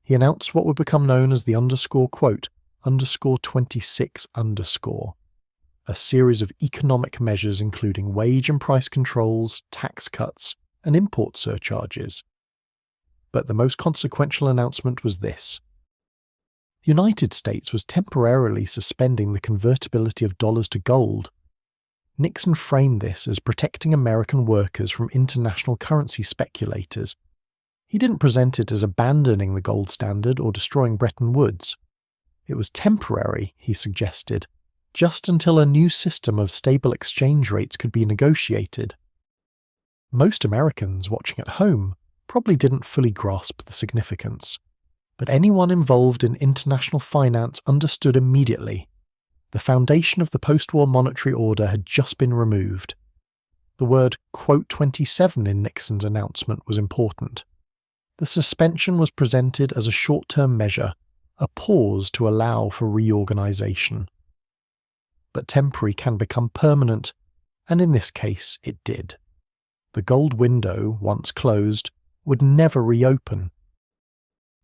He announced what would become known as the _26_, a series of economic measures including wage and price controls, tax cuts, and import surcharges. But the most consequential announcement was this. The United States was temporarily suspending the convertibility of dollars to gold. Nixon framed this as protecting American workers from international currency speculators. He didn't present it as abandoning the gold standard or destroying Bretton Woods. It was temporary, he suggested, just until a new system of stable exchange rates could be negotiated. Most Americans watching at home probably didn't fully grasp the significance, but anyone involved in international finance understood immediately. The foundation of the post-war monetary order had just been removed. The word "27" in Nixon's announcement was important. The suspension was presented as a short-term measure, a pause to allow for reorganization. But temporary can become permanent, and in this case it did. The gold window, once closed, would never reopen.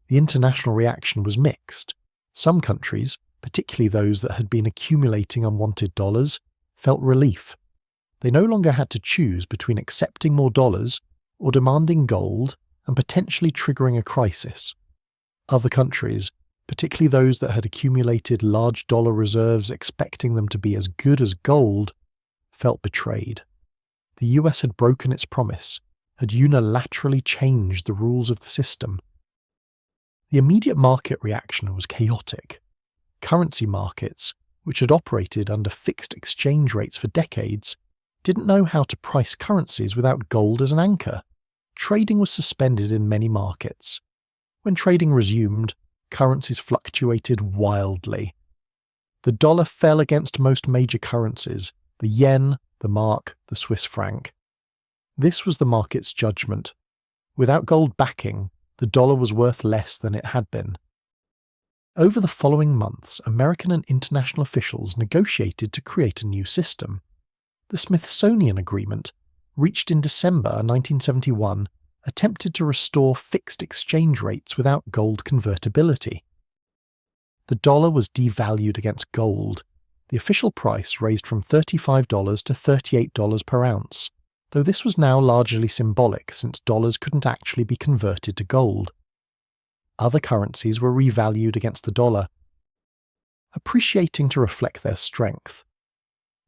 The international reaction was mixed. Some countries, particularly those that had been accumulating unwanted dollars, felt relief. They no longer had to choose between accepting more dollars or demanding gold and potentially triggering a crisis. Other countries, particularly those that had accumulated large dollar reserves expecting them to be as good as gold, felt betrayed. The US had broken its promise, had unilaterally changed the rules of the system. The immediate market reaction was chaotic. Currency markets, which had operated under fixed exchange rates for decades, didn't know how to price currencies without gold as an anchor. Trading was suspended in many markets. When trading resumed, currencies fluctuated wildly. The dollar fell against most major currencies: the yen, the mark, the Swiss franc. This was the market's judgment. Without gold backing, the dollar was worth less than it had been. Over the following months, American and international officials negotiated to create a new system. The Smithsonian Agreement, reached in December 1971, attempted to restore fixed exchange rates without gold convertibility. The dollar was devalued against gold. The official price raised from $35 to $38 per ounce, though this was now largely symbolic since dollars couldn't actually be converted to gold. Other currencies were revalued against the dollar, appreciating to reflect their strength.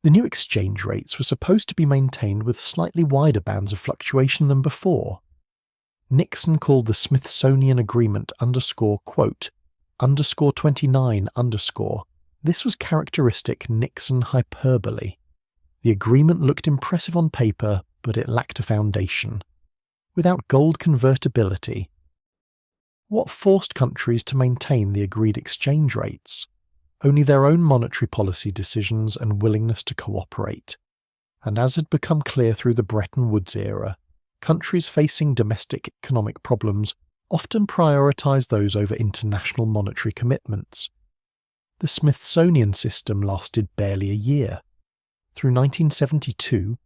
The new exchange rates were supposed to be maintained with slightly wider bands of fluctuation than before. Nixon called the Smithsonian Agreement quote, _29_. This was characteristic Nixon hyperbole. The agreement looked impressive on paper, but it lacked a foundation. Without gold convertibility, what forced countries to maintain the agreed exchange rates? Only their own monetary policy decisions and willingness to cooperate. And as had become clear through the Bretton Woods era, countries facing domestic economic problems often prioritized those over international monetary commitments. The Smithsonian system lasted barely a year. Through 1972,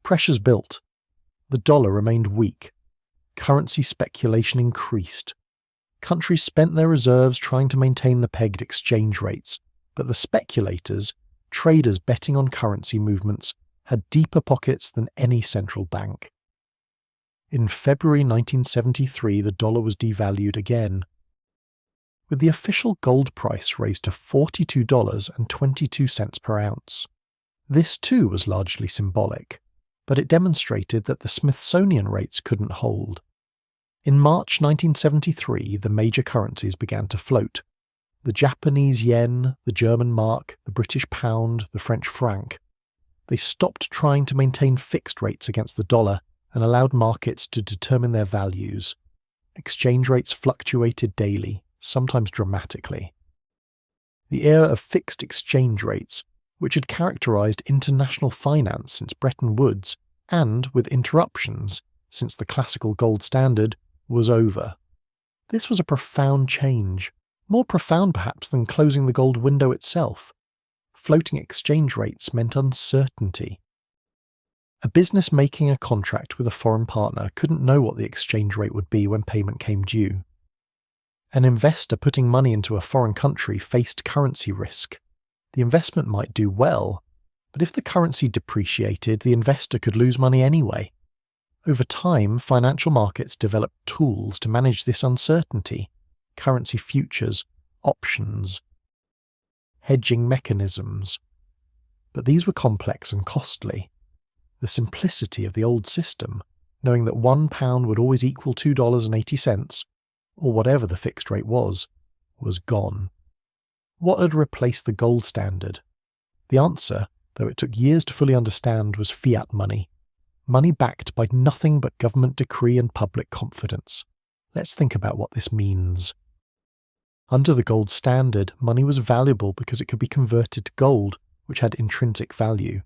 pressures built. The dollar remained weak. Currency speculation increased. Countries spent their reserves trying to maintain the pegged exchange rates, but the speculators, traders betting on currency movements, had deeper pockets than any central bank. In February 1973, the dollar was devalued again, with the official gold price raised to $42.22 per ounce. This too was largely symbolic, but it demonstrated that the Smithsonian rates couldn't hold. In March 1973, the major currencies began to float. The Japanese yen, the German mark, the British pound, the French franc. They stopped trying to maintain fixed rates against the dollar and allowed markets to determine their values. Exchange rates fluctuated daily, sometimes dramatically. The era of fixed exchange rates, which had characterized international finance since Bretton Woods, and, with interruptions, since the classical gold standard, was over. This was a profound change, more profound perhaps than closing the gold window itself. Floating exchange rates meant uncertainty. A business making a contract with a foreign partner couldn't know what the exchange rate would be when payment came due. An investor putting money into a foreign country faced currency risk. The investment might do well, but if the currency depreciated, the investor could lose money anyway. Over time, financial markets developed tools to manage this uncertainty: currency futures, options, hedging mechanisms. But these were complex and costly. The simplicity of the old system, knowing that £1 would always equal $2.80, or whatever the fixed rate was gone. What had replaced the gold standard? The answer, though it took years to fully understand, was fiat money. Money backed by nothing but government decree and public confidence. Let's think about what this means. Under the gold standard, money was valuable because it could be converted to gold, which had intrinsic value.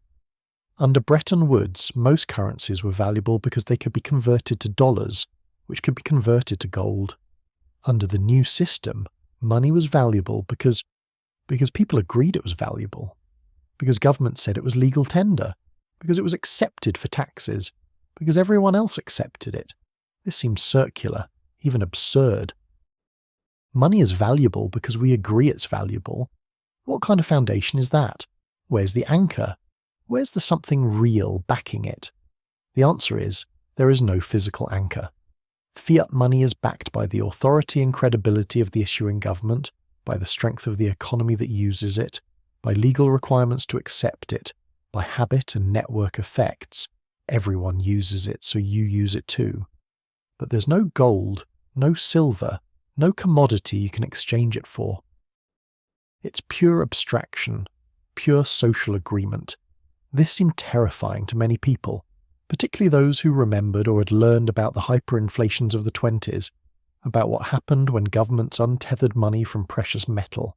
Under Bretton Woods, most currencies were valuable because they could be converted to dollars, which could be converted to gold. Under the new system, money was valuable because people agreed it was valuable, because government said it was legal tender, because it was accepted for taxes, because everyone else accepted it. This seemed circular, even absurd, Money is valuable because we agree it's valuable. What kind of foundation is that? Where's the anchor? Where's the something real backing it? The answer is, there is no physical anchor. Fiat money is backed by the authority and credibility of the issuing government, by the strength of the economy that uses it, by legal requirements to accept it, by habit and network effects. Everyone uses it, so you use it too. But there's no gold, no silver, no commodity you can exchange it for. It's pure abstraction, pure social agreement. This seemed terrifying to many people, particularly those who remembered or had learned about the hyperinflations of the 20s, about what happened when governments untethered money from precious metal.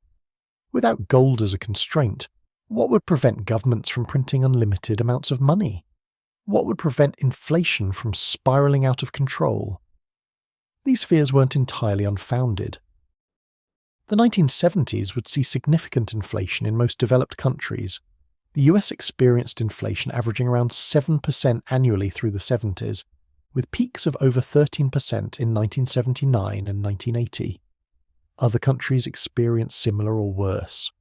Without gold as a constraint, what would prevent governments from printing unlimited amounts of money? What would prevent inflation from spiraling out of control? These fears weren't entirely unfounded. The 1970s would see significant inflation in most developed countries. The US experienced inflation averaging around 7% annually through the 70s, with peaks of over 13% in 1979 and 1980. Other countries experienced similar or worse.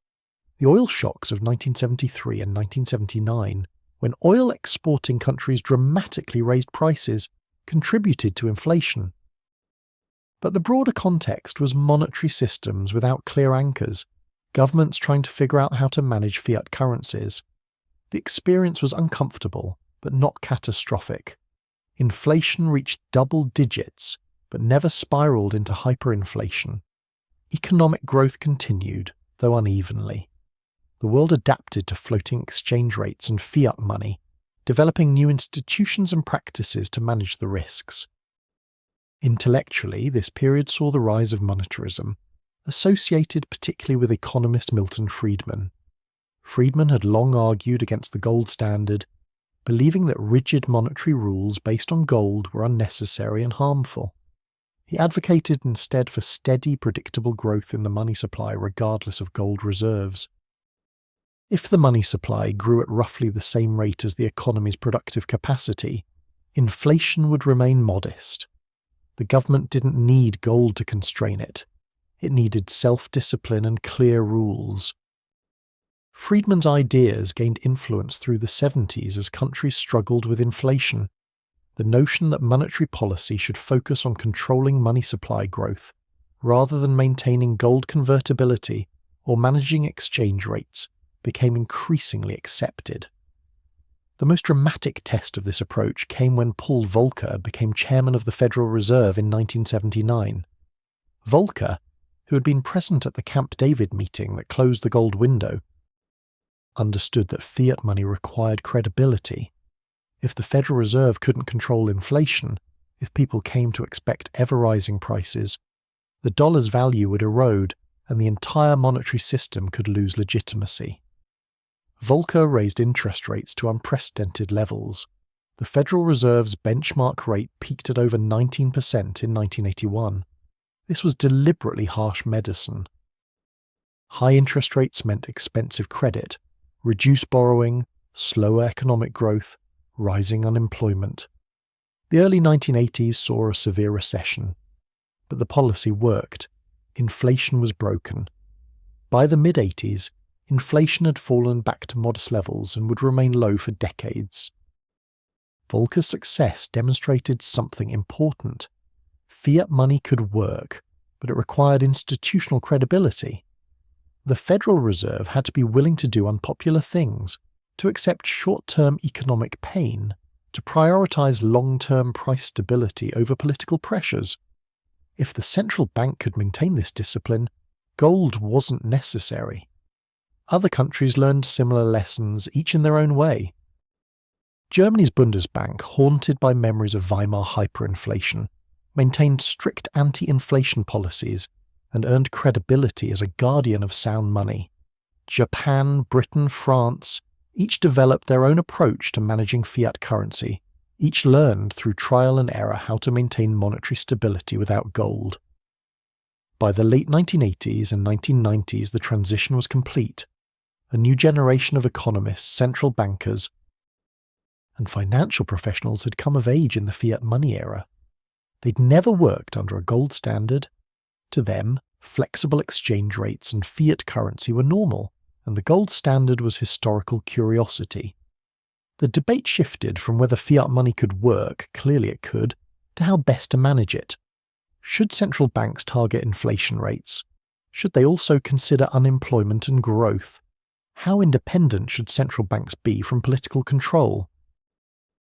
The oil shocks of 1973 and 1979, when oil exporting countries dramatically raised prices, contributed to inflation. But the broader context was monetary systems without clear anchors, governments trying to figure out how to manage fiat currencies. The experience was uncomfortable, but not catastrophic. Inflation reached double digits, but never spiraled into hyperinflation. Economic growth continued, though unevenly. The world adapted to floating exchange rates and fiat money, developing new institutions and practices to manage the risks. Intellectually, this period saw the rise of monetarism, associated particularly with economist Milton Friedman. Friedman had long argued against the gold standard, believing that rigid monetary rules based on gold were unnecessary and harmful. He advocated instead for steady, predictable growth in the money supply regardless of gold reserves. If the money supply grew at roughly the same rate as the economy's productive capacity, inflation would remain modest. The government didn't need gold to constrain it. It needed self-discipline and clear rules. Friedman's ideas gained influence through the 70s as countries struggled with inflation. The notion that monetary policy should focus on controlling money supply growth, rather than maintaining gold convertibility or managing exchange rates, became increasingly accepted. The most dramatic test of this approach came when Paul Volcker became chairman of the Federal Reserve in 1979. Volcker, who had been present at the Camp David meeting that closed the gold window, understood that fiat money required credibility. If the Federal Reserve couldn't control inflation, if people came to expect ever-rising prices, the dollar's value would erode and the entire monetary system could lose legitimacy. Volcker raised interest rates to unprecedented levels. The Federal Reserve's benchmark rate peaked at over 19% in 1981. This was deliberately harsh medicine. High interest rates meant expensive credit, reduced borrowing, slower economic growth, rising unemployment. The early 1980s saw a severe recession, but the policy worked. Inflation was broken. By the mid-80s, inflation had fallen back to modest levels and would remain low for decades. Volcker's success demonstrated something important. Fiat money could work, but it required institutional credibility. The Federal Reserve had to be willing to do unpopular things, to accept short-term economic pain, to prioritize long-term price stability over political pressures. If the central bank could maintain this discipline, gold wasn't necessary. Other countries learned similar lessons, each in their own way. Germany's Bundesbank, haunted by memories of Weimar hyperinflation, maintained strict anti-inflation policies and earned credibility as a guardian of sound money. Japan, Britain, France, each developed their own approach to managing fiat currency. Each learned through trial and error how to maintain monetary stability without gold. By the late 1980s and 1990s, the transition was complete. A new generation of economists, central bankers, and financial professionals had come of age in the fiat money era. They'd never worked under a gold standard. To them, flexible exchange rates and fiat currency were normal, and the gold standard was historical curiosity. The debate shifted from whether fiat money could work, clearly it could, to how best to manage it. Should central banks target inflation rates? Should they also consider unemployment and growth? How independent should central banks be from political control?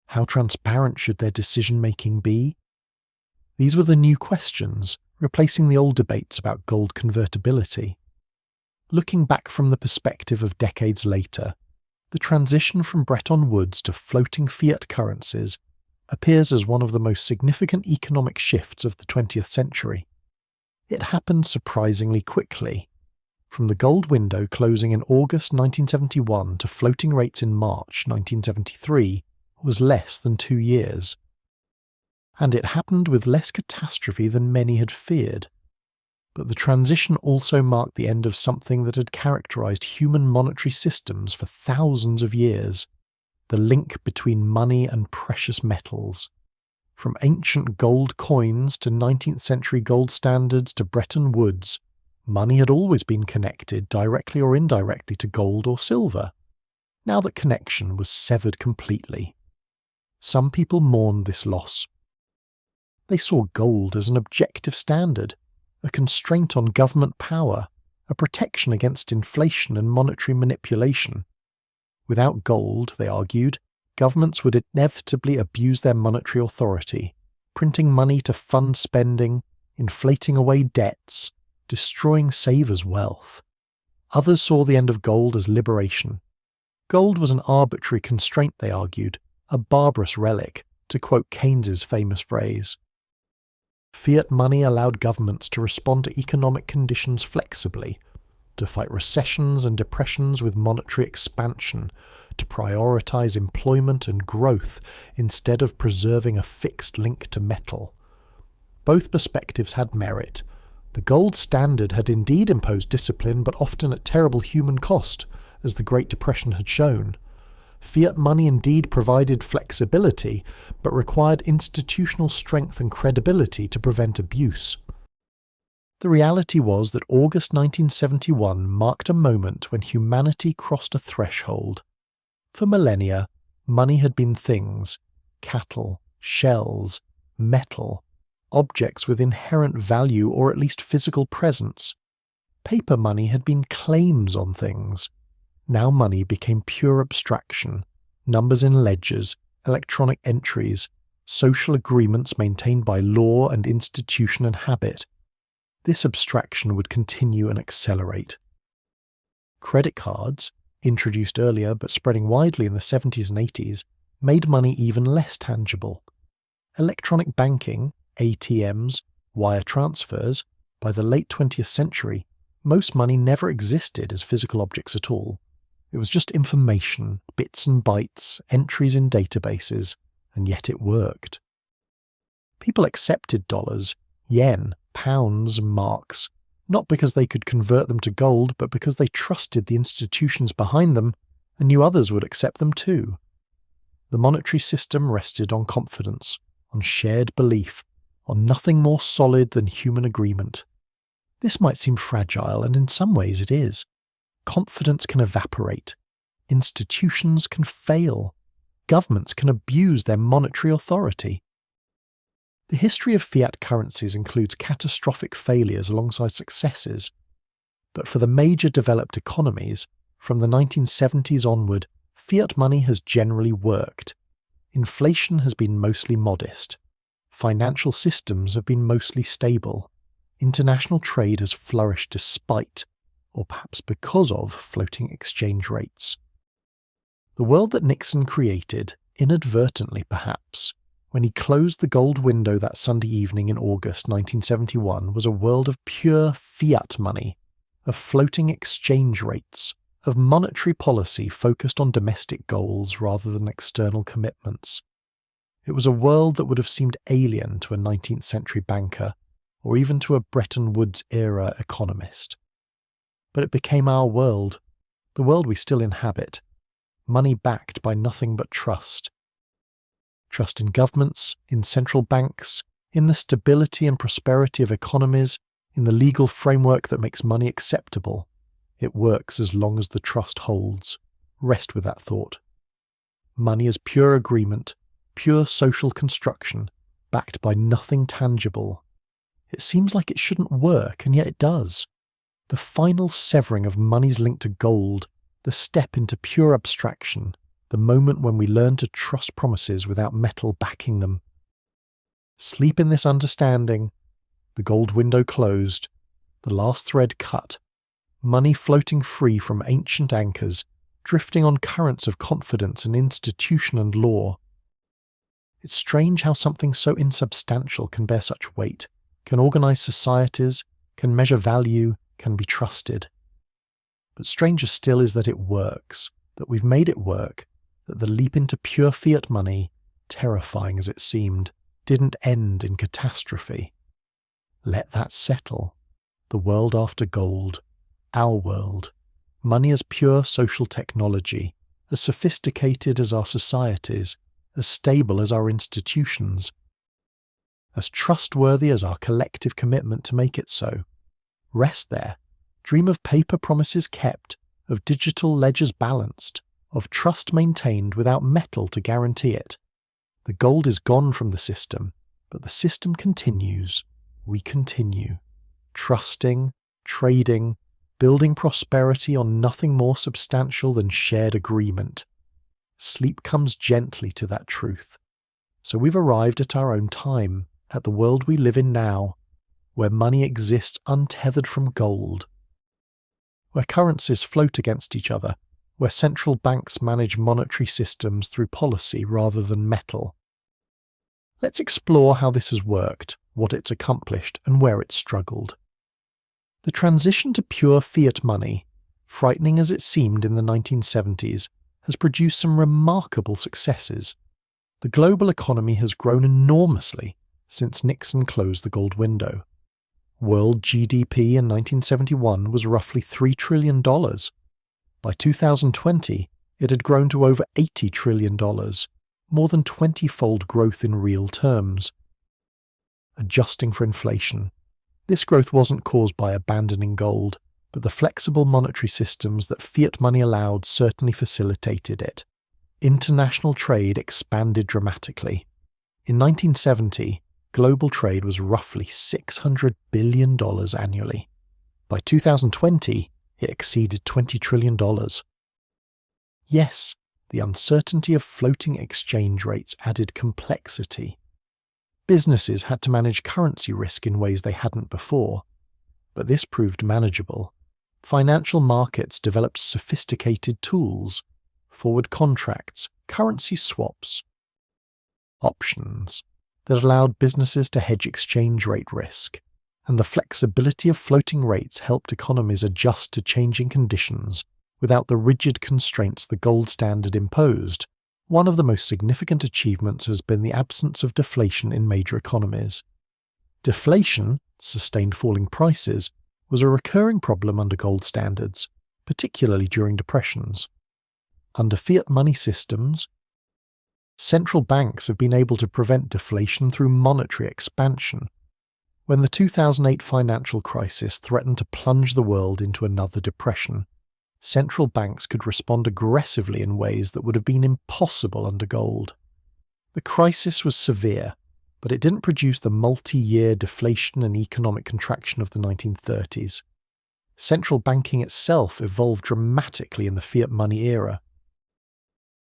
How transparent should their decision-making be? These were the new questions, replacing the old debates about gold convertibility. Looking back from the perspective of decades later, the transition from Bretton Woods to floating fiat currencies appears as one of the most significant economic shifts of the 20th century. It happened surprisingly quickly. From the gold window closing in August 1971 to floating rates in March 1973 was less than 2 years. And it happened with less catastrophe than many had feared. But the transition also marked the end of something that had characterized human monetary systems for thousands of years, the link between money and precious metals. From ancient gold coins to 19th century gold standards to Bretton Woods, money had always been connected, directly or indirectly, to gold or silver. Now that connection was severed completely. Some people mourned this loss. They saw gold as an objective standard, a constraint on government power, a protection against inflation and monetary manipulation. Without gold, they argued, governments would inevitably abuse their monetary authority, printing money to fund spending, inflating away debts, destroying savers' wealth. Others saw the end of gold as liberation. Gold was an arbitrary constraint, they argued, a barbarous relic, to quote Keynes's famous phrase. Fiat money allowed governments to respond to economic conditions flexibly, to fight recessions and depressions with monetary expansion, to prioritize employment and growth instead of preserving a fixed link to metal. Both perspectives had merit. The gold standard had indeed imposed discipline, but often at terrible human cost, as the Great Depression had shown. Fiat money indeed provided flexibility, but required institutional strength and credibility to prevent abuse. The reality was that August 1971 marked a moment when humanity crossed a threshold. For millennia, money had been things, cattle, shells, metal, objects with inherent value or at least physical presence. Paper money had been claims on things. Now money became pure abstraction, numbers in ledgers, electronic entries, social agreements maintained by law and institution and habit. This abstraction would continue and accelerate. Credit cards, introduced earlier but spreading widely in the 70s and 80s, made money even less tangible. Electronic banking, ATMs, wire transfers, by the late 20th century, most money never existed as physical objects at all. It was just information, bits and bytes, entries in databases, and yet it worked. People accepted dollars, yen, pounds, and marks, not because they could convert them to gold, but because they trusted the institutions behind them and knew others would accept them too. The monetary system rested on confidence, on shared belief, on nothing more solid than human agreement. This might seem fragile, and in some ways it is. Confidence can evaporate. Institutions can fail. Governments can abuse their monetary authority. The history of fiat currencies includes catastrophic failures alongside successes. But for the major developed economies, from the 1970s onward, fiat money has generally worked. Inflation has been mostly modest. Financial systems have been mostly stable. International trade has flourished despite, or perhaps because of, floating exchange rates. The world that Nixon created, inadvertently perhaps, when he closed the gold window that Sunday evening in August 1971, was a world of pure fiat money, of floating exchange rates, of monetary policy focused on domestic goals rather than external commitments. It was a world that would have seemed alien to a 19th century banker, or even to a Bretton Woods-era economist. But it became our world, the world we still inhabit, money backed by nothing but trust. Trust in governments, in central banks, in the stability and prosperity of economies, In the legal framework that makes money acceptable, it works as long as the trust holds. Rest with that thought. Money is pure agreement, pure social construction, backed by nothing tangible. It seems like it shouldn't work, and yet it does. The final severing of money's link to gold, the step into pure abstraction, the moment when we learn to trust promises without metal backing them. Sleep in this understanding. The gold window closed, the last thread cut, money floating free from ancient anchors, drifting on currents of confidence in institution and law. It's strange how something so insubstantial can bear such weight, can organize societies, can measure value, can be trusted. But stranger still is that it works, that we've made it work, that the leap into pure fiat money, terrifying as it seemed, didn't end in catastrophe. Let that settle. The world after gold, our world, money as pure social technology, as sophisticated as our societies, as stable as our institutions, as trustworthy as our collective commitment to make it so. Rest there. Dream of paper promises kept, of digital ledgers balanced, of trust maintained without metal to guarantee it. The gold is gone from the system, but the system continues. We continue. Trusting, trading, building prosperity on nothing more substantial than shared agreement. Sleep comes gently to that truth. So we've arrived at our own time, at the world we live in now, where money exists untethered from gold, where currencies float against each other, where central banks manage monetary systems through policy rather than metal. Let's explore how this has worked, what it's accomplished, and where it's struggled. The transition to pure fiat money, frightening as it seemed in the 1970s, has produced some remarkable successes. The global economy has grown enormously since Nixon closed the gold window. World GDP in 1971 was roughly $3 trillion. By 2020, it had grown to over $80 trillion, more than 20-fold growth in real terms. Adjusting for inflation, this growth wasn't caused by abandoning gold, but the flexible monetary systems that fiat money allowed certainly facilitated it. International trade expanded dramatically. In 1970, global trade was roughly $600 billion annually. By 2020, it exceeded $20 trillion. Yes, the uncertainty of floating exchange rates added complexity. Businesses had to manage currency risk in ways they hadn't before, but this proved manageable. Financial markets developed sophisticated tools, forward contracts, currency swaps, options that allowed businesses to hedge exchange rate risk, and the flexibility of floating rates helped economies adjust to changing conditions without the rigid constraints the gold standard imposed. One of the most significant achievements has been the absence of deflation in major economies. Deflation, sustained falling prices, was a recurring problem under gold standards, particularly during depressions. Under fiat money systems, central banks have been able to prevent deflation through monetary expansion. When the 2008 financial crisis threatened to plunge the world into another depression, central banks could respond aggressively in ways that would have been impossible under gold. The crisis was severe, but it didn't produce the multi-year deflation and economic contraction of the 1930s. Central banking itself evolved dramatically in the fiat money era.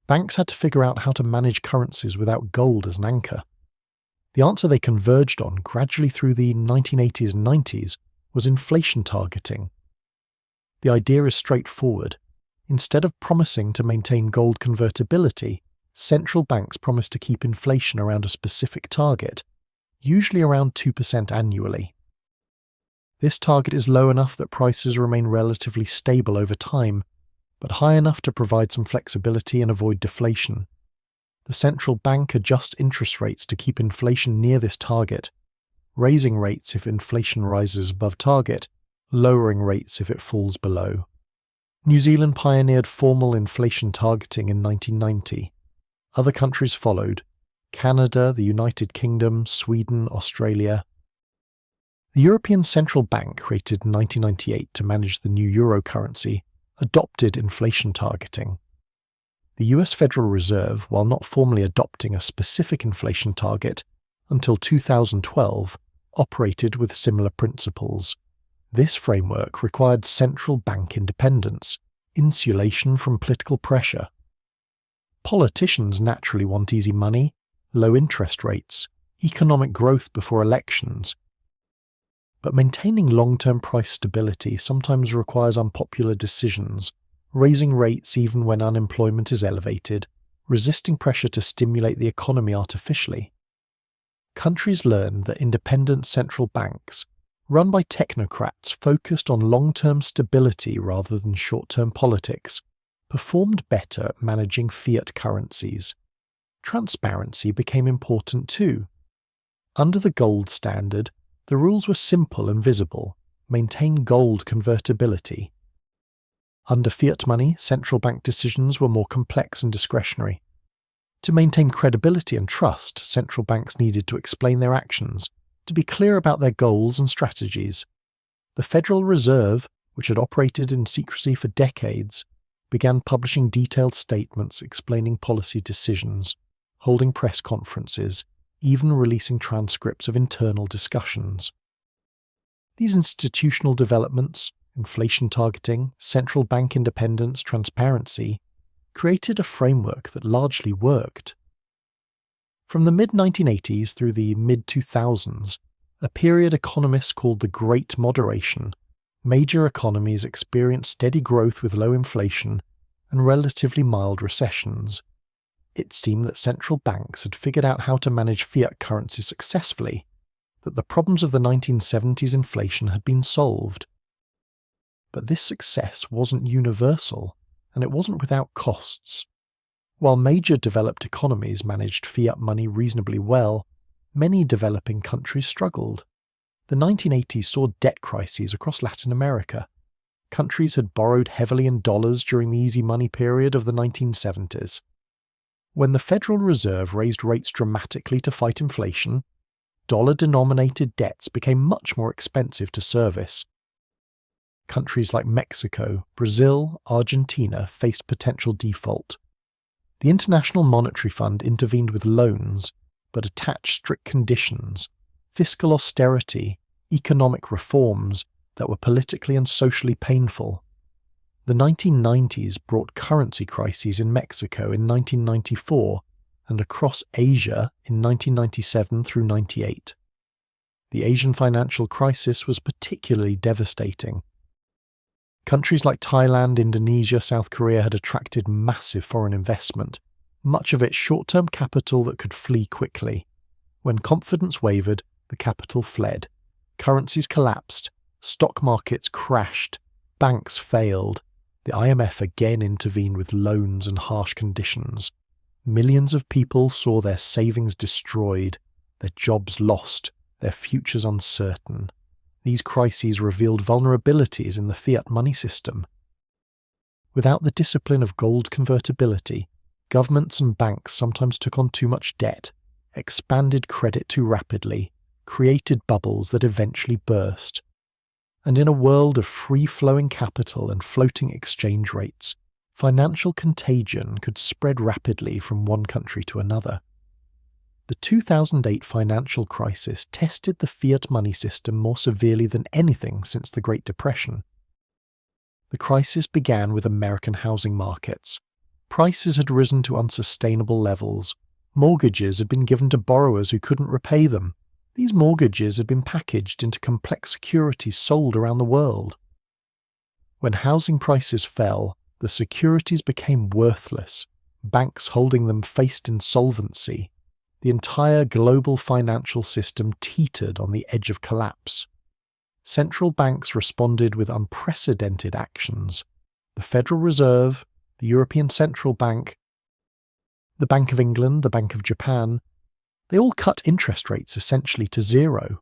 Banks had to figure out how to manage currencies without gold as an anchor. The answer they converged on gradually through the 1980s and 90s was inflation targeting. The idea is straightforward. Instead of promising to maintain gold convertibility, central banks promise to keep inflation around a specific target, usually around 2% annually. This target is low enough that prices remain relatively stable over time, but high enough to provide some flexibility and avoid deflation. The central bank adjusts interest rates to keep inflation near this target, raising rates if inflation rises above target, lowering rates if it falls below. New Zealand pioneered formal inflation targeting in 1990. Other countries followed: Canada, the United Kingdom, Sweden, Australia. The European Central Bank, created in 1998 to manage the new euro currency, adopted inflation targeting. The US Federal Reserve, while not formally adopting a specific inflation target until 2012, operated with similar principles. This framework required central bank independence, insulation from political pressure. Politicians naturally want easy money, low interest rates, economic growth before elections. But maintaining long-term price stability sometimes requires unpopular decisions, raising rates even when unemployment is elevated, resisting pressure to stimulate the economy artificially. Countries learned that independent central banks, run by technocrats focused on long-term stability rather than short-term politics, performed better at managing fiat currencies. Transparency became important too. Under the gold standard, the rules were simple and visible: maintain gold convertibility. Under fiat money, central bank decisions were more complex and discretionary. To maintain credibility and trust, central banks needed to explain their actions, to be clear about their goals and strategies. The Federal Reserve, which had operated in secrecy for decades, began publishing detailed statements explaining policy decisions, holding press conferences, even releasing transcripts of internal discussions. These institutional developments, inflation targeting, central bank independence, transparency, created a framework that largely worked. From the mid-1980s through the mid-2000s, a period economists called the Great Moderation, major economies experienced steady growth with low inflation and relatively mild recessions. It seemed that central banks had figured out how to manage fiat currency successfully, that the problems of the 1970s inflation had been solved. But this success wasn't universal, and it wasn't without costs. While major developed economies managed fiat money reasonably well, many developing countries struggled. The 1980s saw debt crises across Latin America. Countries had borrowed heavily in dollars during the easy money period of the 1970s. When the Federal Reserve raised rates dramatically to fight inflation, dollar-denominated debts became much more expensive to service. Countries like Mexico, Brazil, Argentina faced potential default. The International Monetary Fund intervened with loans, but attached strict conditions, fiscal austerity, economic reforms that were politically and socially painful. The 1990s brought currency crises in Mexico in 1994 and across Asia in 1997 through 98. The Asian financial crisis was particularly devastating. Countries like Thailand, Indonesia, South Korea had attracted massive foreign investment, much of it short-term capital that could flee quickly. When confidence wavered, the capital fled. Currencies collapsed, stock markets crashed, banks failed. The IMF again intervened with loans and harsh conditions. Millions of people saw their savings destroyed, their jobs lost, their futures uncertain. These crises revealed vulnerabilities in the fiat money system. Without the discipline of gold convertibility, governments and banks sometimes took on too much debt, expanded credit too rapidly, created bubbles that eventually burst. And in a world of free-flowing capital and floating exchange rates, financial contagion could spread rapidly from one country to another. The 2008 financial crisis tested the fiat money system more severely than anything since the Great Depression. The crisis began with American housing markets. Prices had risen to unsustainable levels. Mortgages had been given to borrowers who couldn't repay them. These mortgages had been packaged into complex securities sold around the world. When housing prices fell, the securities became worthless. Banks holding them faced insolvency. The entire global financial system teetered on the edge of collapse. Central banks responded with unprecedented actions. The Federal Reserve, the European Central Bank, the Bank of England, the Bank of Japan, they all cut interest rates essentially to zero.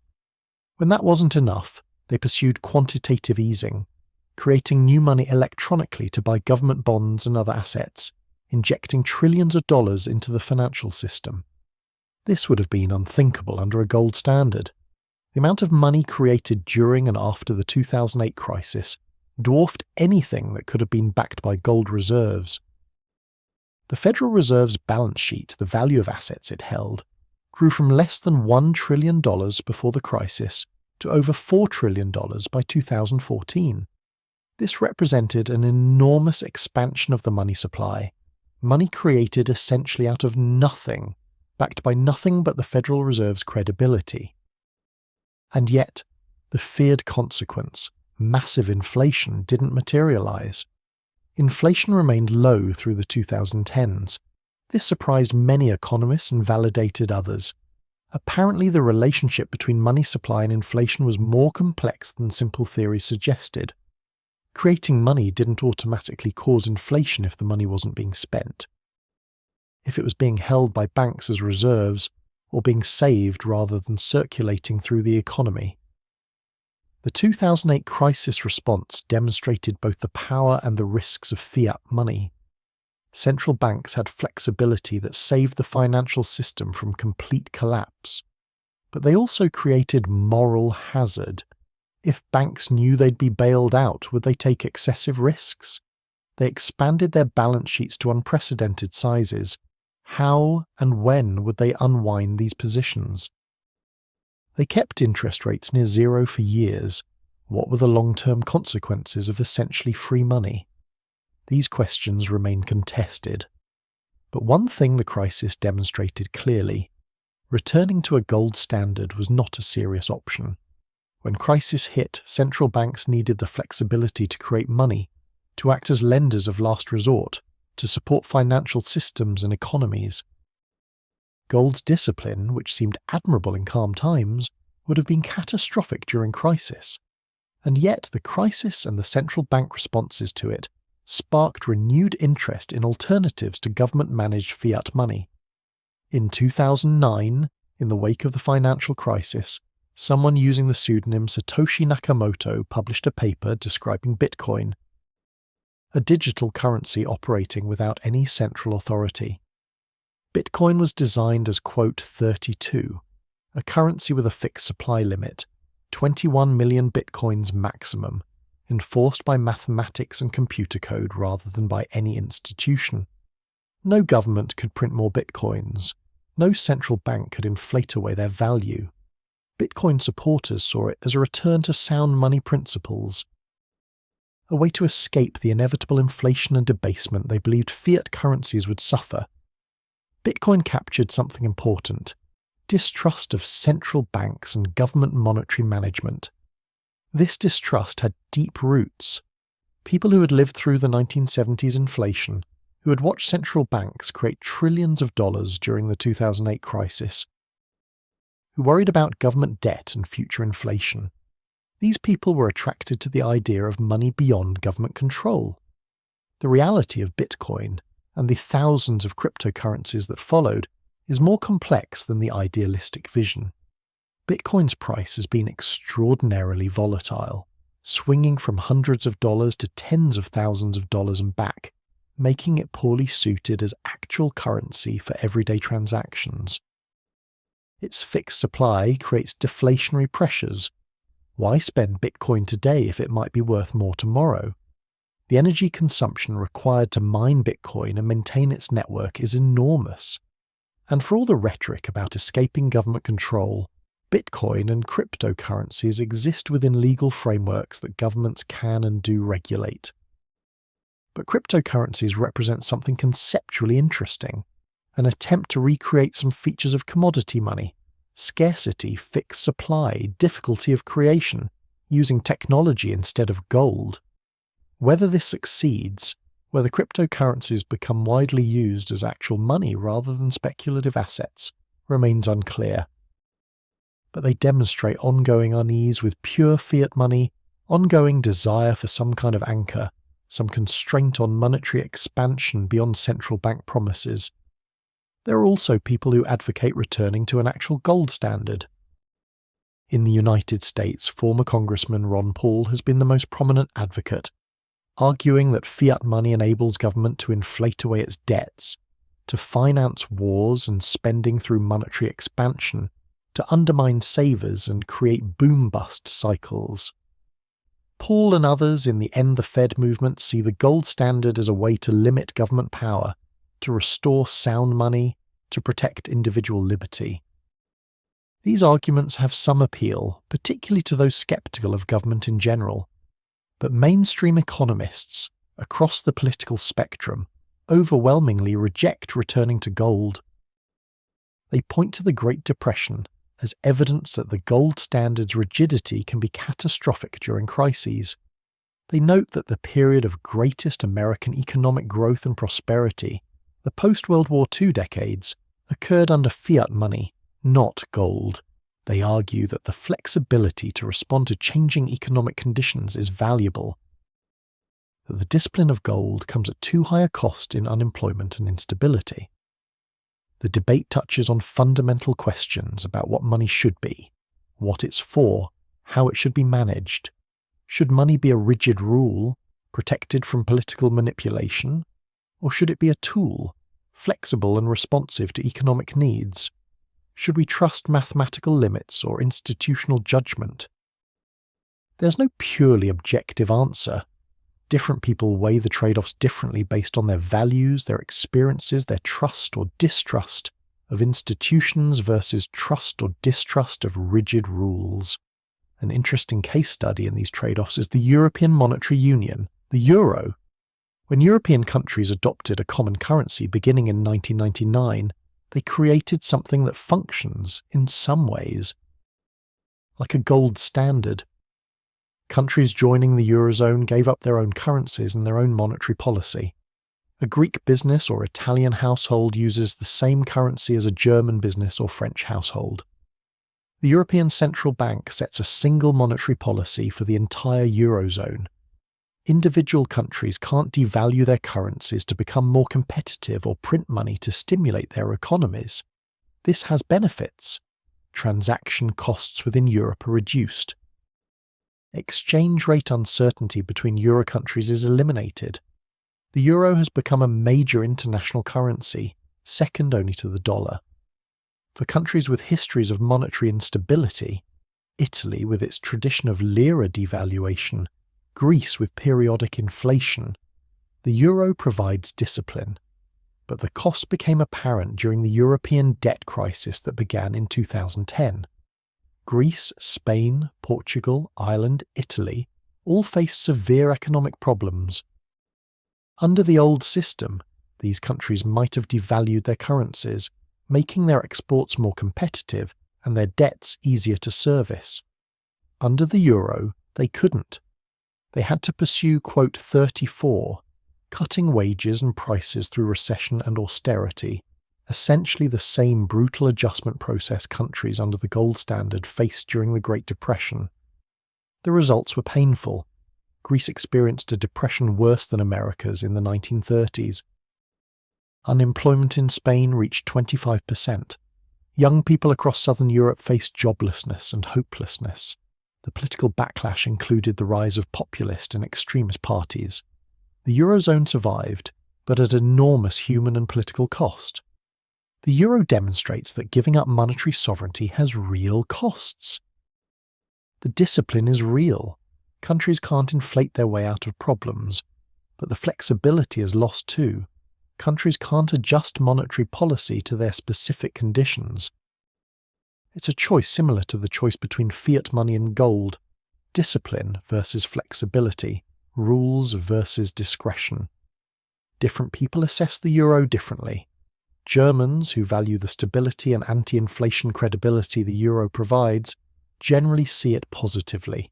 When that wasn't enough, they pursued quantitative easing, creating new money electronically to buy government bonds and other assets, injecting trillions of dollars into the financial system. This would have been unthinkable under a gold standard. The amount of money created during and after the 2008 crisis dwarfed anything that could have been backed by gold reserves. The Federal Reserve's balance sheet, the value of assets it held, grew from less than $1 trillion before the crisis to over $4 trillion by 2014. This represented an enormous expansion of the money supply, money created essentially out of nothing, backed by nothing but the Federal Reserve's credibility. And yet, the feared consequence, massive inflation, didn't materialize. Inflation remained low through the 2010s. This surprised many economists and validated others. Apparently, the relationship between money supply and inflation was more complex than simple theories suggested. Creating money didn't automatically cause inflation if the money wasn't being spent. If it was being held by banks as reserves, or being saved rather than circulating through the economy. The 2008 crisis response demonstrated both the power and the risks of fiat money. Central banks had flexibility that saved the financial system from complete collapse. But they also created moral hazard. If banks knew they'd be bailed out, would they take excessive risks? They expanded their balance sheets to unprecedented sizes. How and when would they unwind these positions? They kept interest rates near zero for years. What were the long-term consequences of essentially free money? These questions remain contested. But one thing the crisis demonstrated clearly: returning to a gold standard was not a serious option. When crisis hit, central banks needed the flexibility to create money, to act as lenders of last resort, to support financial systems and economies. Gold's discipline, which seemed admirable in calm times, would have been catastrophic during crisis. And yet the crisis and the central bank responses to it sparked renewed interest in alternatives to government-managed fiat money. In 2009, in the wake of the financial crisis, someone using the pseudonym Satoshi Nakamoto published a paper describing Bitcoin, a digital currency operating without any central authority. Bitcoin was designed as, quote, 32, a currency with a fixed supply limit, 21 million bitcoins maximum, enforced by mathematics and computer code rather than by any institution. No government could print more bitcoins. No central bank could inflate away their value. Bitcoin supporters saw it as a return to sound money principles, a way to escape the inevitable inflation and debasement they believed fiat currencies would suffer. Bitcoin captured something important: distrust of central banks and government monetary management. This distrust had deep roots. People who had lived through the 1970s inflation, who had watched central banks create trillions of dollars during the 2008 crisis, who worried about government debt and future inflation. These people were attracted to the idea of money beyond government control. The reality of Bitcoin, and the thousands of cryptocurrencies that followed, is more complex than the idealistic vision. Bitcoin's price has been extraordinarily volatile, swinging from hundreds of dollars to tens of thousands of dollars and back, making it poorly suited as actual currency for everyday transactions. Its fixed supply creates deflationary pressures. Why spend Bitcoin today if it might be worth more tomorrow? The energy consumption required to mine Bitcoin and maintain its network is enormous. And for all the rhetoric about escaping government control, Bitcoin and cryptocurrencies exist within legal frameworks that governments can and do regulate. But cryptocurrencies represent something conceptually interesting, an attempt to recreate some features of commodity money: scarcity, fixed supply, difficulty of creation, using technology instead of gold. Whether this succeeds, whether cryptocurrencies become widely used as actual money rather than speculative assets, remains unclear. But they demonstrate ongoing unease with pure fiat money, ongoing desire for some kind of anchor, some constraint on monetary expansion beyond central bank promises. There are also people who advocate returning to an actual gold standard. In the United States, former Congressman Ron Paul has been the most prominent advocate, arguing that fiat money enables government to inflate away its debts, to finance wars and spending through monetary expansion, to undermine savers and create boom-bust cycles. Paul and others in the End the Fed movement see the gold standard as a way to limit government power, to restore sound money, to protect individual liberty. These arguments have some appeal, particularly to those skeptical of government in general, but mainstream economists across the political spectrum overwhelmingly reject returning to gold. They point to the Great Depression as evidence that the gold standard's rigidity can be catastrophic during crises. They note that the period of greatest American economic growth and prosperity, the post-World War II decades, occurred under fiat money, not gold. They argue that the flexibility to respond to changing economic conditions is valuable, that the discipline of gold comes at too high a cost in unemployment and instability. The debate touches on fundamental questions about what money should be, what it's for, how it should be managed. Should money be a rigid rule, protected from political manipulation, or should it be a tool, flexible and responsive to economic needs? Should we trust mathematical limits or institutional judgment? There's no purely objective answer. Different people weigh the trade-offs differently based on their values, their experiences, their trust or distrust of institutions versus trust or distrust of rigid rules. An interesting case study in these trade-offs is the European Monetary Union, the euro. When European countries adopted a common currency beginning in 1999, they created something that functions, in some ways, like a gold standard. Countries joining the Eurozone gave up their own currencies and their own monetary policy. A Greek business or Italian household uses the same currency as a German business or French household. The European Central Bank sets a single monetary policy for the entire Eurozone. Individual countries can't devalue their currencies to become more competitive or print money to stimulate their economies. This has benefits. Transaction costs within Europe are reduced. Exchange rate uncertainty between euro countries is eliminated. The euro has become a major international currency, second only to the dollar. For countries with histories of monetary instability, Italy with its tradition of lira devaluation, Greece with periodic inflation, the euro provides discipline. But the cost became apparent during the European debt crisis that began in 2010. Greece, Spain, Portugal, Ireland, Italy all faced severe economic problems. Under the old system, these countries might have devalued their currencies, making their exports more competitive and their debts easier to service. Under the euro, they couldn't. They had to pursue, quote, 34, cutting wages and prices through recession and austerity, essentially the same brutal adjustment process countries under the gold standard faced during the Great Depression. The results were painful. Greece experienced a depression worse than America's in the 1930s. Unemployment in Spain reached 25%. Young people across southern Europe faced joblessness and hopelessness. The political backlash included the rise of populist and extremist parties. The Eurozone survived, but at enormous human and political cost. The euro demonstrates that giving up monetary sovereignty has real costs. The discipline is real. Countries can't inflate their way out of problems, but the flexibility is lost too. Countries can't adjust monetary policy to their specific conditions. It's a choice similar to the choice between fiat money and gold, discipline versus flexibility, rules versus discretion. Different people assess the euro differently. Germans, who value the stability and anti-inflation credibility the euro provides, generally see it positively.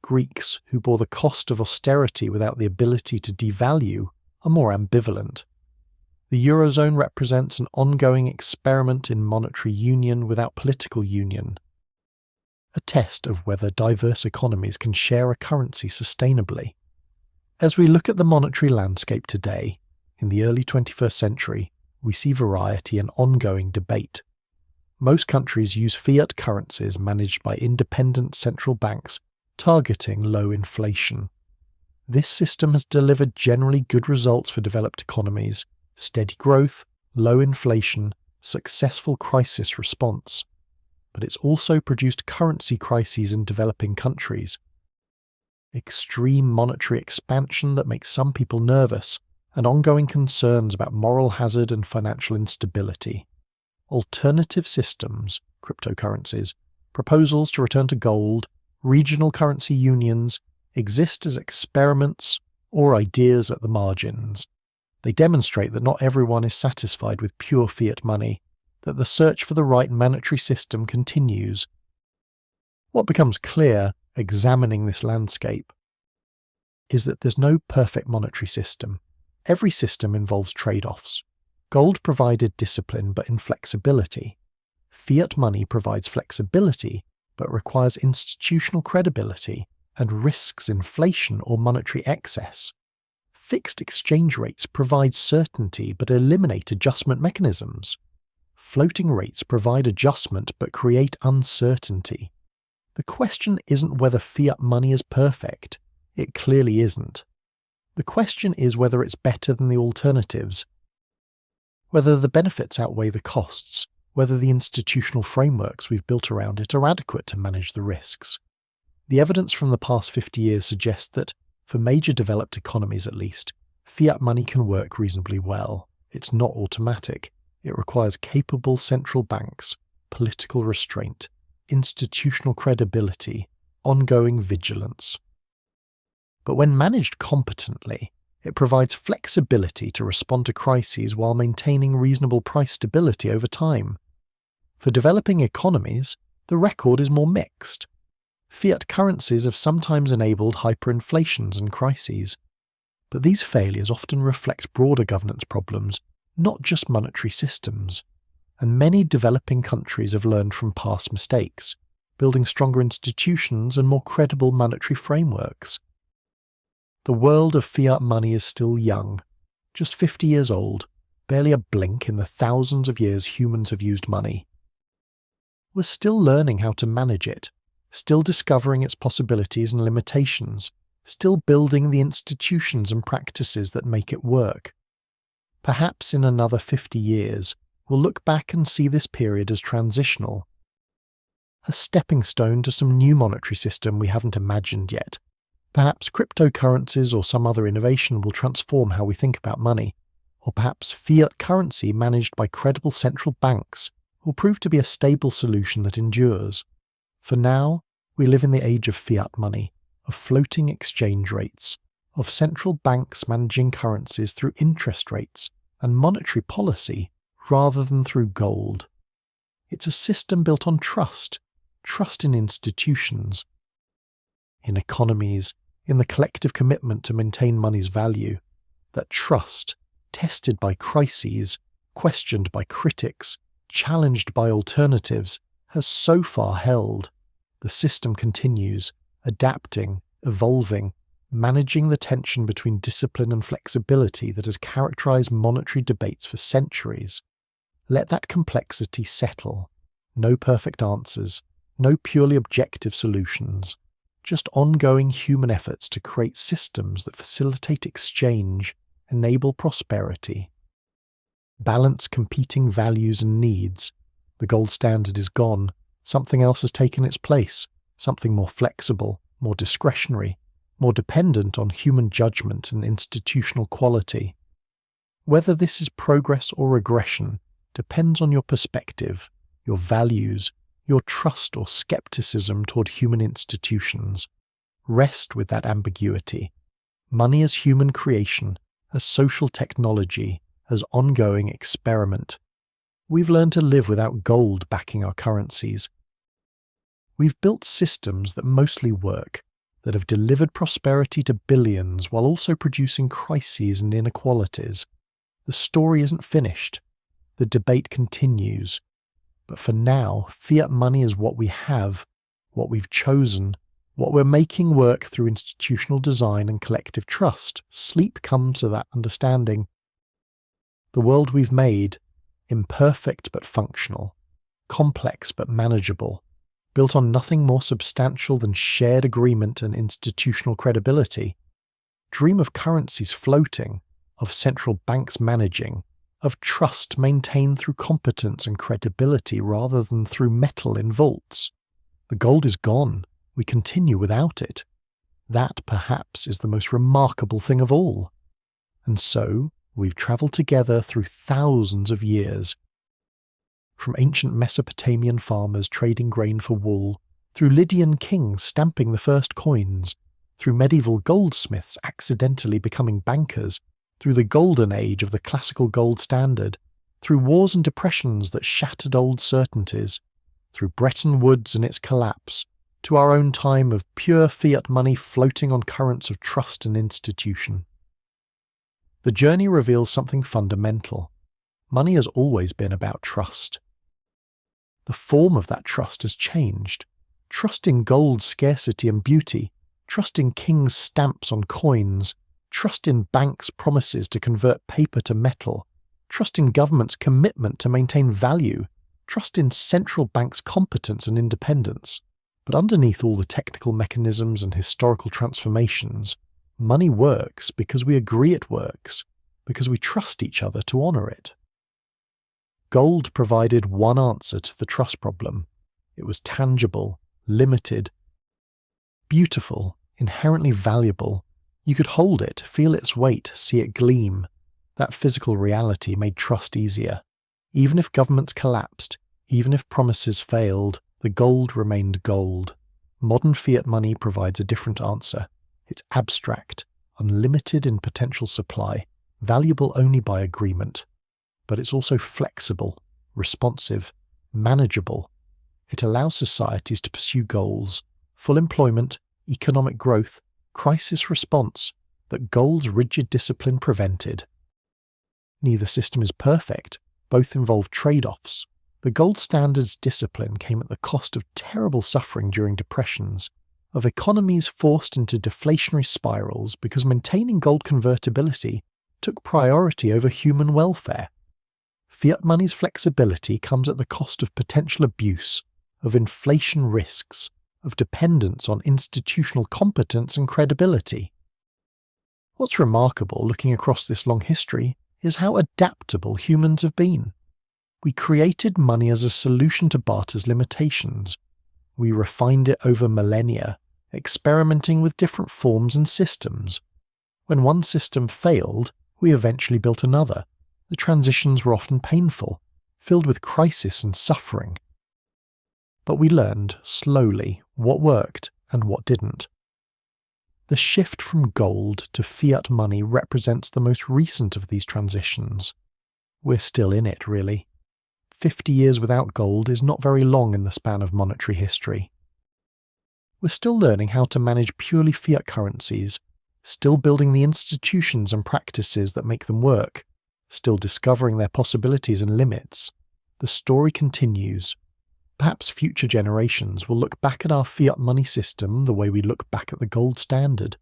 Greeks, who bore the cost of austerity without the ability to devalue, are more ambivalent. The Eurozone represents an ongoing experiment in monetary union without political union, a test of whether diverse economies can share a currency sustainably. As we look at the monetary landscape today, in the early 21st century, we see variety and ongoing debate. Most countries use fiat currencies managed by independent central banks targeting low inflation. This system has delivered generally good results for developed economies: steady growth, low inflation, successful crisis response. but it's also produced currency crises in developing countries. Extreme monetary expansion that makes some people nervous, and ongoing concerns about moral hazard and financial instability. Alternative systems, cryptocurrencies, proposals to return to gold, regional currency unions, exist as experiments or ideas at the margins. They demonstrate that not everyone is satisfied with pure fiat money, that the search for the right monetary system continues. What becomes clear, examining this landscape, is that there's no perfect monetary system. Every system involves trade-offs. Gold provided discipline but inflexibility. Fiat money provides flexibility but requires institutional credibility and risks inflation or monetary excess. Fixed exchange rates provide certainty but eliminate adjustment mechanisms. Floating rates provide adjustment but create uncertainty. The question isn't whether fiat money is perfect. It clearly isn't. The question is whether it's better than the alternatives, whether the benefits outweigh the costs, whether the institutional frameworks we've built around it are adequate to manage the risks. The evidence from the past 50 years suggests that, for major developed economies at least, fiat money can work reasonably well. It's not automatic. It requires capable central banks, political restraint, institutional credibility, ongoing vigilance. But when managed competently, it provides flexibility to respond to crises while maintaining reasonable price stability over time. For developing economies, the record is more mixed. Fiat currencies have sometimes enabled hyperinflations and crises, but these failures often reflect broader governance problems, not just monetary systems. And many developing countries have learned from past mistakes, building stronger institutions and more credible monetary frameworks. The world of fiat money is still young, just 50 years old, barely a blink in the thousands of years humans have used money. We're still learning how to manage it, still discovering its possibilities and limitations, still building the institutions and practices that make it work. Perhaps in another 50 years, we'll look back and see this period as transitional, a stepping stone to some new monetary system we haven't imagined yet. Perhaps cryptocurrencies or some other innovation will transform how we think about money, or perhaps fiat currency managed by credible central banks will prove to be a stable solution that endures. For now, we live in the age of fiat money, of floating exchange rates, of central banks managing currencies through interest rates and monetary policy rather than through gold. It's a system built on trust in institutions, in economies, in the collective commitment to maintain money's value. That trust, tested by crises, questioned by critics, challenged by alternatives, has so far held. The system continues, adapting, evolving, managing the tension between discipline and flexibility that has characterized monetary debates for centuries. Let that complexity settle. No perfect answers, no purely objective solutions. Just ongoing human efforts to create systems that facilitate exchange, enable prosperity, balance competing values and needs. The gold standard is gone. Something else has taken its place, something more flexible, more discretionary, more dependent on human judgment and institutional quality. Whether this is progress or regression depends on your perspective, your values, your trust or skepticism toward human institutions. Rest with that ambiguity. Money as human creation, as social technology, as ongoing experiment. We've learned to live without gold backing our currencies. We've built systems that mostly work, that have delivered prosperity to billions while also producing crises and inequalities. The story isn't finished. The debate continues. But for now, fiat money is what we have, what we've chosen, what we're making work through institutional design and collective trust. Sleep comes to that understanding. The world we've made, imperfect but functional, complex but manageable, built on nothing more substantial than shared agreement and institutional credibility. Dream of currencies floating, of central banks managing, of trust maintained through competence and credibility rather than through metal in vaults. The gold is gone. We continue without it. That, perhaps, is the most remarkable thing of all. And so, we've travelled together through thousands of years. From ancient Mesopotamian farmers trading grain for wool, through Lydian kings stamping the first coins, through medieval goldsmiths accidentally becoming bankers, through the golden age of the classical gold standard, through wars and depressions that shattered old certainties, through Bretton Woods and its collapse, to our own time of pure fiat money floating on currents of trust and institution. The journey reveals something fundamental. Money has always been about trust. The form of that trust has changed. Trust in gold's scarcity and beauty, trust in kings' stamps on coins, trust in banks' promises to convert paper to metal, trust in government's commitment to maintain value, trust in central banks' competence and independence. But underneath all the technical mechanisms and historical transformations, money works because we agree it works, because we trust each other to honour it. Gold provided one answer to the trust problem. It was tangible, limited, beautiful, inherently valuable. You could hold it, feel its weight, see it gleam. That physical reality made trust easier. Even if governments collapsed, even if promises failed, the gold remained gold. Modern fiat money provides a different answer. It's abstract, unlimited in potential supply, valuable only by agreement. But it's also flexible, responsive, manageable. It allows societies to pursue goals, full employment, economic growth, crisis response, that gold's rigid discipline prevented. Neither system is perfect, both involve trade-offs. The gold standard's discipline came at the cost of terrible suffering during depressions, of economies forced into deflationary spirals because maintaining gold convertibility took priority over human welfare. Fiat money's flexibility comes at the cost of potential abuse, of inflation risks, of dependence on institutional competence and credibility. What's remarkable looking across this long history is how adaptable humans have been. We created money as a solution to barter's limitations. We refined it over millennia, experimenting with different forms and systems. When one system failed, we eventually built another. The transitions were often painful, filled with crisis and suffering. But we learned, slowly, what worked and what didn't. The shift from gold to fiat money represents the most recent of these transitions. We're still in it, really. 50 years without gold is not very long in the span of monetary history. We're still learning how to manage purely fiat currencies, still building the institutions and practices that make them work, still discovering their possibilities and limits. The story continues. Perhaps future generations will look back at our fiat money system the way we look back at the gold standard,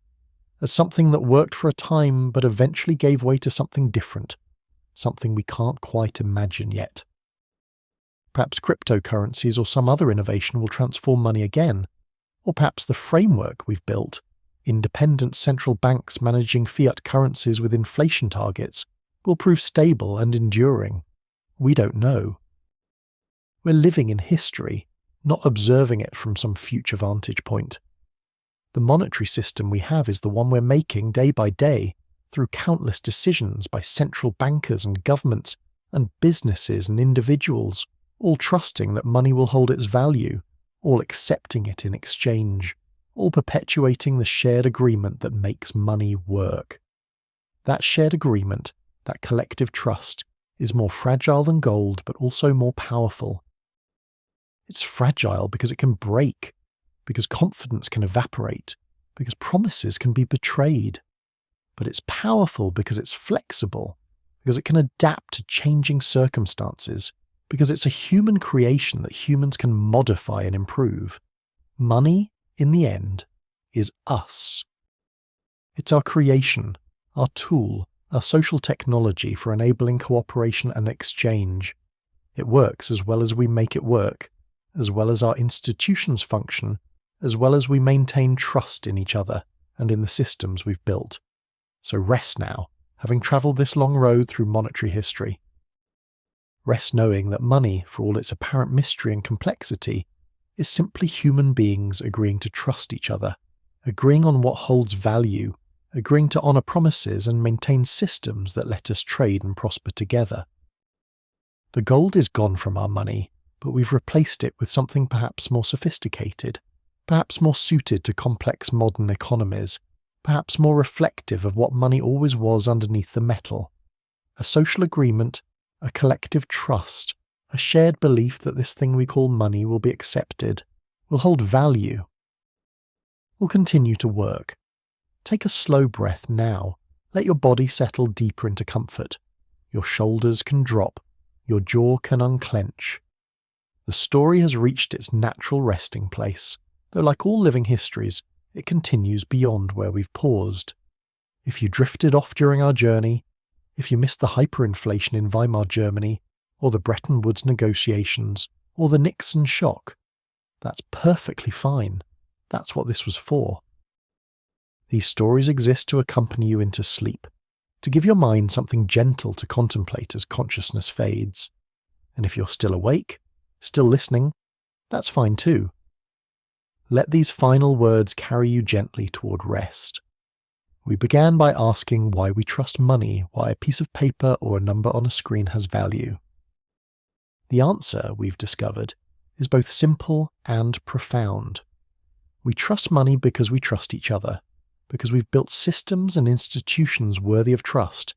as something that worked for a time but eventually gave way to something different, something we can't quite imagine yet. Perhaps cryptocurrencies or some other innovation will transform money again, or perhaps the framework we've built, independent central banks managing fiat currencies with inflation targets, will prove stable and enduring. We don't know. We're living in history, not observing it from some future vantage point. The monetary system we have is the one we're making day by day, through countless decisions by central bankers and governments and businesses and individuals, all trusting that money will hold its value, all accepting it in exchange, all perpetuating the shared agreement that makes money work. That shared agreement, that collective trust, is more fragile than gold but also more powerful. It's fragile because it can break, because confidence can evaporate, because promises can be betrayed. But it's powerful because it's flexible, because it can adapt to changing circumstances, because it's a human creation that humans can modify and improve. Money, in the end, is us. It's our creation, our tool, our social technology for enabling cooperation and exchange. It works as well as we make it work, as well as our institutions function, as well as we maintain trust in each other and in the systems we've built. So rest now, having travelled this long road through monetary history. Rest knowing that money, for all its apparent mystery and complexity, is simply human beings agreeing to trust each other, agreeing on what holds value, agreeing to honour promises and maintain systems that let us trade and prosper together. The gold is gone from our money, but we've replaced it with something perhaps more sophisticated, perhaps more suited to complex modern economies, perhaps more reflective of what money always was underneath the metal. A social agreement, a collective trust, a shared belief that this thing we call money will be accepted, will hold value. We'll continue to work. Take a slow breath now. Let your body settle deeper into comfort. Your shoulders can drop. Your jaw can unclench. The story has reached its natural resting place, though like all living histories, it continues beyond where we've paused. If you drifted off during our journey, if you missed the hyperinflation in Weimar Germany, or the Bretton Woods negotiations, or the Nixon shock, that's perfectly fine. That's what this was for. These stories exist to accompany you into sleep, to give your mind something gentle to contemplate as consciousness fades. And if you're still awake, still listening, that's fine too. Let these final words carry you gently toward rest. We began by asking why we trust money, why a piece of paper or a number on a screen has value. The answer, we've discovered, is both simple and profound. We trust money because we trust each other, because we've built systems and institutions worthy of trust,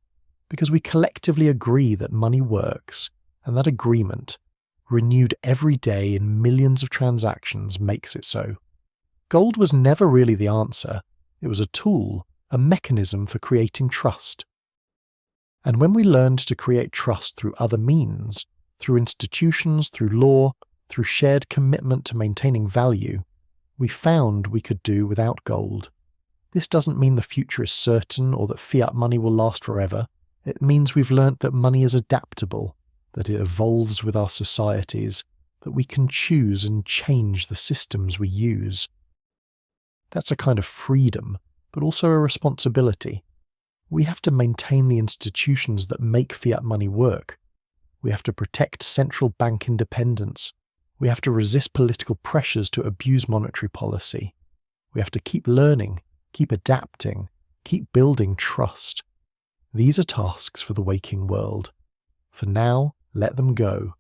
because we collectively agree that money works, and that agreement, renewed every day in millions of transactions, makes it so. Gold was never really the answer. It was a tool, a mechanism for creating trust. And when we learned to create trust through other means, through institutions, through law, through shared commitment to maintaining value, we found we could do without gold. This doesn't mean the future is certain or that fiat money will last forever. It means we've learnt that money is adaptable, that it evolves with our societies, that we can choose and change the systems we use. That's a kind of freedom, but also a responsibility. We have to maintain the institutions that make fiat money work. We have to protect central bank independence. We have to resist political pressures to abuse monetary policy. We have to keep learning, keep adapting, keep building trust. These are tasks for the waking world. For now, let them go.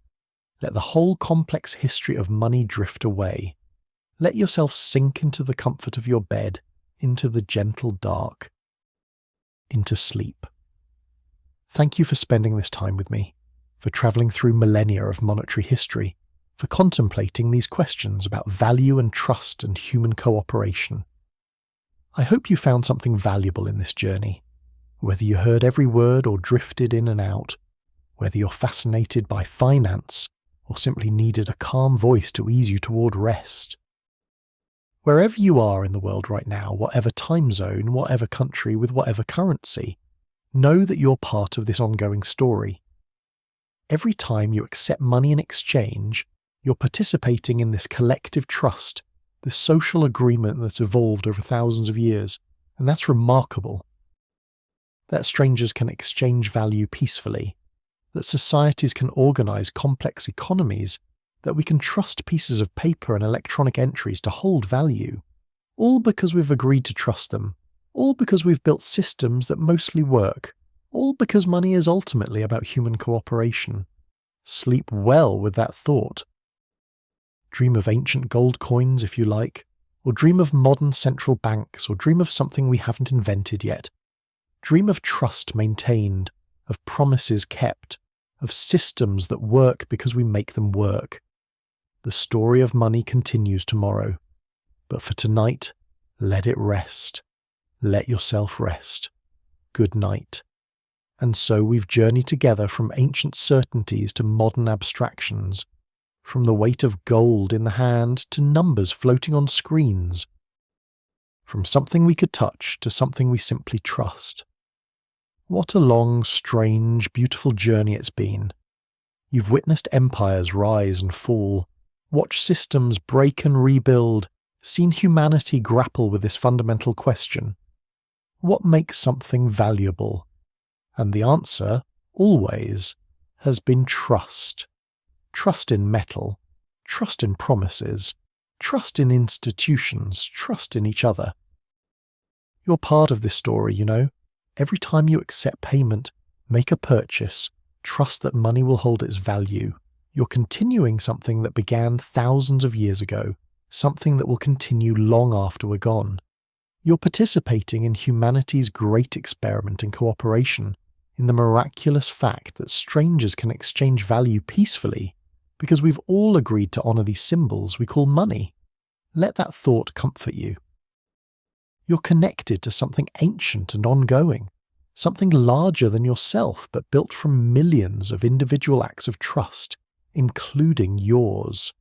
Let the whole complex history of money drift away. Let yourself sink into the comfort of your bed, into the gentle dark, into sleep. Thank you for spending this time with me, for travelling through millennia of monetary history, for contemplating these questions about value and trust and human cooperation. I hope you found something valuable in this journey, whether you heard every word or drifted in and out, whether you're fascinated by finance or simply needed a calm voice to ease you toward rest. Wherever you are in the world right now, whatever time zone, whatever country, with whatever currency, know that you're part of this ongoing story. Every time you accept money in exchange, you're participating in this collective trust, this social agreement that's evolved over thousands of years, and that's remarkable. That strangers can exchange value peacefully, that societies can organise complex economies, that we can trust pieces of paper and electronic entries to hold value, all because we've agreed to trust them, all because we've built systems that mostly work, all because money is ultimately about human cooperation. Sleep well with that thought. Dream of ancient gold coins if you like, or dream of modern central banks, or dream of something we haven't invented yet. Dream of trust maintained, of promises kept, of systems that work because we make them work. The story of money continues tomorrow, but for tonight, let it rest. Let yourself rest. Good night. And so we've journeyed together from ancient certainties to modern abstractions, from the weight of gold in the hand to numbers floating on screens, from something we could touch to something we simply trust. What a long, strange, beautiful journey it's been. You've witnessed empires rise and fall, watched systems break and rebuild, seen humanity grapple with this fundamental question. What makes something valuable? And the answer, always, has been trust. Trust in metal, trust in promises, trust in institutions, trust in each other. You're part of this story, you know. Every time you accept payment, make a purchase, trust that money will hold its value. You're continuing something that began thousands of years ago, something that will continue long after we're gone. You're participating in humanity's great experiment in cooperation, in the miraculous fact that strangers can exchange value peacefully, because we've all agreed to honor these symbols we call money. Let that thought comfort you. You're connected to something ancient and ongoing, something larger than yourself but built from millions of individual acts of trust, including yours.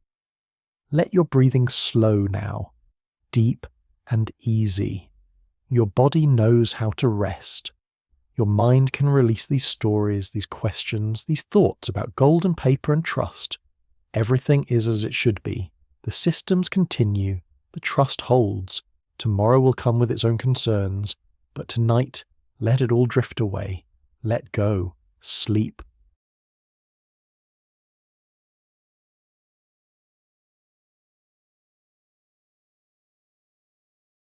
Let your breathing slow now, deep and easy. Your body knows how to rest. Your mind can release these stories, these questions, these thoughts about gold and paper and trust. Everything is as it should be. The systems continue. The trust holds. Tomorrow will come with its own concerns. But tonight, let it all drift away. Let go. Sleep